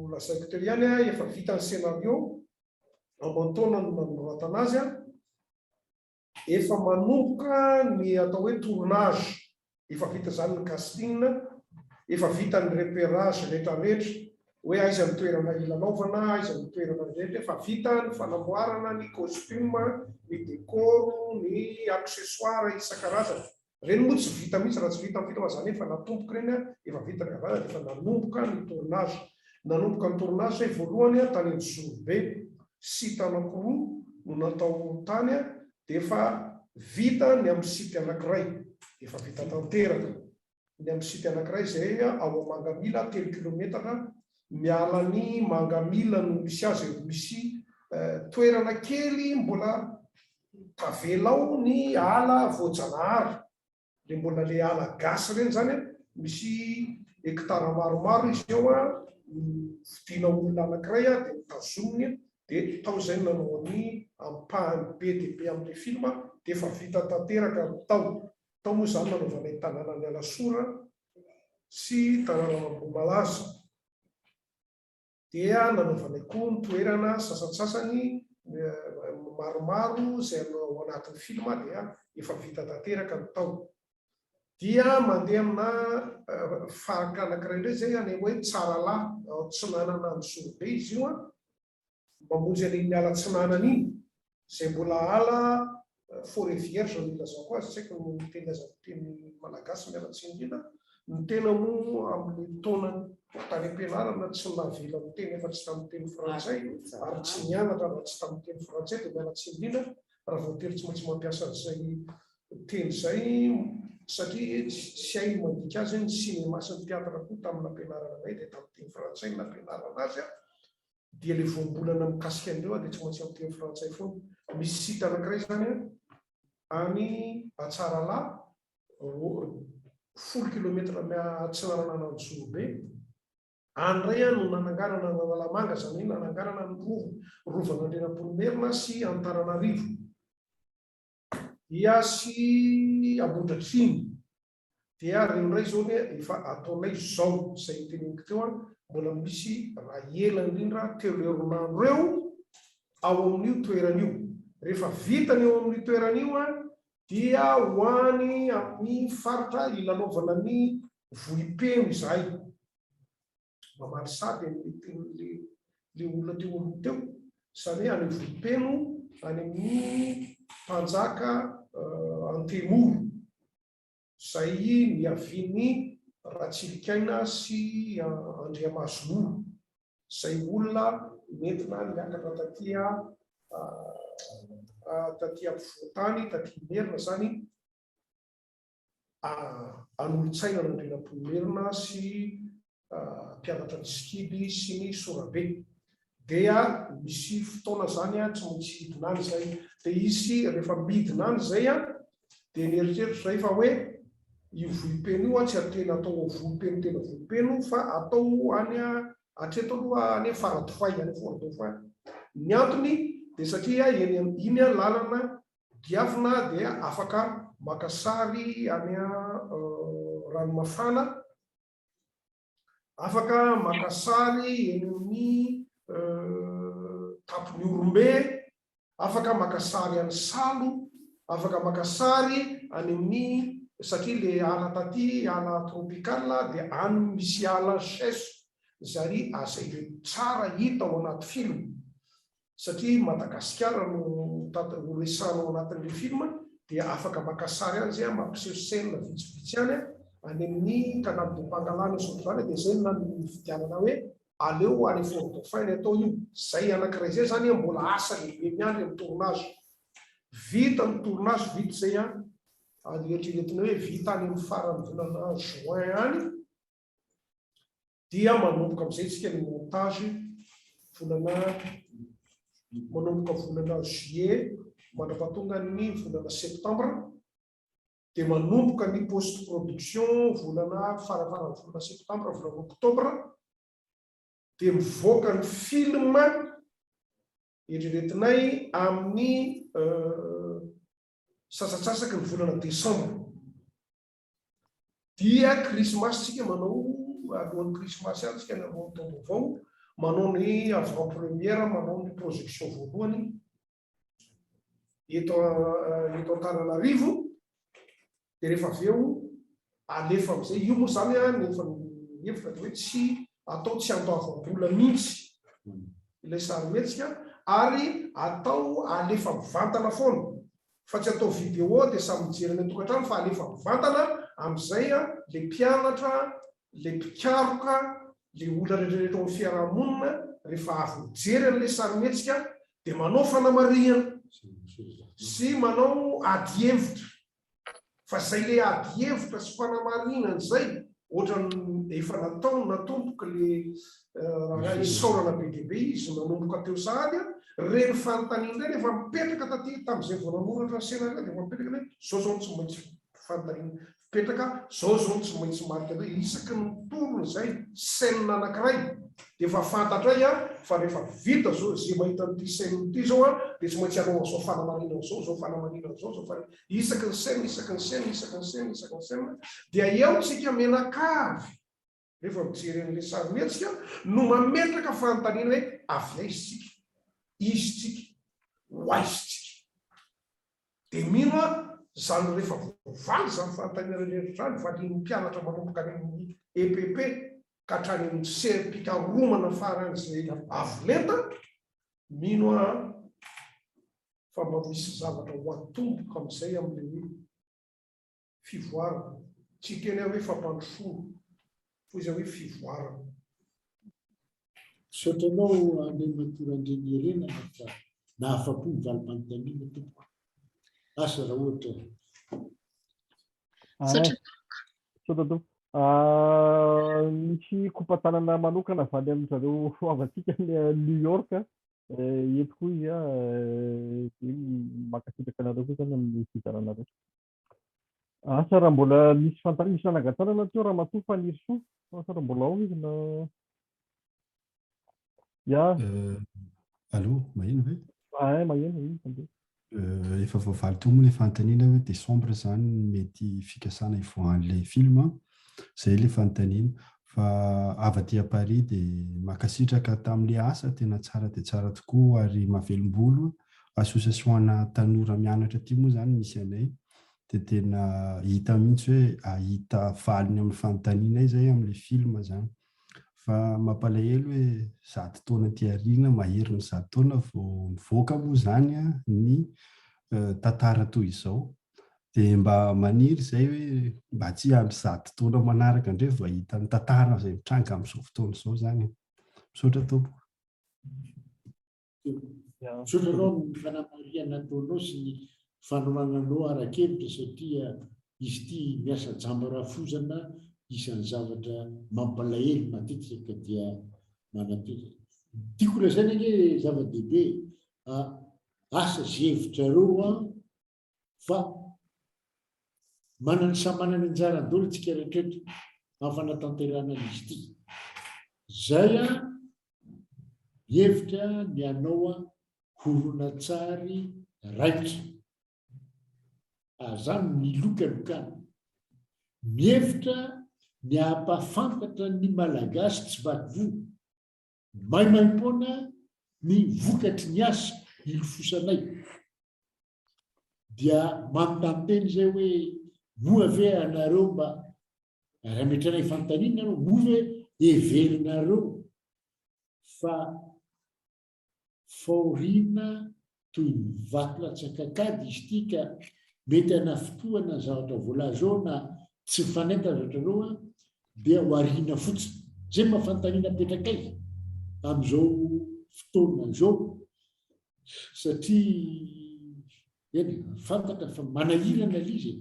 lasaiko teo ihany efa vita ny scénario amantaona no nanoratana azy efa manomboka ny atao hoe tournage efa vita zany ny casting efa vita ny repérage rehetrarehetra hoe aiza ny toerana ilalaovana aiza ny toerana rehetra efa vita ny fanamboarana ny costume ny décor ny accessoire isan-karazany reny moa tsy vita mihitsy raha tsy vita amin'ny film zany efa natomboka reny efa vita ny avana efa nanomboka ny tournage zay voalohany tany amin'ny Zorobe site anankiroa no natao tany de efa vita ny amin'ny site anankiray efa vita tanteraka ny amin'ny site anankiray zay ao Mangamila 3 kilometatra miala ny Mangamila no misy azy misy toerana kely mbola tavelao ny ala Voajanahary le mbola le ala gasy reny zany misy hektara maromaro izy eo vidina olona anankiray de mitazominy de tao zay nanao ny ampahany be de be amin'ny film de efa vita tanteraka tao moa zany nanaovana ny tanàna ny Alasora sy tanàna Mambomalaza dia nanaovana koa ny toerana sasatsasany maromaro zay ao anatin'ny filma dia efa vita tanteraka ny tao. Dia mandeha amina faraka anankiray indray zay any hoe Tsaralahy ao Tsinanana ny Zorobe izy io a, mamonjy an'iny ala-tsinanana iny zay mbola ala forêt vierge ny ilazako azy, tsy haiko ny teny teny malagasy miala-tsiny ny tena moa amin'ny taona tany am-pianarana tsy navela amin'ny teny efa tsy tamin'ny teny frantsay ary tsy nianatra raha tsy tamin'ny teny frantsay dia miala-tsiny raha voatery tsy maintsy mampiasa an'izay teny zay satria tsy hay mandika azy ny cinéma sy ny théâtre koa tamin'ny ampianarana anay dia tamin'ny teny frantsay ny ampianarana azy a, dia le voambolana mikasika an'ireo dia tsy maintsy amin'ny teny frantsay foana. Misy site anankiray zany any Tsaralahy 10 kilometra Tsinanana ny Zorobe, andray no nananganana Analamanga zany nananganana ny rovan'Andrinampoinimerina sy Antananarivo dia sy Ambohidratrimo. Dia reo indray zao efa ataonay zao izay teneniko teo mbola misy raha ela indrindra teo leronandro reo ao amin'io toeran'io. Rehefa vitany eo amin'ny toeran'io dia hoany amin'ny faritra ilalaovana ny vohipeno izay. Mamaly sady le olona teo aloha teo izany hoe any vohipeno any amin'ny mpanjaka Antemoro izay niaviany Ratsilikaina sy Andriamasomoro, izay olona nentina niakatra taty ampovoantany taty Merina zany anolo-tsaina n'Andrinampoinimerina sy mpianatra ny Sikidy sy ny Sorabe. Dia misy fotoana zany tsy maintsy hidina any zay, dia izy rehefa midina any zay dia nieritreritry zay fa hoe io vohipeno io tsy atena atao vohipeno tena vohipeno fa atao any atreto aloha any Faradofay any Faradofay. Ny antony dia satria iny lalana diavina dia afaka maka sary any ranomafana, afaka maka sary eny amin'ny Tapony Orombe, afaka maka sary any Salo, afaka maka sary any amin'ny satria le ala taty ala tropicale dia any misy ala seso zary azay tsara hita ao anaty film. Satria Madagasikara no resana ao anatin'ilay film dia afaka maka sary any zay mampiseho scène vitsivitsy any amin'ny Canal de Pangalane zany dia zay no fidianana hoe aleo any Fort-Dauphin atao io. Zay anankiray zay zany mbola asa lehibe miandry amin'ny tournage. Vita ny tournage vita zay eritreretina hoe vita any amin'ny farany volana juin any dia manomboka amin'izay tsika ny montage manomboka volana juillet mandrapahatonga ny volana septembre, dia manomboka ny post production volana farafaran'ny volana septembre volana octobre, dia mivoaka ny film eritreretinay amin'ny sasatsasaky ny volana décembre. Dia krismasy tsika manao alohan'ny krismasy any tsika nanao ny taona vao manao ny avant première, manao ny projection voalohany eto Antananarivo. Dia rehefa avy eo alefa amin'izay io moa zany nefa hevitra dia hoe tsy atao tsy andao avam-bola mihitsy ilay sarimihetsika ary atao alefa mivantana foana, fa tsy atao vidéo dia samy mijery ny tokantrano fa alefa mivantana amin'izay le mpianatra, le mpikaroka, le olona rehetrarehetra amin'ny fiarahamonina rehefa avy mijery an'ilay sarimihetsika dia manao fanamarihana sy manao ady hevitra. Fa zay le ady hevitra sy fanamarinana zay ohatrany efa natomboka le raha isaorana be dia be izy nanomboka teo sahady reny fanontaniana ireny efa mipetraka taty tamin'izay vao nanoratra ny scénario dia mipetraka hoe zao zao tsy maintsy fanontaniana mipetraka, zao zao tsy maintsy marika hoe isaky ny tolony zay scène anankiray dia efa fantatra fa rehefa vita zao zay mahita n'ity scène ity zao dia tsy maintsy anao zao fanamarinana zao fanamarinana zao isaky ny scène isaky ny scène isaky ny scène isaky ny scène dia eo tsika menakavy rehefa mijery an'ilay sarimihetsika no mametraka fanontaniana hoe avy aiza tsika, izy tsika, hoaizitsika dia mino a zany rehefa voavaly zany fanontaniana rehetra zany valiny mpianatra manomboka any amin'ny EPP ka hatrany amin'ny serim-pikaromana faran'izay avolenta mino a fa mba misy zavatra ho atomboka amin'izay amin'ilay hoe fivoarana tsy teny hoe fampandrosoana fa izy hoe fivoarana. Sotranao ande matoran-drenirena fa na afa-po ny valim-panontaniana tompoko asa raha ohatra Sotrato misy kompatanana manokana valy amin'ny zareo avatsika New York eto koa izy makasitraka anareo koa zany amin'ny fizaranareo. Asa raha mbola misy fantany misy nanagatanana teo raha matoa faniry soa asa raha mbola ao izy na Allô, maheno ve? Maheno izy. Efa voavaly teo moa ilay fanontaniana hoe décembre zany mety fikasana ivoahan'ilay film zay ilay fanontaniana fa avy aty à Paris dia makasitraka tamin'ilay asa tena tsara dia tsara tokoa ary mahavelom-bolo. Association-na tanora mianatra aty moa zany misy anay dia tena hita mihitsy hoe ahita valiny amin'ny fanontaniana izay amin'ilay film zany. Fa mampalahelo hoe 10 taona aty aoriana mahery ny 10 taona vao nivoaka moa zany ny tantara toy izao dia mba maniry izay hoe mba tsy andry 10 taona manaraka indray vao ahita ny tantara izay mitranga amin'izao fotoana izao zany. Misaotra tompoko. Sotranao ny fanamariana ataonao sy ny fanomananao arakevitra satria izy ity miasa jamba-rafozana isan'ny zavatra mampalahelo matetika dia manateza. Tiako lazaina hoe zava-dehibe asa zevitrareo fa manana samy manana anjarany tsika rehetraretra amin'ny fanatanterahana izy ity. Zay hevitra ny anao horonan-tsary raitra zany milokalokana mihevitra ny ampafantatra ny malagasy tsy vakivo maimaim-poana ny vokatry ny asa ilofosanay dia manontany zay hoe moa ve anareo mba raha metranay fanontaniana nareo moa ve everinareo fa faorina toy ny vatolatsakakady izy ity ka mety ana fotoana zavatra voalaza ao na tsy mifanenta zatrareo dia hoariana fotsiny zay mahafantaniana petrakay amin'izao fotoana izao satria fantatra fa manahirana lizy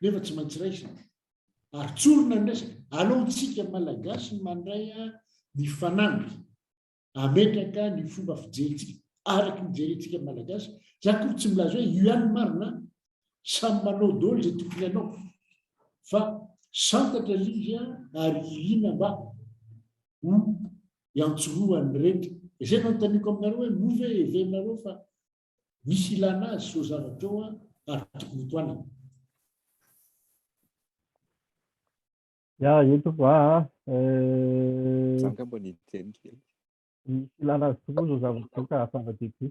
nefa tsy maintsy raisina ary tsorona ny resaka aleontsika malagasy mandray ny fanandy ametraka ny fomba fijerentsika araky mijerentsika malagasy za koa tsy milaza hoe io ihany marina samy manao daholo zay tokony anao fa santatra lizy ary irina mba ho iantsoroan'ny rehetra. Izay manontaniako aminareo hoe move everinareo fa misy ilana azy so zavatra ao ary tokony toanana. Entiko sangamba ny teny kely. Misy ilana azy tokoa zao zavatra ka zava-dehibe.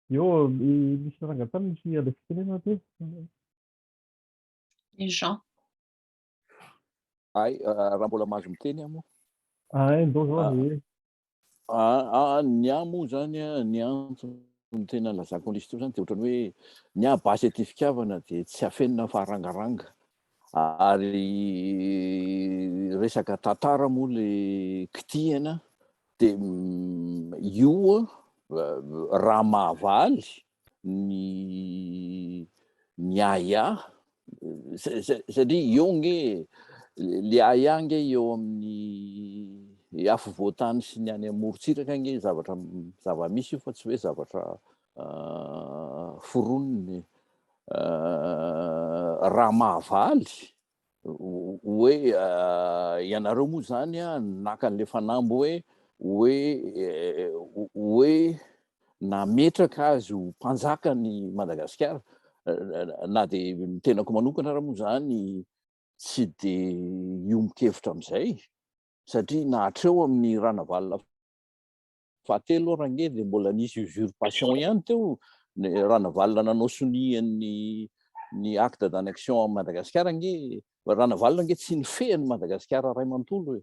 Eo misy rangatany misy alefa tenena teo. Jean. Raha mbola mahazo miteny amo. Ndao zao Ny amo zany ny antony tena lazako an'izy teo zany dia ohatrany hoe ny basy aty fitiavana dia tsy afenina faharangaranga ary resaka tantara moa le kitihana dia io raha mahavaly ny aya satria eo nge le aya nge eo amin'ny afovoantany sy ny any amorontsiraka nge zava-misy io fa tsy hoe zavatra foronony raha mahavaly hoe ianareo moa zany naka an'le fanambo hoe nametraka azy ho mpanjakany Madagasikara na dia tenako manokana raha moa zany tsy dia iombon-kevitra amin'izay satria nahatreo amin'ny ranavalina fahatelo range dia mbola nisy usurpation ihany teo raha navalina nanao soniany ny acte d'annexion en Madagascar nge raha navalina nge tsy nifehiny Madagasikara ray manontolo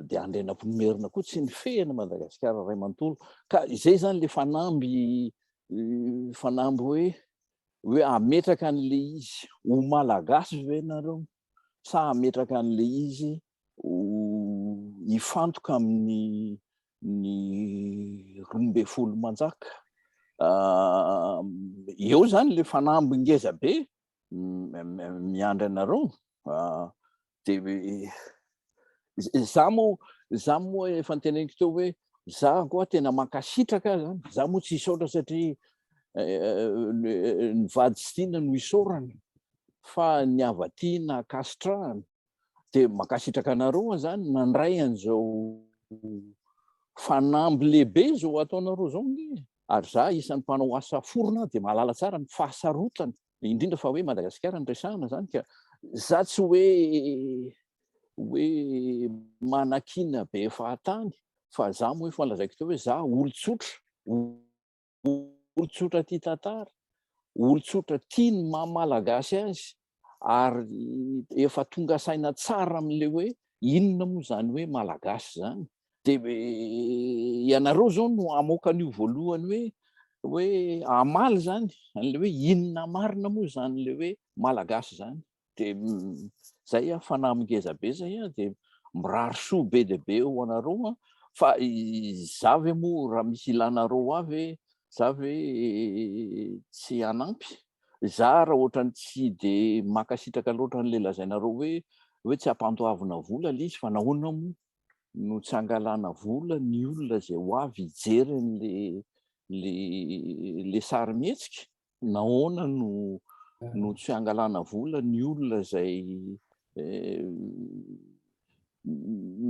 dia andrenam-pomerina koa tsy nifehiny Madagasikara ray manontolo ka izay zany le fanamby hoe ametraka an'le izy ho malagasy ve nareo sa ametraka an'le izy hifantoka amin'ny roambe folo manjaka eo zany le fanamby ngeza be miandry anareo dia za moa efa niteneniko teo hoe za koa tena mankasitraka zany za moa tsy hisaotra satria ny vady sy tiana no hisaorana fa ny avatiana kasitrahana dia mankasitraka anareo zany nandray an'izao fanamby lehibe zao ataonareo zao nge ary za isan'ny mpanao asa forona dia mahalala tsara ny fahasarotana indrindra fa hoe Madagasikara ny resahana zany ka za tsy hoe manakina be fahatany fa za moa efa lazaiko teo hoe za olotsotra tia tantara olotsotra tia ny mahamalagasy azy ary efa tonga saina tsara amin'le hoe inona moa zany hoe malagasy zany dia ianareo zao no amoaka an'io voalohany hoe amaly zany an'le hoe inona marina moa zany le hoe malagasy zany dia zay fanamingeza be zay dia mirary soa be dia be ho anareo fa za ve moa raha misy ilanareo avy za ve tsy hanampy za raha ohatrany tsy dia mankasitraka loatra n'le lazainareo hoe tsy hampantoavina vola le izy fa nahoana moa no tsy hangalana vola ny olona zay ho avy hijery le sary mihetsika nahoana no tsy hangalana vola ny olona zay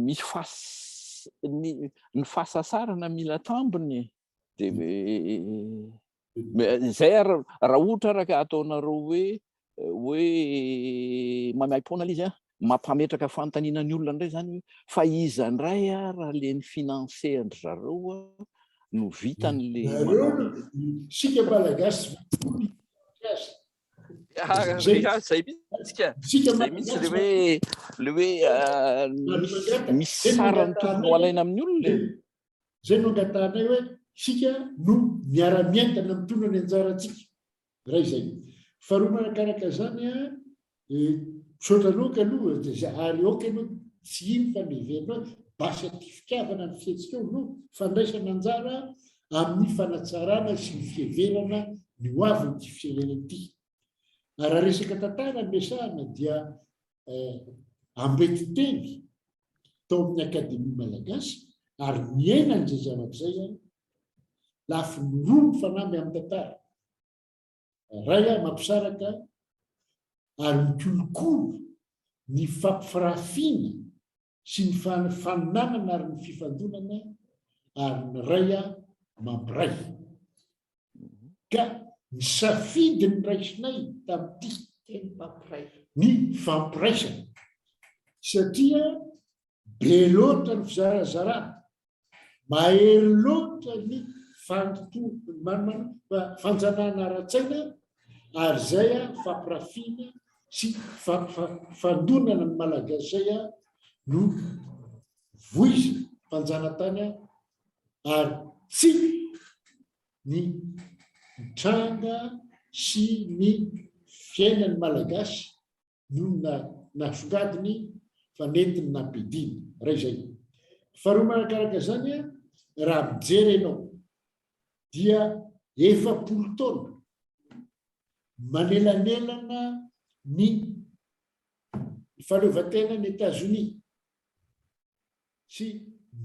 misy ny fahasasarana mila tambiny dia zay raha ohatra raka ataonareo hoe mamaimpona le izy mampametraka fanontaniana ny olona indray zany hoe fa iza indray raha le ny finanse andry zareo no vitan'le sika malagasy zay mihitsy le hoe misy sarany tokony ho alaina amin'ny olona zay no angatanay hoe sika no miara-mientana mitondra ny anjarantsika raha izay faharoa manakaraka zany sotranao ka aloha ary oka anao tsy iny fa miverinao basy aty fitiavana ny fihetsika eo no fandraisana anjara amin'ny fanatsarana sy ny fiheverana ny ho avy ny ty fiainana ity raha resaka tantara miasahana dia ambety teny tao amin'ny akademia malagasy ary miaina n'izay zavatra zay lafy miroa ny fanamby amin'ny tantara ray mampisaraka ary mikolokolo ny fampifarafiana sy ny faninanana ary ny fifandonana ary ny ray mampiray ka ny safidy ny raisinay tamin'ity teny fampiray ny fampiraisana satria be loatra ny fizarazarana mahery loatra ny fanjanahana ara-tsaina ary zay fampirafiana sy fandonana ny malagasy zay no voizy fanjanatany ary tsy ny tranga sy ny fiainany malagasy no nasongadiny fa nentiny nampidiny raha izay faharoa manakaraka zany raha mijery ianao dia 40 taona manelanelana ny faleovatena ny États-Unis sy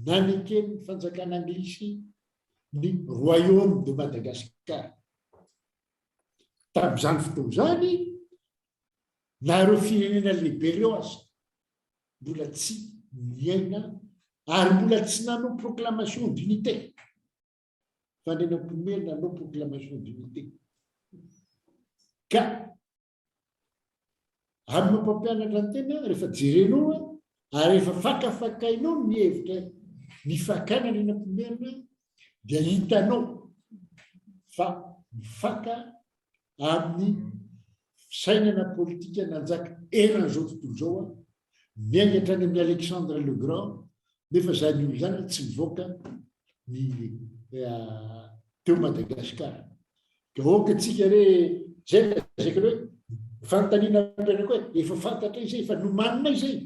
nanekeny ny fanjakana anglisy ny royaume de Madagascar tamin'izany fotoana zany nareo firenena lehibe reo aza mbola tsy miaina ary mbola tsy nanao proclamation d'unité fanenam-pomeny nanao proclamation d'unité ka amin'ny mampampianatra ny tena rehefa jerenao ary rehefa fakafakainao ny hevitra ny fakana nenam-pomerina dia hitanao fa mifaka amin'ny fisainana politika nanjaka eran'izao tontolo zao a miaingatra any amin'ny Alexandre le Grand nefa zany olo zany tsy mivoaka ny teo Madagasikara ka oka atsika re zay zaiko hoe fanontaniana ampianako hoe efa fantatra izay efa nomanina izay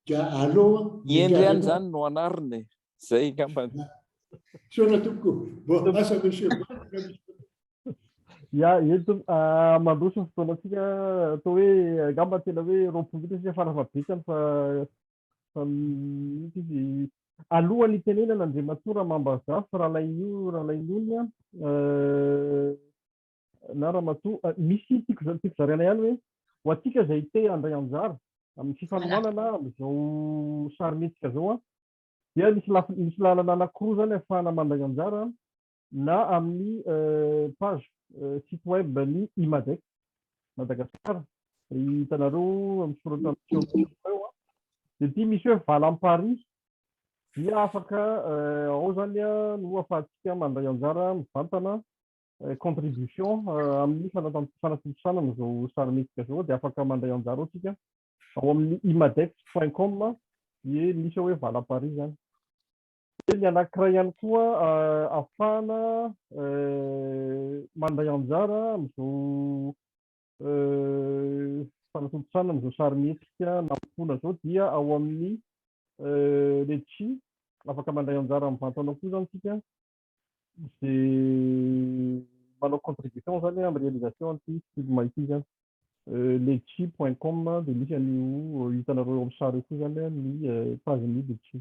ka aloha iendriany zany no anariny zay ngambany soana tompoko bon asa monsieur ya eto mandroso ny fotoanantsika atao hoe ngamba tena hoe roapolo minitra farafabetany fa izy alohan'ny tenenana Andriamatora Mambazafy raha lain'olona na Ramatoa misy tiako zariana ihany hoe ho atsika zay te handray anjara amin'ny fifanohanana amin'izao sarimihetsika zao a dia misy lalana anankiroa zany ahafahana mandray anjara na amin'ny page site web ny IMADEC Madagasikara hitanareo misoratra eo a dia ity misy hoe valampari dia afaka ao zany a no ahafahantsika mandray anjara mivantana contribution amin'ny fanatontosana amin'izao sarimihetsika zao dia afaka mandray anjara atsika ao amin'ny imadex.com dia misy hoe valampari zany. Ny anankiray ihany koa ahafahana mandray anjara amin'izao fanatontosana amin'izao sarimihetsika nampona zao dia ao amin'ny Letchi afaka mandray anjara mivantana koa zany tsika zay manao contribution zany amin'ny réalisation an'ity film ity zany letchi.com dia misy an'io hitanareo eo amin'ny sary koa zany ny page ny Letchi.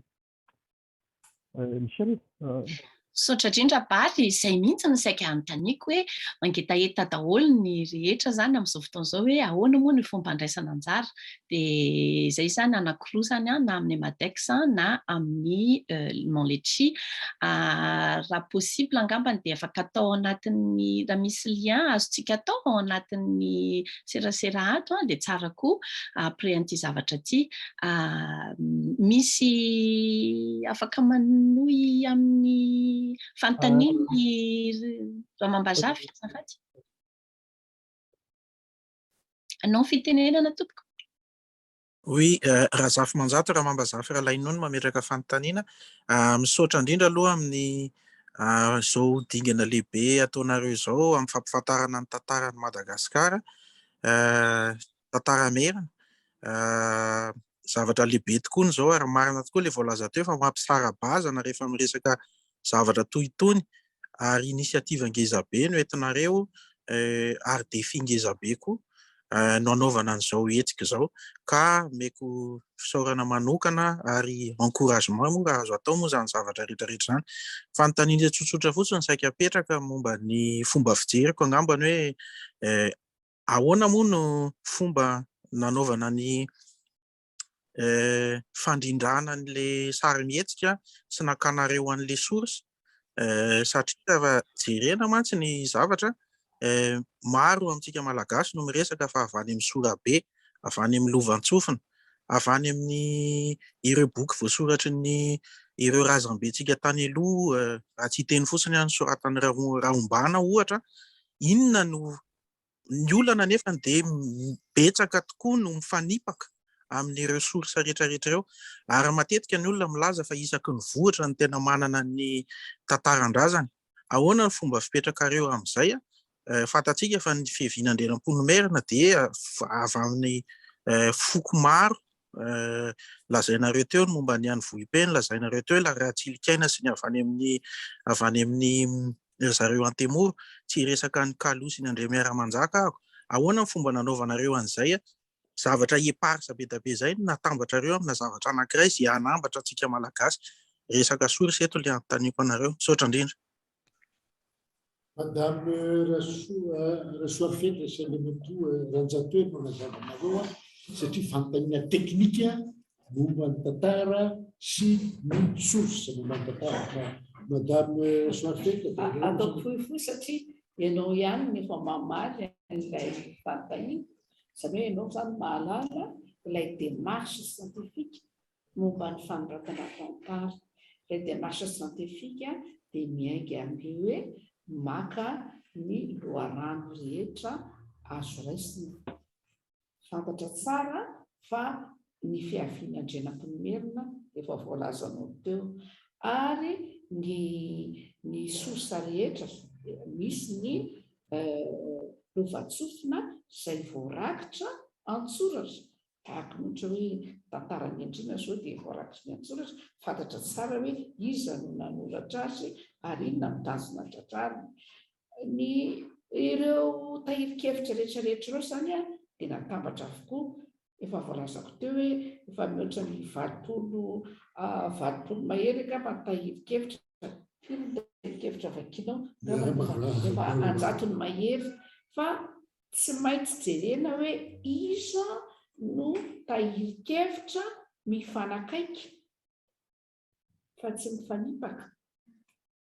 Saotra indrindra Bary izay mihitsy ny saika anontaniako hoe mangetaheta daholo ny rehetra zany amin'izao fotoan'izao hoe ahoana moa ny fomba andraisana anjara dia izay zany anankiroa zany na amin'ny IMADEX na amin'ny Letchi raha possible angambany dia afaka atao anatin'ny raha misy lien azontsika atao ao anatin'ny serasera ato dia tsara koa après an'ity zavatra ity misy afaka manohy amin'ny fanontaniany Ramambazafy azafady anao fitenenana tompoko. Oui, Razafy Manjato Ramambazafy Ralainony mametraka fanontaniana misaotra indrindra aloha amin'ny izao dingana lehibe ataonareo izao amin'ny fampifantarana ny tantaran'i Madagasikara tantara merina zavatra lehibe tokoa ny zao ary marina tokoa ilay voalaza teo fa mampisara-bazana rehefa miresaka zavatra toy itony ary inisiativa ngezabe no entinareo ary defi ngezabe koa no anaovana an'izao hetsika izao ka meko fisaorana manokana ary encouragement moa raha azo atao moa zany zavatra rehetrarehetra zany. Fanontaniana tsotsotra fotsiny saika apetraka momba ny fomba fijeriko angambany hoe ahoana moa no fomba nanaovana ny fandrindrana an'ilay sarimihetsika sy nakanareo an'ilay source satria fa jerena mantsy ny zavatra maro amintsika malagasy no miresaka fa avy any amin'ny Sorabe, avy any amin'ny Lovantsofina, avy any amin'ny ireo boky voasoratry ny ireo razambentsika tany aloha raha tsy hiteny fotsiny any soratan'ny Rahombana ohatra, inona no ny olana nefa dia betsaka tokoa no mifanipaka amin'ireo source rehetrarehetra ireo ary matetika ny olona milaza fa isaky ny vohatra ny tena manana ny tantarandrazany. Ahoana ny fomba fipetrakareo amin'izay fantatsika fa ny fihevinandrenam-ponomerina dia avy amin'ny foko maro lazainareo teo ny momba ny any vohipeny, lazainareo teo la Rahatsilikaina sy ny avy any amin'ny zareo Antemoro tsy resaka ny Kaloha sy ny Andremiaramanjaka ako. Ahoana ny fomba nanaovanareo an'izay zavatra eparsa be da be zay natambatrareo amina zavatra anankiray izay anambatra antsika malagasy resaka source eto le anontaniako anareo. Saotra indrindra. Madame Rasoarfety sy Andriamato Ranjatoe no lazavanareo satria fanontaniana teknika momba ny tantara sy ny source momba ny tantara. Madame Rasoarfety ataoko fohifohy satria ianao ihany ny efa mamaly ilay fanontaniana izany hoe ianao zany mahalala ilay démarche scientifique momba ny fanoratana tantara. Ilay démarche scientifique dia miainga amin'ny hoe maka ny loharano rehetra azo raisina. Fantatra tsara fa ny fiaviana andrenam-pinomerina efa voalazanao teo, ary ny sosa rehetra misy ny lovatsofina izay voarakitra an-tsoratra, tahaka ohatra hoe tantarany Andriana zao dia voarakitra ny an-tsoratra, fantatra tsara hoe iza no nanoratra azy ary inona mitazona tratrariny. Ireo tahirikevitra rehetrarehetra ireo zany dia natambatra avokoa. Efa voalazako teo hoe efa mihoatra ny valopolo mahery angamba ny tahirikevitra, tahirikevitra vakinao efa anjatony mahery, fa tsy maintsy jerena hoe iza no tahirikevitra mifanakaiky fa tsy mifanipaka.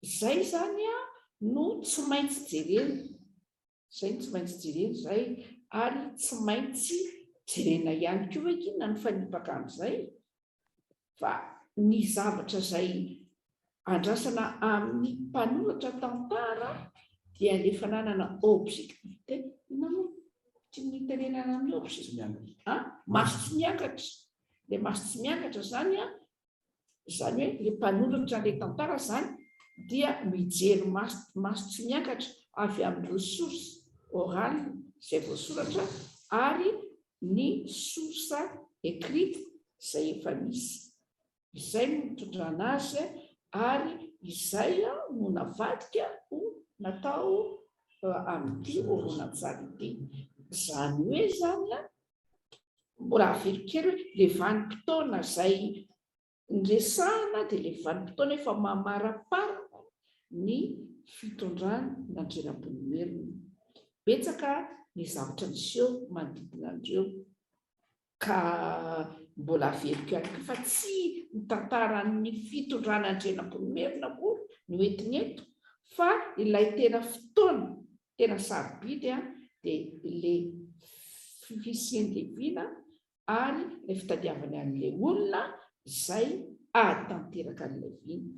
Zay zany no tsy maintsy jerena, zay tsy maintsy jerena zay, ary tsy maintsy jerena ihany koa hoe inona ny fanipaka amin'izay, fa ny zavatra zay andrasana amin'ny mpanoratra tantara dia rehefa nanana objectivité, tsy nitenenana amin'ny objectivité, maso tsy miakatra. Le maso tsy miakatra zany zany hoe le mpanoratra le tantara zany dia mijery maso tsy miakatra avy amin'ny ressource orale izay voasoratra ary ny source écrite izay efa misy. Izay no mitondrana azy ary izay no navadika ho natao amin'ity horonan-tsary ity. Izany hoe zany mbola averikely hoe le vanim-potoana izay nresahana dia le vanim-potoana efa mamaraparana ny fitondrana n'andrenam-pinomerina. Betsaka ny zavatra miseho manodidina andreo ka mbola averiko ihany koa fa tsy mitantaran'ny fitondran'andrenam-pinomerina moa no entiny eto, fa ilay tena fotoana tena sarobidy dia le fisian-deviana ary le fitadiavany amin'ilay olona izay ahatanteraka an'ilay viana.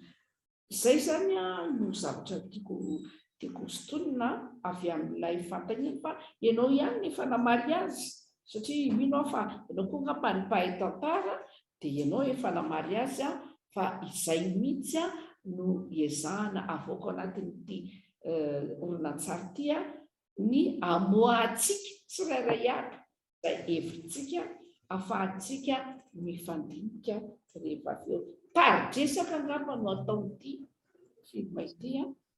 Izay zany no zavatra tiako sontonina avy amin'ilay fantaniana fa ianao ihany nefa namaly azy, satria mino fa ianao koa ngamba ny mpahay tantara dia ianao efa namaly azy fa izay mihitsy no iezahana avoaka anatin'ity horonan-tsary ity ny amoahantsika tsirairay avy izay hevitsika ahafahantsika mifandinika rehefa avy eo. Taridresaka ngamba no ataon'ity filma ity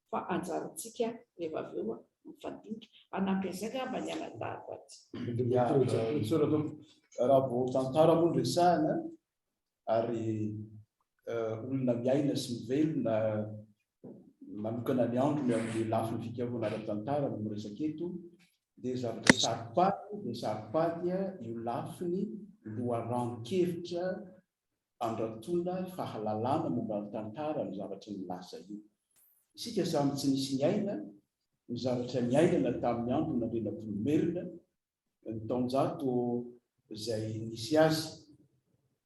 fa anjarantsika rehefa avy eo mifandinika, anampy-azaka mba ny anatahako azy. Raha vao tantara moa resahana ary olona miaina sy mivelona manokana ny androny amin'ny lafiny fikavana ara-tantara no miresaka eto dia zavatra saripady dia saripady io lafiny loharano-kevitra andratona fahalalana momba ny tantara ny zavatra milaza io. Isika samy tsy nisy niaina ny zavatra niainana tamin'ny andro n'andrenam-pinomerina ny taonjato izay nisy azy,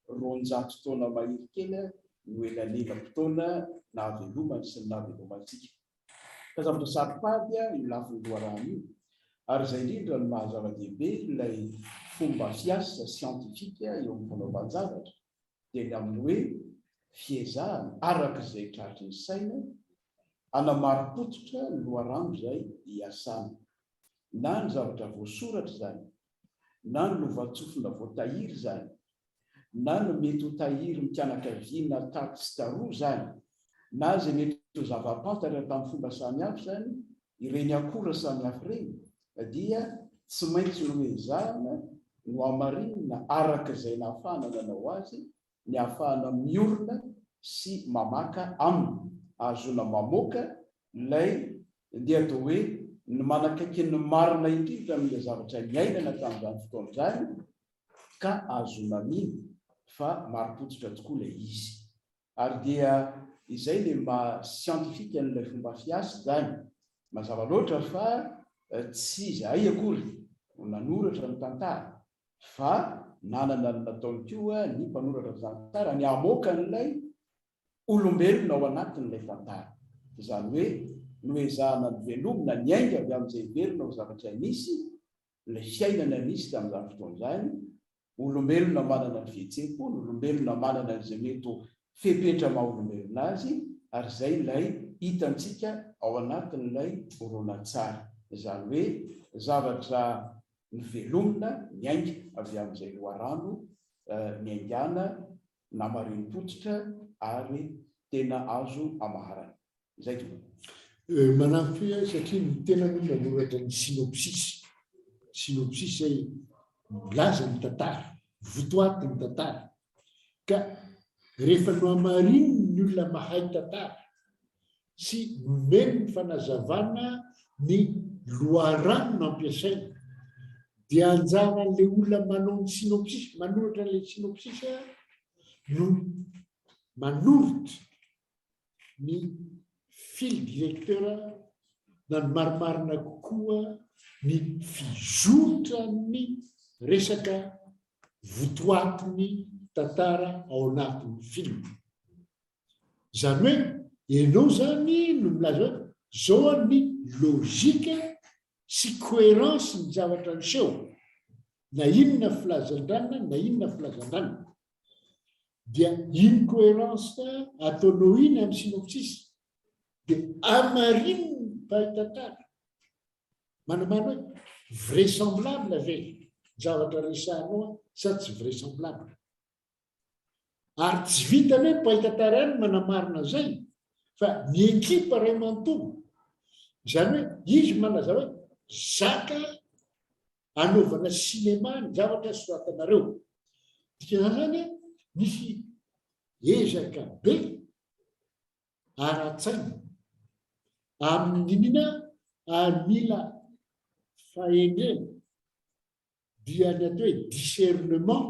200 taona mahery kely no elanela-potoana nahavelomany sy ny nahavelomantsika. Ka zavatra saripady io lafiny loharano io, ary izay indrindra no mahazava-dehibe ilay fomba fiasa siantifika eo amin'ny fanaovan-javatra dia ny amin'ny hoe fiezahana araka izay tratry ny saina anamaro-pototra ny loharano izay hiasana, na ny zavatra voasoratra zany, na ny lovatsofina voatahiry zany, na ny mety ho tahiry mitianakaviana taty sy taroa zany, na izay mety ho zava-pantatra tamin'ny fomba samihafa zany, ireny akora samihafa ireny dia tsy maintsy no ezahana no amarinina araka izay nahafahana nanao azy, ny ahafahana miorina sy mamaka aminy, ahazona mamoaka ilay dia atao hoe ny manakaiky ny marina indrindra amin'ilay zavatra niainana tamin'izany fotoana izany ka ahazona mino fa maro-pototra tokoa ilay izy. Ary dia izay le siantifika n'ilay fomba fiasa zany, mazava loatra fa tsy izahay akory no nanoratra ny tantara, fa nanana ny nataony koa ny mpanoratra ny tantara ny amoaka n'ilay olombelona ao anatin'ilay tantara. Izany hoe no ezahana ny velomina ny ainga avy amin'izay verina ho zavatra nisy ilay fiainana nisy tamin'izany fotoan'izany olombelona manana ny fihetseham-po ny olombelona manana izay mety fepetra maha-olombelona azy ary izay ilay hitantsika ao anatin'ilay horonan-tsary izany hoe zavatra ny velomina ny ainga avy amin'izay loharano ny aingana namariny-potitra ary tena azo amaharana izay to manampy satria ny tena no nanoratra ny synopsis zay milaza ny tantara votoaty ny tantara ka rehefa no amariny ny olona mahay tantara sy nomeny ny fanazavana ny loharano no ampiasaina dia anjaran'le olona manao ny synopsis manoratra n'le synopsis no manoritra ny fil directeur na ny marimarina kokoa ny fizorotra ny resaka votoatiny tantara ao anatin'ny film zany hoe ianao zany no milaza hoe zao ny logika sy cohérence ny zavatra niseho na inona filazan-dranina na inona filazan-dranina dia iny cohérence ataonao iny amin'ny synopsis dia amarininy mpahay tantara manamana hoe vraisemblable ve zavatra resahanao sa tsy vraisemblable ary tsy vitany hoe mpahay tantara ihany manamarina zay fa ny ekipa ray manontolo zany hoe izy manaza hoe zaka anaovana sinema ny zavatra soratanareo dikan'izany misy ezaka be ara-tsaina amin'ny inina amila fahendrena dia ny atao hoe discernement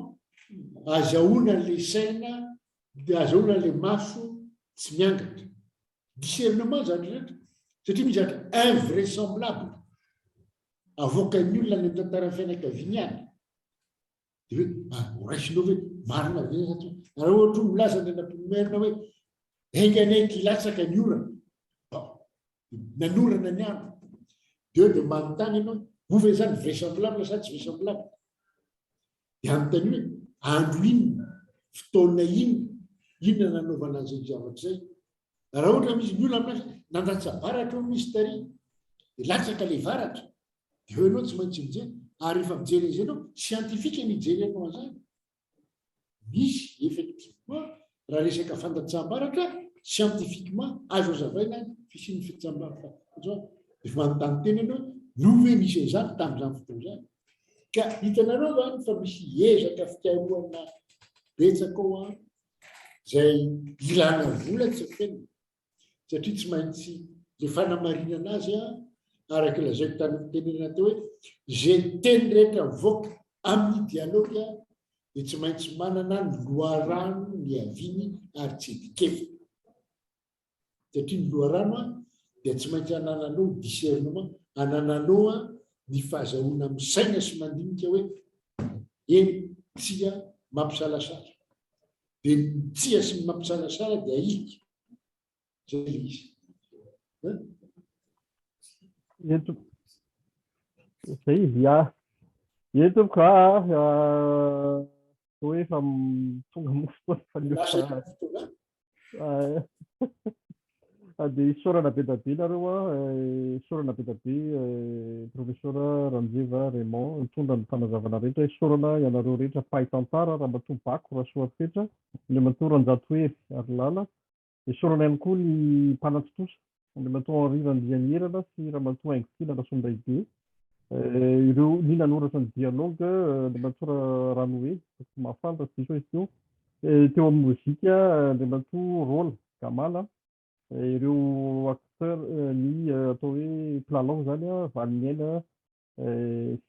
azahoana le saina dia azahoana le maso tsy miangatra discernement zany rehetra satria misy zatra invraisemblable avoakan'ny olona ny tantara fianakaviany de hoe oraisinao hoe marina ve satria raha ohatra milaza ny anam-pinomerina hoe enganay kilatsaka ny orana nanorana ny andro deo de manontany ianao move zany vraisemblable sa tsy vraisemblable de amintany hoe andro inona fotoana inona nanaovana an'izay zavatra zay raha ohatra misy ny olona amin'azy nandatsa varatra misy tary de latsaka le varatra de eo ianao tsy maintsy mijery ary efa mijery izy ianao scientifika mijery anao an'izany misy effectivement raha resaka fandatsam-baratra scientifiquement azo azavaina fisiny fitsam-baratra efa manontany tena ianao nove misy izany tamin'izany fotoana zany ka hitanareo zany fa misy ezaka fitiaroana betsaka ao zay ilana vola tsy fenina satria tsy maintsy le fanamarinana azy araka lazaiko tany tenenana teo hoe zay teny rehetra voaka amin'ny dialogue de tsy maintsy manana ny loharano ny aviny ary tsy edikefy satria ny loharano dia tsy maintsy anananao discernement anananao ny fahazahoana misaina sy mandinika hoe eny tsia mampisalasala de ny tsia sy ny mampisalasala dia ahika zay izy zay izy eto ka hoe efa tonga mofotoana de sorana be dabe nareo sorana be dabe professeur Ranjeva Raymond mitondra ny fanazavana rehetra sorana ianareo rehetra mpahay tantara raha mato bako raha soafetra le mato Ranjatoery ary lala de sorana ihany koa ny mpanatsitosa le mato Henri Randrianierana sy raha mato Aingokina Rasondray be ireo ny nanoratra ny dialogue le mato Ranoe mafanta sy izy teo teo amin'ny mozika le mato rôle Kamala ireo acteur ny atao hoe Plalan zany Valiniaina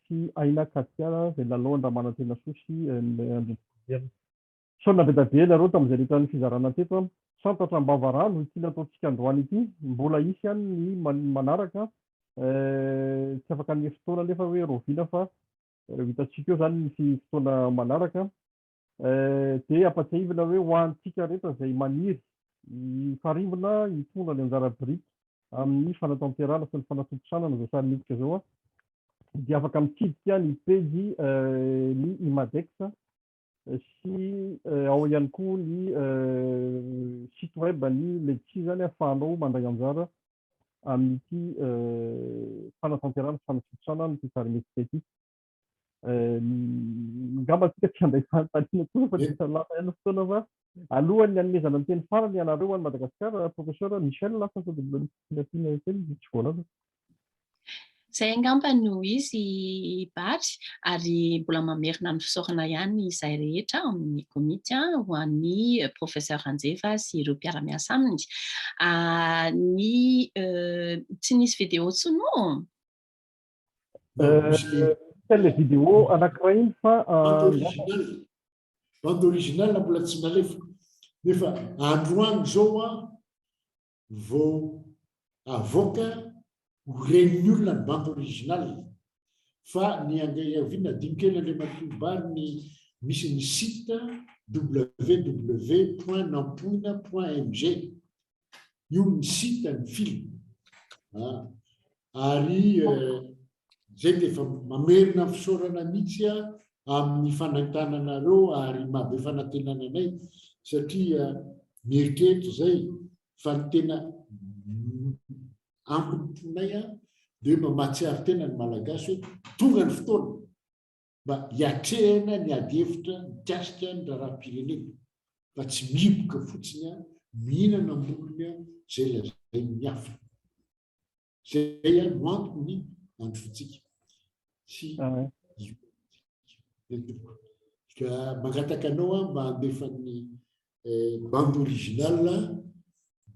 sy Aina Katia zay lalao Andramana-tena Sosy sorana be dabe nareo tamin'izay rehetra ny fizarana teto santatra Mbavarano ity nataontsika androany ity mbola isy ihany ny manaraka tsy afaka ny fotoana nefa hoe rovina fa hitantsika eo zany ny fotoana manaraka de ampatsiahivina hoe ho antsika rehetra zay maniry ny farimbona hitondra ny anjara biriky amin'ny fanatanterahana sy ny fanatotosana zao sary midika zao dia afaka mitsidika ny pejy ny Imadex sy ao ihany koa ny site web ny Letsi zany ahafahanao mandray anjara amin'ity fanatanterahana sy fanatotosana ny sary midika ity. Ngamba tsika tsy anday fanontaniana koa fa dia lafa ihany fotoana fa alohan'ny hanomezana ny teny farany ianareo any Madagasikara, professeur Michel lasa sao dia mbola misy teny tsy voalava. Zay angamba no izy Bary, ary mbola mamerina ny fisaorana ihany izay rehetra amin'ny komity ho an'ny professeur Anjeva sy ireo mpiara-miasa aminy. Ny tsy nisy vidéo tsono? Le vidéo anankiray iny fa bande originale mbola tsy nalefa nefa androany zao vao avoaka ren'ny olona ny bande originale fa ny angaviana dinikely le matobary ny misy ny site www.nampoina.mg io ny site ny film ary zay dia efa mamerina fisaorana mihitsy amin'ny fanantananareo ary mahabe fanantenananay satria mieritreritra zay fa ny tena ampimponay dia mamatsiary tena ny malagasy hoe tonga ny fotoana mba hiatrehana ny adihevitra mikasika ny raharaham-pirenena fa tsy mihiboka fotsiny mihinana molony zay lazay miafa zay no antoko ny andro fotsika sy ka mangataka anao mba handefa ny bande originale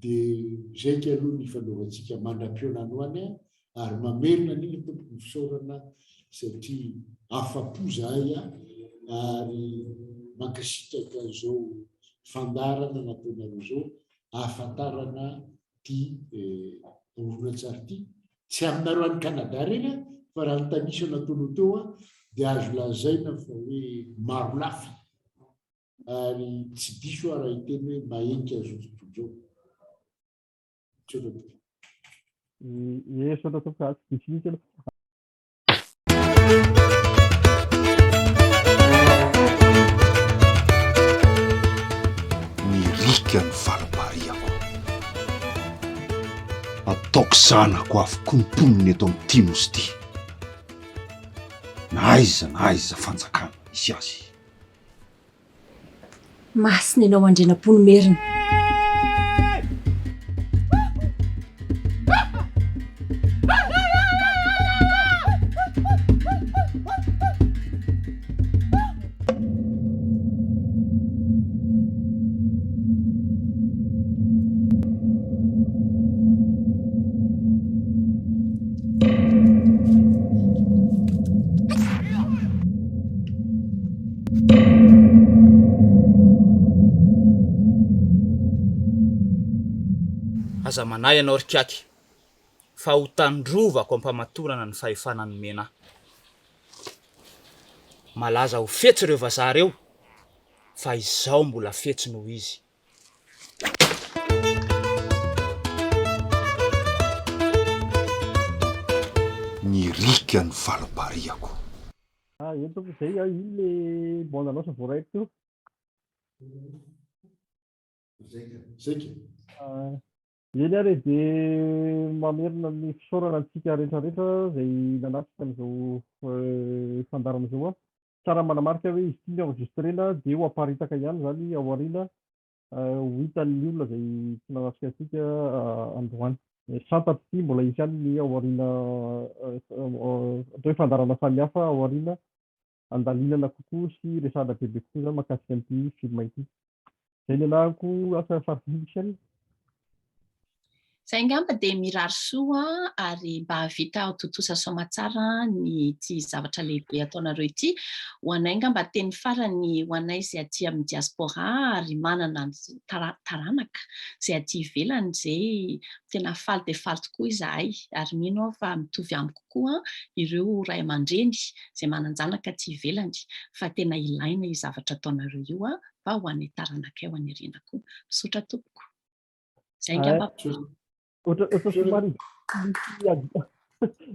dia zay ka aloha ny fanaovantsika mandram-pionany hoany ary mamerina an'iny tompoko ny fisaorana satria afa-po zahay ary mankasitraka zao fandarana nataonareo zao ahafantarana ty horonan-tsary ty tsy aminareo any Canada reny fa raha ny tanisa nataonao teo dia azo lazaina fa hoe maro lafy ary tsy diso raha hiteny hoe mahenika azo totodrao. Yes, sono toccato, difficile. Mirika ny valopariako. Ataoko zanako avokoa ny mponiny eto amin'ny Timos ty. Na aiza fanjakana misy azy. Masina ianao andrenam-pony merina. Aza manay ianao Rikiaky fa ho tandrovako ampamatorana ny fahefanany menahy. Malaza ho fetsy ireo vazaha reo fa izao mbola fetsy noho izy. Mirika ny valopariako. Entoko zay iny le bande-annonce voaraiko eny ary dia mamerina ny fisaorana antsika rehetrarehetra zay nanasika amin'izao fandarana zao tsara manamarika hoe izy ity ny enregistrena dia ho aparitaka ihany zany ao aoriana ho hitan'ny olona zay tsy nanasika antsika androany. Santaty ity mbola isy ihany ny ao aoriana hoe fandarana samihafa ao aoriana andalinana kokoa sy resahana bebe kokoa zany mahakasika an'ity filma ity. Zay ny anahako asa farifiny. Zay angamba dia mirary soa ary mba havita ho totosa soamantsara ny ty zavatra lehibe ataonareo ity. Ho anay angamba teny farany ho anay izay aty amin'ny diaspora ary manana taranaka izay aty ivelany izay tena faly dia faly tokoa izahay ary mino aho fa mitovy amiko koa ireo ray aman-dreny izay manan-janaka aty ivelany fa tena ilaina io zavatra ataonareo io fa ho anay taranaka eo any ariana koa. Misaotra tompoko. Zay angamba. Otra somary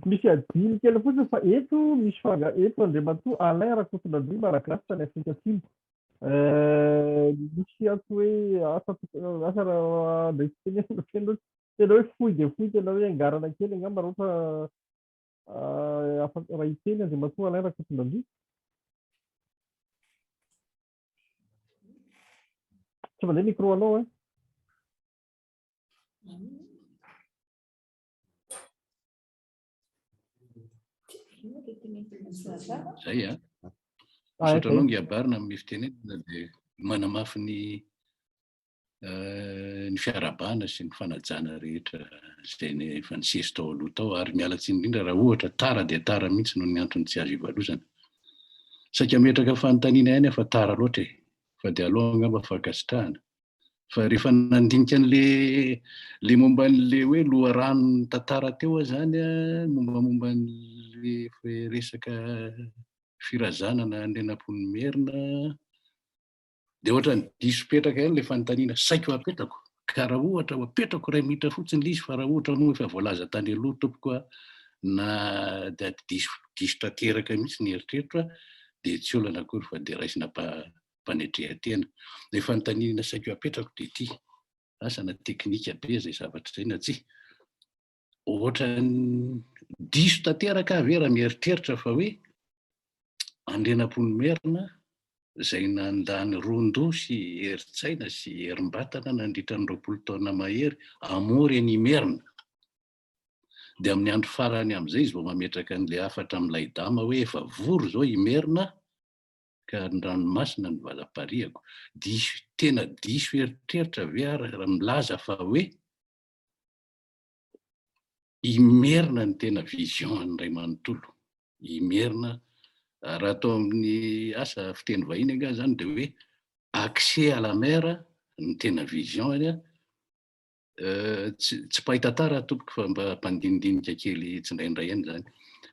misy adiny kely fotsiny fa eto misy eto Andriamatoa Alain Rakotondrazafy Malagasy tany Afrika Atsimo. Misy ato hoe asa raha tena hoe fohy dia fohy, tena hoe angarana kely angamba raha ohatra raha hiteny Andriamatoa Alain Rakotondrazafy. Tsy mandeha micro anao Zay misaotra anao ngiabarina amin'ny fitenenana dia manamafy ny fiarabana sy ny fanajana rehetra izay efa nisesy tao aloha tao, ary mialatsiny indrindra raha ohatra tara dia tara mihitsy noho ny antony tsy azo ivalozana. Saika metraka fanontaniana ihany fa tara loatra fa dia aloha angamba fankasitrahana. Fa rehefa nandinika an'le momba n'le hoe loharano tantara teo zany mombamomba n'le resaka firazanana Andrianampoinimerina dia ohatra ny diso petraka ihany ilay fanontaniana saiko apetako, ka raha ohatra ho apetako iray minitra fotsiny ilay izy, fa raha ohatra moa efa voalaza tany aloha tompoko na dia diso tanteraka mihitsy ny eritreritro dia tsy olana akory fa dia raisina mpanetreha-tena. Ilay fanontaniana saiko apetrako dia ity asana teknika be izay zavatra izay na tsia. Ohatra diso tanteraka avy raha mieritreritra fa hoe Andrianampoinimerina izay nandany rondo sy herin-tsaina sy herim-batana nandritra ny 20 taona mahery hamory an'i Merina. Dia amin'ny andro farany amin'izay izy vao mametraka an'ilay hafatra amin'ilay dama hoe efa vory izao i Merina ka ny ranomasina ny valapariako. Tena diso eritreritra ve raha milaza fa hoe i Merina ny tena vision an'iray manontolo. I Merina raha atao amin'ny asa fiteny vahiny anga zany dia hoe accès à la mer ny tena vision tsy pahita tara tompoko fa mba mpandinidinika kely tsindraindray ihany zany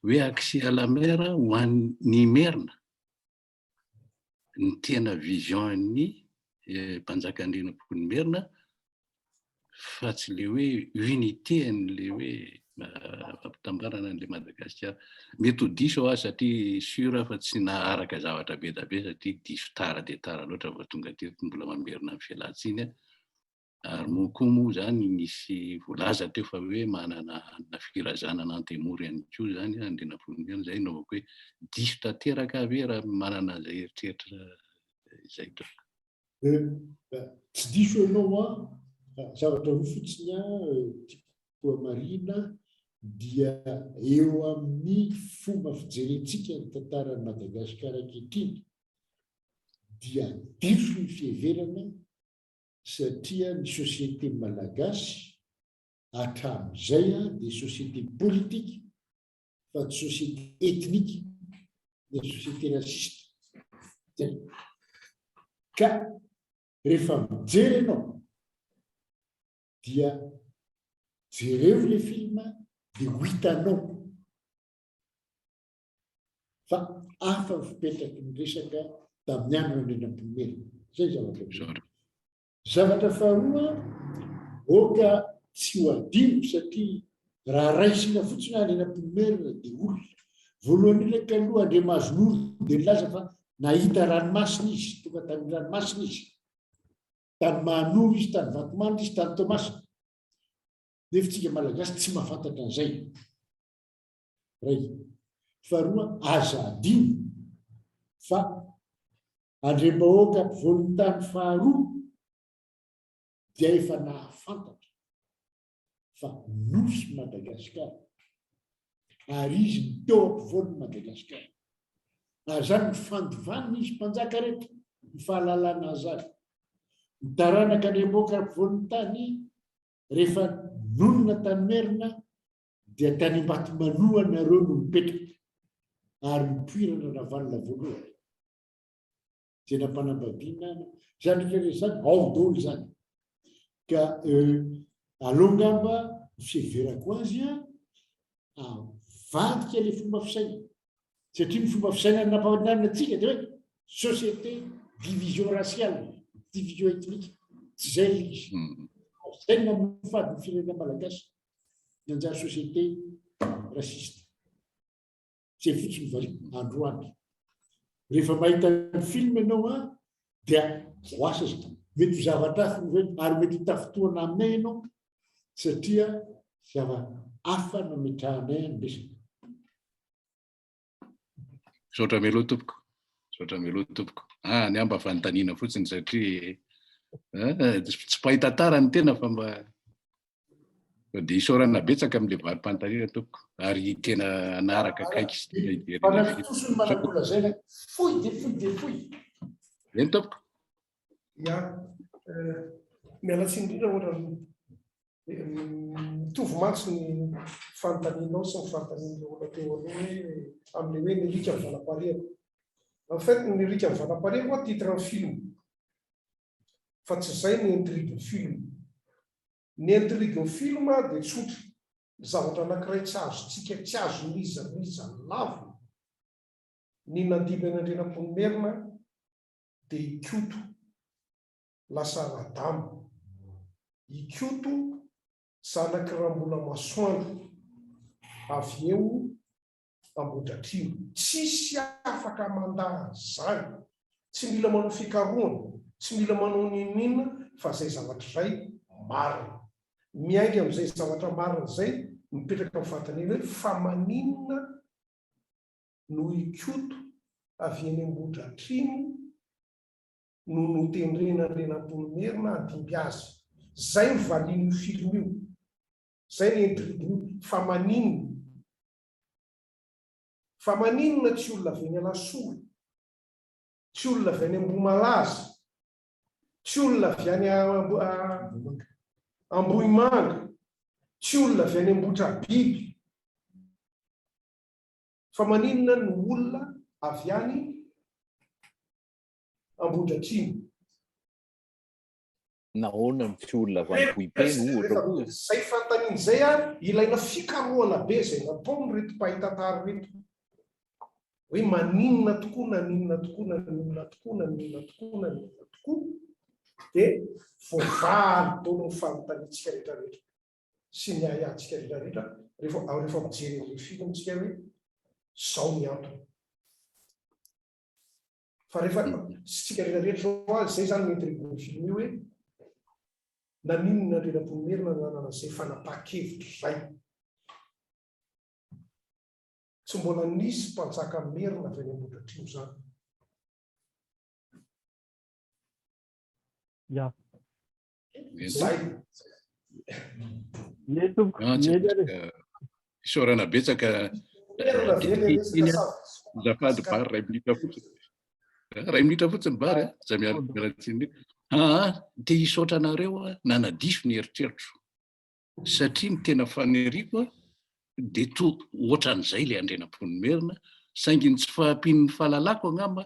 hoe accès à la mer ho an'ny Merina ny tena vision ny mpanjaka Andrianampoinimerina, fa tsy le hoe unité an'le hoe fampitambarana an'le Madagasikara. Mety ho diso aho satria sura fa tsy naharaka zavatra be da be satria diso tara dia tara loatra vao tonga teto mbola mamerina amin'ny fialatsiny. Ary moa koa moa zany nisy voalaza teo fa hoe manana firazanana antemory ihany koa zany Andrianampoinimerina, izay no hoe diso tanteraka avy raha manana izay eritreritra izay to. Tsy diso ianao zavatra roa fotsiny tiako marina dia eo amin'ny fomba fijerentsika ny tantaran'i Madagasikara ankehitriny dia diso ny fiheverana satria ny sosiete malagasy hatramin'izay dia sosiete politika fa tsy sosiete etnika dia sosiete rasista. Ka rehefa mijery ianao dia jereo ilay filma dia ho hitanao fa hafa fipetraky ny resaka tamin'ny andro Andrianampoinimerina. Zay zavatra faharoa oka tsy ho adino satria raha raisina fotsiny Andrianampoinimerina dia olona voalohany ilaka aloha Andriamazonolo dia nilaza fa nahita ranomasina izy, tonga tamin'ny ranomasina izy, tany Manoro izy, tany Vatomandry izy, tany Tomasina. Nefa tsika malagasy tsy mahafantatra an'izay. Ray faharoa aza adino fa Andriam-bahoaka ampovoan'ny tany faharoa dia efa nahafantatra fa nosy Madagasikara ary izy ny teo ampovoan'ny Madagasikara. Ary zany ny fandovaniny izy mpanjaka rehetra ny fahalalana azy ary. Ny taranaka Andriam-bahoaka ampovoan'ny tany rehefa nonona tany Merina dia tany Ambatomanoa nareo no mipetraka ary mipoirana ravalina voalohany. Tena mpanambadiana zany zany ao daholo zany. Ka alongamba fiheverako azy avadika ilay fomba fisaina satria ny fomba fisaina nampanarina antsika dia hoe société division raciale, division ethnique, tsy zay izy. Zay namifady ny firenena malagasy ny anjara société rasiste. Zay fotsiny variana androany. Rehefa mahita ny film ianao a dia voasa mety zavatra ary mety hitafotoana aminay ianao satria hafa nametrahanay andesina. Saotra meloa tompoko. Saotra meloa tompoko. Ny amba fanontaniana fotsiny satria tsy pahita tara ny tena fa mba dia isaorana betsaka amin'ilay varim-panontaniana tompoko ary tena anaraka kaiky sy tena hijerena. Fanafitosony manakolazaina fohy dia fohy dia fohy. Eny tompoko. Ya, miala tsiny indrindra ohatra mitovy matsy ny fanontanianao sy ny fanontanian'ilay olona teo aloha hoe amin'ilay hoe nirika ny valam-pareko. En fait, nirika ny valam-pareko a titre ny film. Fa tsy izay ny intrigue ny film. Ny intrigue ny film dia tsotra. Zavatra anankiray tsy azontsika, tsy azo riza lavo. Ny nandimy an'Andrianampoinimerina dia ikoto lasa radamo. Ikoto zanaky Rambola Masoandro avy eo Ambohidratrimo. Tsisy afaka mandaha zany. Tsy mila manao fikarohana, tsy mila manao ninina fa zay zavatra izay marina. Miainga amin'izay zavatra marina izay mipetraka amin'ny fanontaniana hoe fa maninona no ikoto avy eny Ambohidratrimo no notendrena Andrianampoinimerina adimby azy. Zay ny valin'io film io. Zay ny intrigue io. Fa maninona? Fa maninona tsy olona avy eny Alasoa, tsy olona avy any Ambomalaza, tsy olona avy any Ambohimanga, tsy olona avy any Ambohidrabiby. Fa maninona no olona avy any Ambohidratrimo. Nahoana ny tsy olona avy any Bohipeno ohatra koa. Zay fanontaniana izay a ilaina fikarohana be zay natao reto mpahitantara reto. Hoe maninona tokoa na ninona tokoa na ninona tokoa na ninona tokoa na ninona tokoa dia voavaly taona ny fanontaniantsika rehetrarehetra sy ny ahiahintsika rehetrarehetra rehefa mijery an'ilay filmtsika hoe zao ny antony. Fa rehefa sitsika rehetrarehetra zao azy zay zany intrigue ny film io hoe na ninona Andrianampoinimerina nanana izay fanapahan-kevitra izay. Tsy mbola nisy mpanjaka merina avy any Ambohidratrimo zany. Ya. Zay. Isaorana betsaka zafady bary ray minitra fotsiny. Ray minitra fotsiny bary za miaratsiny. Dia hisaotra anareo nanadiso ny eritreritro satria ny tena faniriako dia ohatran'izay ilay Andrianampoinimerina saingy ny tsy fahampian'ny fahalalako angamba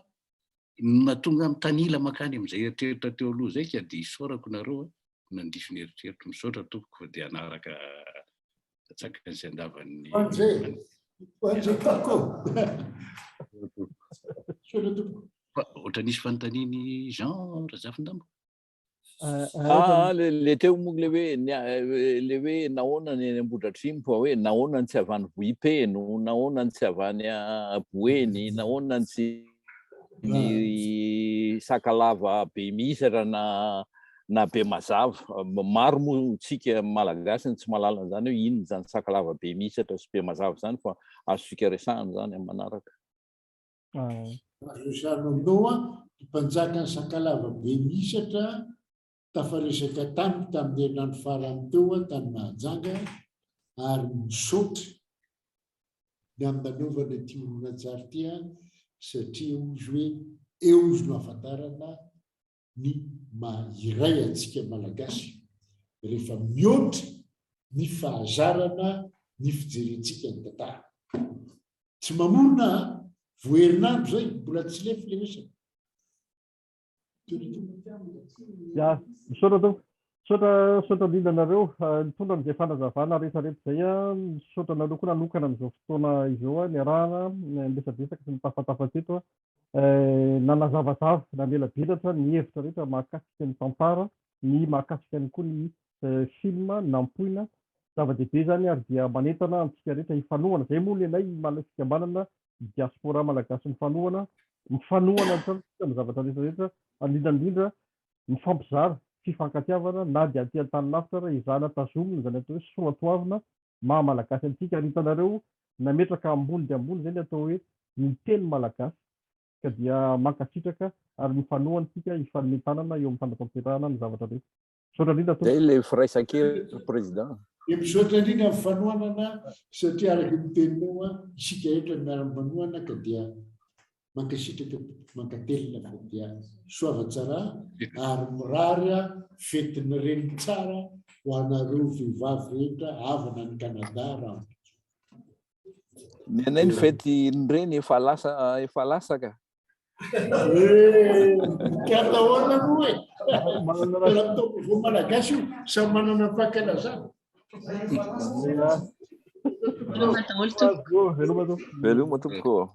mahatonga amin'ny tanila makany amin'izay eritreritra teo aloha zay ka dia hisaorako nareo nandiso ny eritreritro. Misaotra tompoko dia anaraka tsaka izay andavan'ny ohatra nisy fanontaniany Jean Razafindambo. Le teo moa le hoe nahoana ny Ambohidratrimo fa hoe nahoana ny tsy avy any Bohipeno, nahoana ny tsy avy any Boeny, nahoana ny tsy Sakalava be misatra na be mazava. Maro moa tsika malagasy tsy mahalala an'izany hoe inona zany Sakalava be misatra sy be mazava zany fa azo fikaresahana zany amin'ny manaraka. Resahana aminao mpanjaka ny Sakalava be misatra tafaresaka taminy tamin'ny herinandro farany teo tany Mahajanga ary misaotra ny amin'ny nanaovana ity horonan-tsary ity satria izy hoe eo izy no ahafantarana ny maha-iray antsika malagasy rehefa mihoatra ny fahazarana ny fijerentsika ny tantara. Tsy mamorona voaherinandro zay mbola tsy lefy le resaka. Ya, misaotra tompoko. Misaotra indrindra anareo mitondra n'izay fanazavana rehetrarehetra zay misaotra anareo koa nanokana amin'izao fotoana izao niarahana miresadresaka sy mitafatafatsy eto nanazavazava namelabelatra ny hevitra rehetra mahakasika ny tantara ny mahakasika ny koa ny film nampoina zava-dehibe zany ary dia manentana antsika rehetra hifanohana zay moa lenay fikambanana diaspora malagasy mifanohana amin'ny zavatra rehetrarehetra indrindra mifampizara fifankatiavana na dia aty an-tany lavitra raha izana tazomina zany atao hoe soatoavina maha malagasy antsika ary hitanareo nametraka ambony dia ambony zay ny atao hoe ny teny malagasy ka dia mankasitraka ary mifanohana antsika hifanintanana eo amin'ny fanatanterahana ny zavatra rehetra misaotra indrindra zay le firaisan-kely président misaotra indrindra amin'ny fanohanana satria araka ny teninao isika rehetra miara-mifanohana ka dia mankasitraka mankatelina fa dia soavatsara ary mirary fetiny reny tsara ho anareo vehivavy rehetra avana ny Kanada raha ny anay ny fety nireny efa lasaka katahoana moa vo malagasy io samy manana fahakalazana veloma tompoko